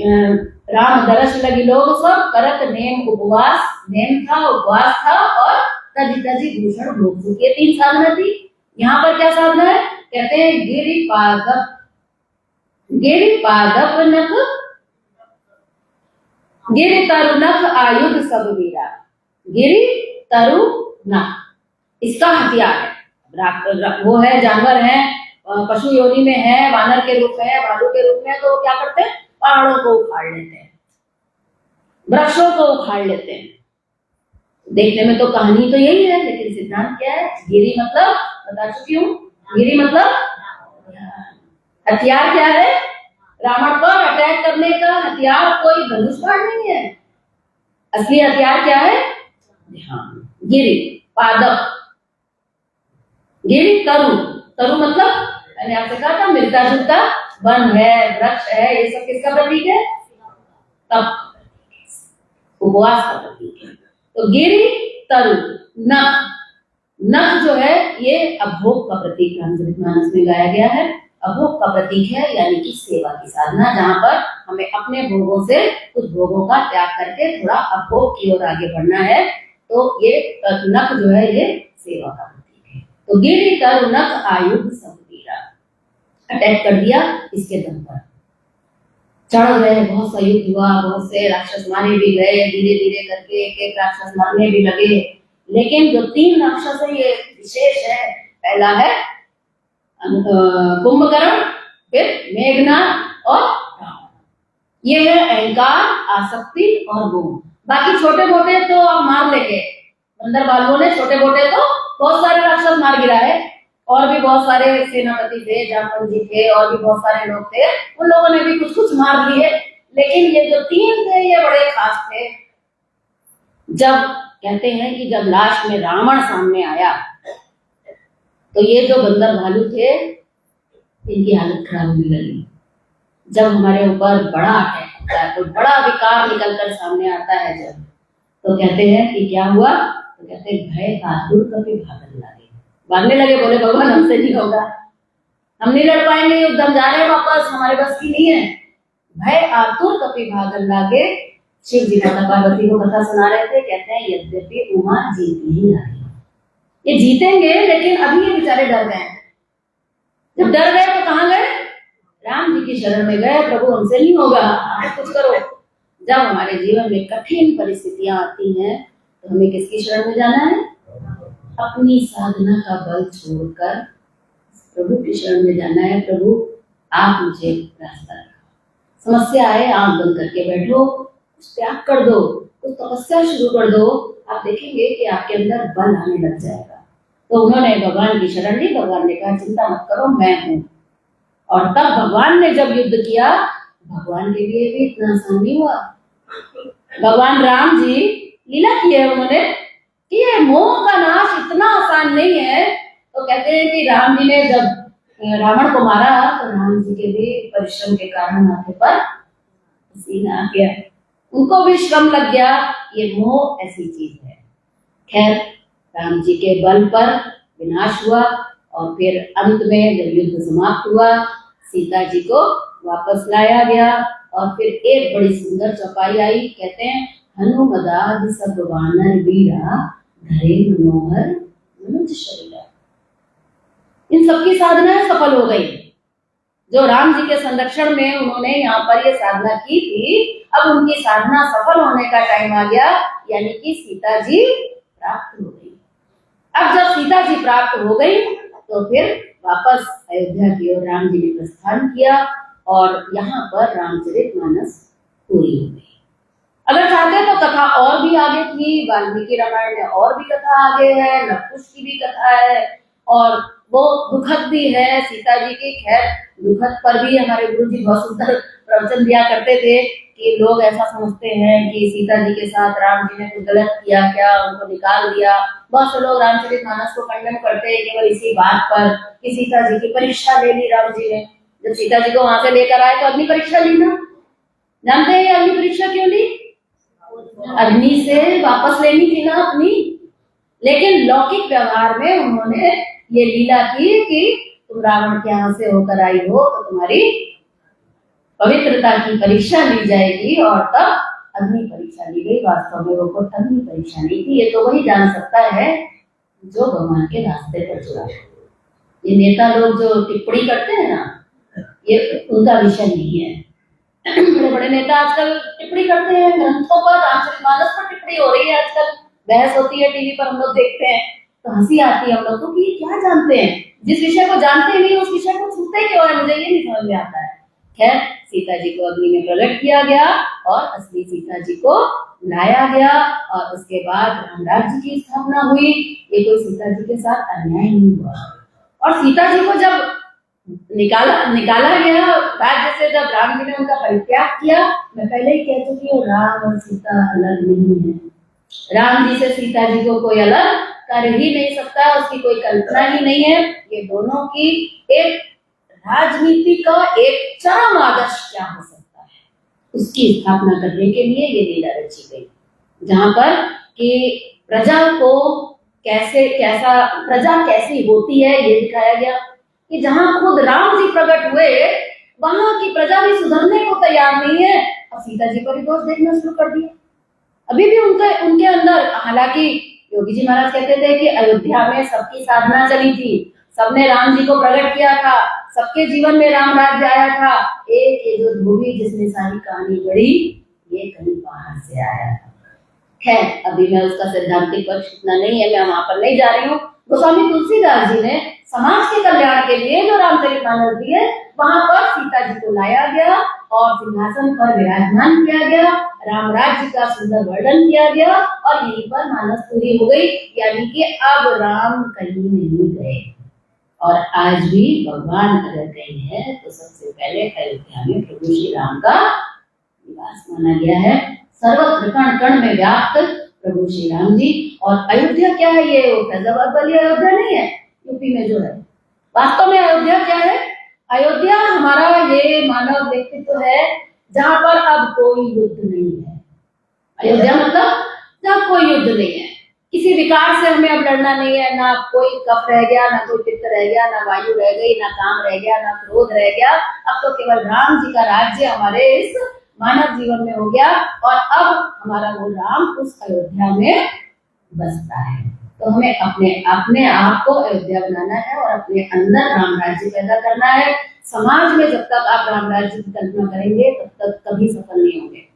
राम दरस लगी लोग सब करत नेम उपवास, नेम था, उपवास था, और तजी तजी भूषण भोग सुख, ये 3 साधना थी। यहाँ पर क्या साधना है? कहते हैं गिरि पादप नख, गिरि तरु नख आयुध सब वीरा। गिरि तरु नख इसका हथियार है। वो है, जानवर है, पशु योनि में है, वानर के रूप में, भालू के रूप में, तो क्या करते हैं? पहाड़ों को उखाड़ लेते हैं, वृक्षों को उखाड़ लेते हैं। देखने में तो कहानी तो यही है, लेकिन सिद्धांत क्या है? गिरी मतलब बता चुकी हूँ। गिरी मतलब हथियार क्या है? रावण पर अटैक करने का हथियार कोई धनुष बाण नहीं है। असली हथियार क्या है? ध्यान। गिरी पादप, गिरी तरु, तरु मतलब मैंने आपसे कहा था मिलता जुलता वन है, वृक्ष है, ये सब किसका प्रतीक है? तप, उपवास का प्रतीक है। तो गिरि, तरु, नख, नख जो है ये अभोग का प्रतीक रामचरितमानस में गाया गया है। अभोग का प्रतीक है यानी कि सेवा की साधना, जहाँ पर हमें अपने भोगों से कुछ भोगों का त्याग करके थोड़ा अभोग की ओर आगे बढ़ना है। तो ये नख जो है ये सेवा का प्रतीक है। तो गिरि, तरु, नख, आयुध, सबीरा अटैक कर दिया इसके दम पर, चढ़ गए, बहुत सा युद्ध हुआ, बहुत से राक्षस मारे भी गए, धीरे धीरे करके एक एक राक्षस मरने भी लगे। लेकिन जो 3 राक्षस है ये विशेष है। पहला है कुंभकर्ण, फिर मेघनाद और रावण। ये है अहंकार, आसक्ति और मोह। बाकी छोटे मोटे तो आप मार लेंगे, बंदर बालुओं ने छोटे मोटे तो बहुत सारे राक्षस मार गिरा है, और भी बहुत सारे सेनापति थे, जामवंत जी थे, और भी बहुत सारे लोग थे, उन लोगों ने भी कुछ कुछ मार लिए। लेकिन ये जो 3 थे ये बड़े खास थे। जब कहते हैं कि जब लास्ट में रावण सामने आया तो ये जो बंदर भालू थे इनकी हालत खराब होने लगी। जब हमारे ऊपर बड़ा अटैक होता है, तो बड़ा विकार निकलकर सामने आता है, जब तो कहते हैं कि क्या हुआ, तो कहते हैं भय आतुर कभी भागने लगे, बोले भगवान हमसे नहीं होगा, हम नहीं लड़ पाएंगे युद्ध, हम जा रहे हैं वापस, हमारे बस की नहीं है। भय आतुर कभी भागन लागे। शिव जी माता पार्वती को कथा सुना रहे थे, कहते हैं यद्यपि उमा जीती ही आई, ये जीतेंगे, लेकिन अभी ये बेचारे डर गए। जब डर गए तो कहाँ गए? राम जी की शरण में गए, प्रभु हमसे नहीं होगा, आप कुछ करो। जब हमारे जीवन में कठिन परिस्थितियां आती हैं तो हमें किसकी शरण में जाना है? अपनी साधना का बल छोड़कर प्रभु की शरण में जाना है। प्रभु आप मुझे रास्ता दिखाओ। समस्या आए, आंख बंद करके बैठो, त्याग कर दो, तो तपस्या शुरू कर दो, आप देखेंगे कि आपके अंदर बल आने लग जाएगा। तो उन्होंने भगवान की शरण ली, भगवान ने कहा चिंता मत करो, मैं हूं। और तब भगवान ने जब युद्ध किया, भगवान के लिए भी इतना आसान नहीं हुआ। भगवान राम जी लीला की है उन्होंने कि ये मोह का नाश इतना आसान नहीं है। तो कहते हैं कि राम जी ने जब रावण को मारा तो राम जी के भी परिश्रम के कारण माथे पर पसीना आ गया, उनको भी श्रम लग गया। ये मोह ऐसी चीज है। खैर राम जी के बल पर विनाश हुआ, और फिर अंत में जब युद्ध समाप्त हुआ, सीता जी को वापस लाया गया, और फिर एक बड़ी सुंदर चौपाई आई। कहते हैं हनुमदादि सब वानर वीरा, धरे मनोहर मनुज शरीरा। इन सबकी साधनाएं सफल हो गई। जो राम जी के संरक्षण में उन्होंने यहाँ पर ये साधना की थी, अब उनकी साधना सफल होने का टाइम आ गया, यानी कि सीता जी प्राप्त हो गई। अब जब सीता जी प्राप्त हो गई तो फिर वापस अयोध्या की ओर राम जी ने प्रस्थान किया, और यहाँ पर रामचरितमानस पूरी हो गई। अगर चाहते तो कथा और भी आगे थी, वाल्मीकि रामायण में और भी कथा आगे है, लवकुश की भी कथा है, और वो दुखद भी है सीता जी की। खैर दुखद पर भी हमारे गुरु जी बहुत सुंदर प्रवचन दिया करते थे कि लोग ऐसा समझते हैं कि सीता जी के साथ राम जी ने कुछ गलत किया क्या, उनको निकाल दिया। बहुत से लोग रामचरितमानस को खंडन करते हैं केवल इसी बात पर कि सीता जी की परीक्षा ले ली राम जी ने। जब सीता जी को वहां से लेकर आए तो अग्नि परीक्षा ली ना, जानते हैं अग्नि परीक्षा क्यों ली? अग्नि से वापस लेनी थी ना अपनी। लेकिन लौकिक व्यवहार में उन्होंने ये लीला की कि तुम रावण के यहाँ से होकर आई हो तो तुम्हारी पवित्रता की परीक्षा ली जाएगी, और तब अग्नि परीक्षा ली गई। वास्तव में वो कोई अग्नि परीक्षा नहीं थी, ये तो वही जान सकता है जो भगवान के रास्ते पर जुड़ा है। ये नेता लोग जो टिप्पणी करते हैं ना, ये उनका विषय नहीं है। बड़े बड़े नेता आजकल टिप्पणी करते हैं ग्रंथों पर, रामचरितमानस पर टिप्पणी हो रही है आजकल, बहस होती है टीवी पर, हम लोग देखते हैं तो हंसी आती है हम लोग को कि क्या जानते हैं, जिस विषय को जानते नहीं उस विषय को सुनते क्यों है, मुझे ये नहीं समझ में आता है। खैर सीता जी को अग्नि में प्रकट किया गया और असली सीता जी को लाया गया, और उसके बाद राम राज्य की स्थापना हुई। ये कोई सीता जी के साथ अन्याय नहीं हुआ। और सीता जी को जब निकाला गया राज्य से, जब राम जी ने उनका परित्याग किया, मैं पहले ही कह चुकी हूँ राम और सीता अलग नहीं है। राम जी से सीता जी को कोई अलग कर ही नहीं सकता, उसकी कोई कल्पना ही नहीं है। ये दोनों की एक राजनीति का एक चरम आदर्श क्या हो सकता है, उसकी स्थापना करने के लिए ये लीला रची गई, जहां पर कि प्रजा को प्रजा कैसी होती है ये दिखाया गया। कि जहां खुद राम जी प्रकट हुए वहां की प्रजा भी सुधरने को तैयार नहीं है, अब सीता जी पर ही दोष देखना शुरू कर दिया। अभी भी उनके अंदर, हालांकि योगी जी महाराज कहते थे कि अयोध्या में सबकी साधना चली थी, सबने राम जी को प्रकट किया था, सबके जीवन में राम राज्य आया था, एक ये जो धोबी जिसने सारी कहानी गढ़ी ये कहीं बाहर से आया था। खैर, अभी मैं उसका सैद्धांतिक पक्ष इतना नहीं है, मैं वहां पर नहीं जा रही हूँ। गोस्वामी तुलसीदास जी ने समाज के कल्याण के लिए जो रामचरितमानस दिए, वहां पर सीता जी को लाया गया और सिंहासन पर विराजमान किया गया, राम राज्य का सुंदर वर्णन किया गया और यहीं पर मानस पूरी हो गई। यानी कि अब राम कहीं नहीं गए। और आज भी भगवान अगर कहीं है तो सबसे पहले अयोध्या में प्रभु श्री राम का निवास माना गया है। सर्वत्र कण कण में व्याप्त प्रभु श्री राम जी। और अयोध्या क्या है, ये फैजाबाद वाली अयोध्या नहीं है यूपी में जो है। वास्तव में अयोध्या क्या है? अयोध्या हमारा ये मानव व्यक्तित्व है जहां पर अब कोई युद्ध नहीं है। अयोध्या मतलब जहां कोई युद्ध नहीं है, किसी विकार से हमें अब लड़ना नहीं है, ना कोई कफ रह गया, ना कोई पित्त रह गया, ना वायु रह गई, ना काम रह गया, ना क्रोध रह गया। अब तो केवल राम जी का राज्य हमारे इस मानव जीवन में हो गया और अब हमारा वो राम उस अयोध्या में बसता है। तो हमें अपने आप को अयोध्या बनाना है और अपने अंदर राम राज्य पैदा करना है। समाज में जब तक आप राम राज्य की कल्पना करेंगे तब तक कभी सफल नहीं होंगे।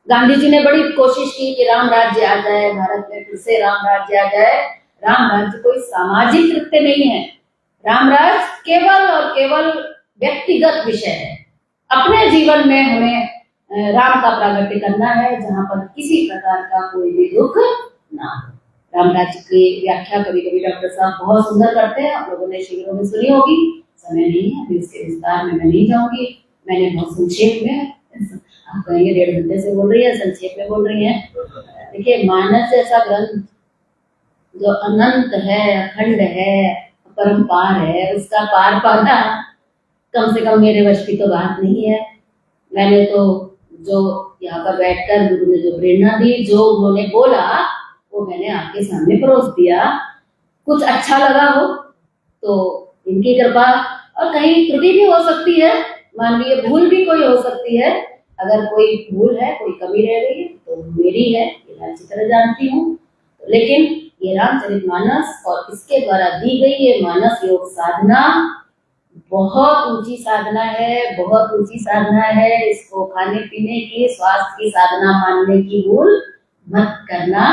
गांधी जी ने बड़ी कोशिश की कि राम राज्य आ जाए, भारत में फिर से राम राज्य आ जाए। राम राज्य कोई सामाजिक कृत्य नहीं है। राम राज्य केवल और केवल व्यक्तिगत विषय है। अपने जीवन में हमें राम का प्रागट्य करना है जहां पर किसी प्रकार का कोई भी दुख ना हो। राम राज्य की व्याख्या कभी कभी डॉक्टर साहब बहुत सुंदर करते हैं, आप लोगों ने शिविरों में सुनी होगी। समय नहीं है, अभी उसके विस्तार में मैं नहीं जाऊंगी। मैंने बहुत संक्षेप में, आप कहेंगे 1.5 घंटे से बोल रही है, संक्षेप में बोल रही है। देखिए, मानस जैसा ग्रंथ जो अनंत है, अखंड है, परम्पार है, उसका पार पाना कम से कम मेरे वश की तो बात नहीं है। मैंने तो जो यहाँ पर बैठकर गुरु ने जो प्रेरणा दी, जो उन्होंने बोला वो मैंने आपके सामने परोस दिया। कुछ अच्छा लगा हो तो इनकी कृपा, और कहीं त्रुटि भी हो सकती है, मानवीय भूल भी कोई हो सकती है। अगर कोई भूल है, कोई कमी रह गई तो मेरी है, ये मैं अच्छी तरह जानती हूँ। लेकिन ये रामचरितमानस और इसके द्वारा दी गई ये मानस योग साधना बहुत ऊंची साधना है, बहुत ऊंची साधना है। इसको खाने पीने की, स्वास्थ्य की साधना मानने की भूल मत करना।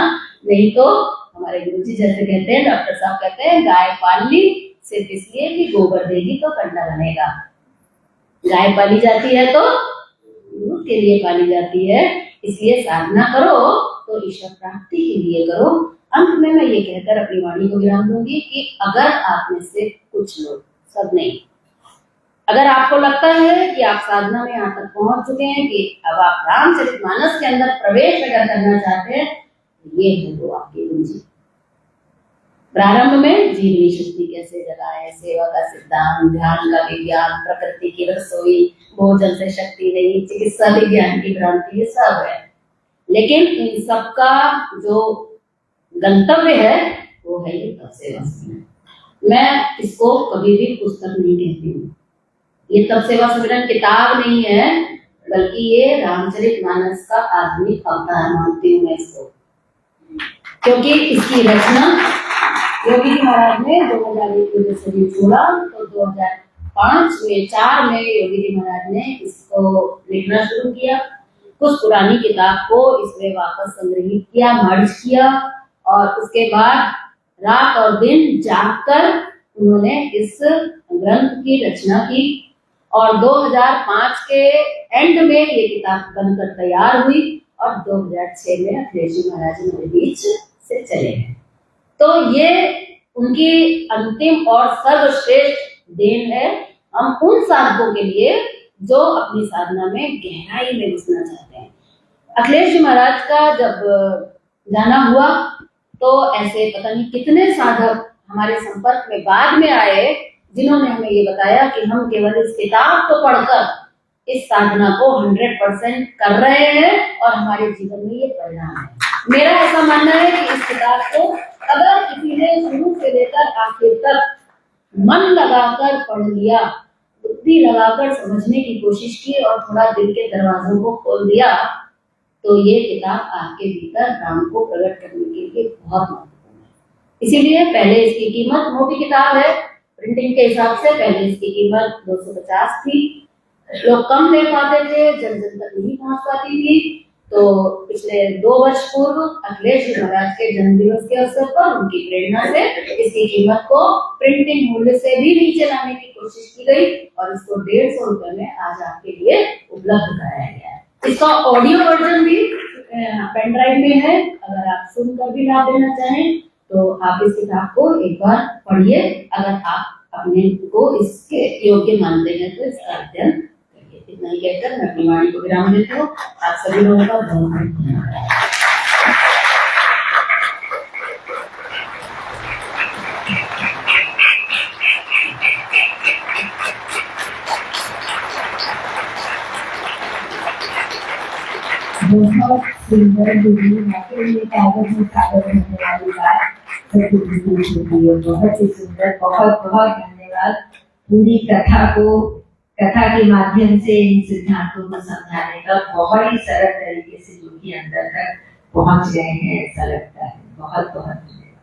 नहीं तो हमारे गुरु जी जैसे कहते हैं, डॉक्टर साहब कहते हैं, गाय पाल ली सिर्फ इसलिए कि गोबर देगी तो कंडा बनेगा। गाय पाली जाती है तो दूध के लिए पाली जाती है, इसलिए साधना करो तो ईश्वर प्राप्ति के लिए करो। अंत में मैं ये कहकर अपनी वाणी को विराम दूंगी कि अगर आप में से कुछ लोग, सब नहीं, अगर आपको लगता है कि आप साधना में यहाँ तक पहुंच चुके हैं कि अब आप रामचरितमानस के अंदर प्रवेश अगर करना चाहते हैं, ये है वो आपकी कुंजी। प्रारंभ में जीवनी शक्ति कैसे जगाए, सेवा का सिद्धांत, ध्यान का विज्ञान, प्रकृति की रसोई, भोजन से शक्ति नहीं, चिकित्सा विज्ञान की भ्रांति, ये सब है। लेकिन इन सबका जो गंतव्य है वो है ये तप सेवा सिमरन। मैं इसको कभी भी पुस्तक नहीं कहती हूँ, ये तप सेवा सिमरन किताब नहीं है, बल्कि ये रामचरितमानस का आधुनिक अवतार मानती हूँ मैं इसको। क्योंकि इसकी रचना योगी जी महाराज ने 2001 में जैसे छोड़ा तो 2005 में 4 में योगी जी महाराज ने इसको लिखना शुरू किया। कुछ पुरानी किताब को इसमें वापस संग्रहित किया, मर्ज किया, और उसके बाद रात और दिन जागकर उन्होंने इस ग्रंथ की रचना की। और 2005 के एंड में ये किताब बनकर तैयार हुई और 2006 में अखिलेश जी महाराज हमारे बीच से चले गए। तो ये उनकी अंतिम और सर्वश्रेष्ठ देन है हम उन साधकों के लिए जो अपनी साधना में गहराई में घुसना चाहते हैं। अखिलेश जी महाराज का जब जाना हुआ तो ऐसे पता नहीं कितने साधक हमारे संपर्क में बाद में आए जिन्होंने हमें ये बताया कि हम केवल इस किताब को पढ़कर इस साधना को 100% कर रहे हैं और हमारे जीवन में ये परिणाम है। मेरा ऐसा मानना है कि इस किताब को अगर किसी ने शुरू से लेकर आखिर तक मन लगाकर पढ़ लिया, बुद्धि लगाकर समझने की कोशिश की और थोड़ा दिल के दरवाजों को खोल दिया, तो ये किताब आपके भीतर राम को प्रकट करने के लिए बहुत महत्वपूर्ण है। इसीलिए पहले इसकी कीमत, मोटी किताब है, प्रिंटिंग के हिसाब से पहले इसकी कीमत 250 थी, लोग कम ले पाते थे, जन जन तक नहीं पहुंच पाती थी। तो पिछले 2 वर्ष पूर्व अखिलेश जी महाराज के जन्मदिवस के अवसर पर उनकी प्रेरणा से इसकी कीमत को प्रिंटिंग मूल्य से भी नीचे लाने की कोशिश की गई और इसको 150 रुपए में आज आपके लिए उपलब्ध कराया गया है। इसका ऑडियो वर्जन भी पेन ड्राइव में है, अगर आप सुनकर भी लाभ लेना चाहें तो आप इस किताब को एक बार पढ़िए। अगर आप अपने को इसके योग्य मानते हैं तो इसका अध्ययन करिए। इतना ही कहकर मैं अपनी वाणी को विराम देती हूँ। आप सभी लोगों का बहुत बहुत धन्यवाद। बहुत सुंदर दीदी, वाकई में कागज में कागज होने वाली बात सभी दीदी होती है। बहुत ही सुंदर, बहुत बहुत धन्यवाद। पूरी कथा के माध्यम से इन सिद्धांतों को समझाने का बहुत ही सरल तरीके से जो कि अंदर तक पहुंच गए हैं, ऐसा लगता है। बहुत बहुत धन्यवाद।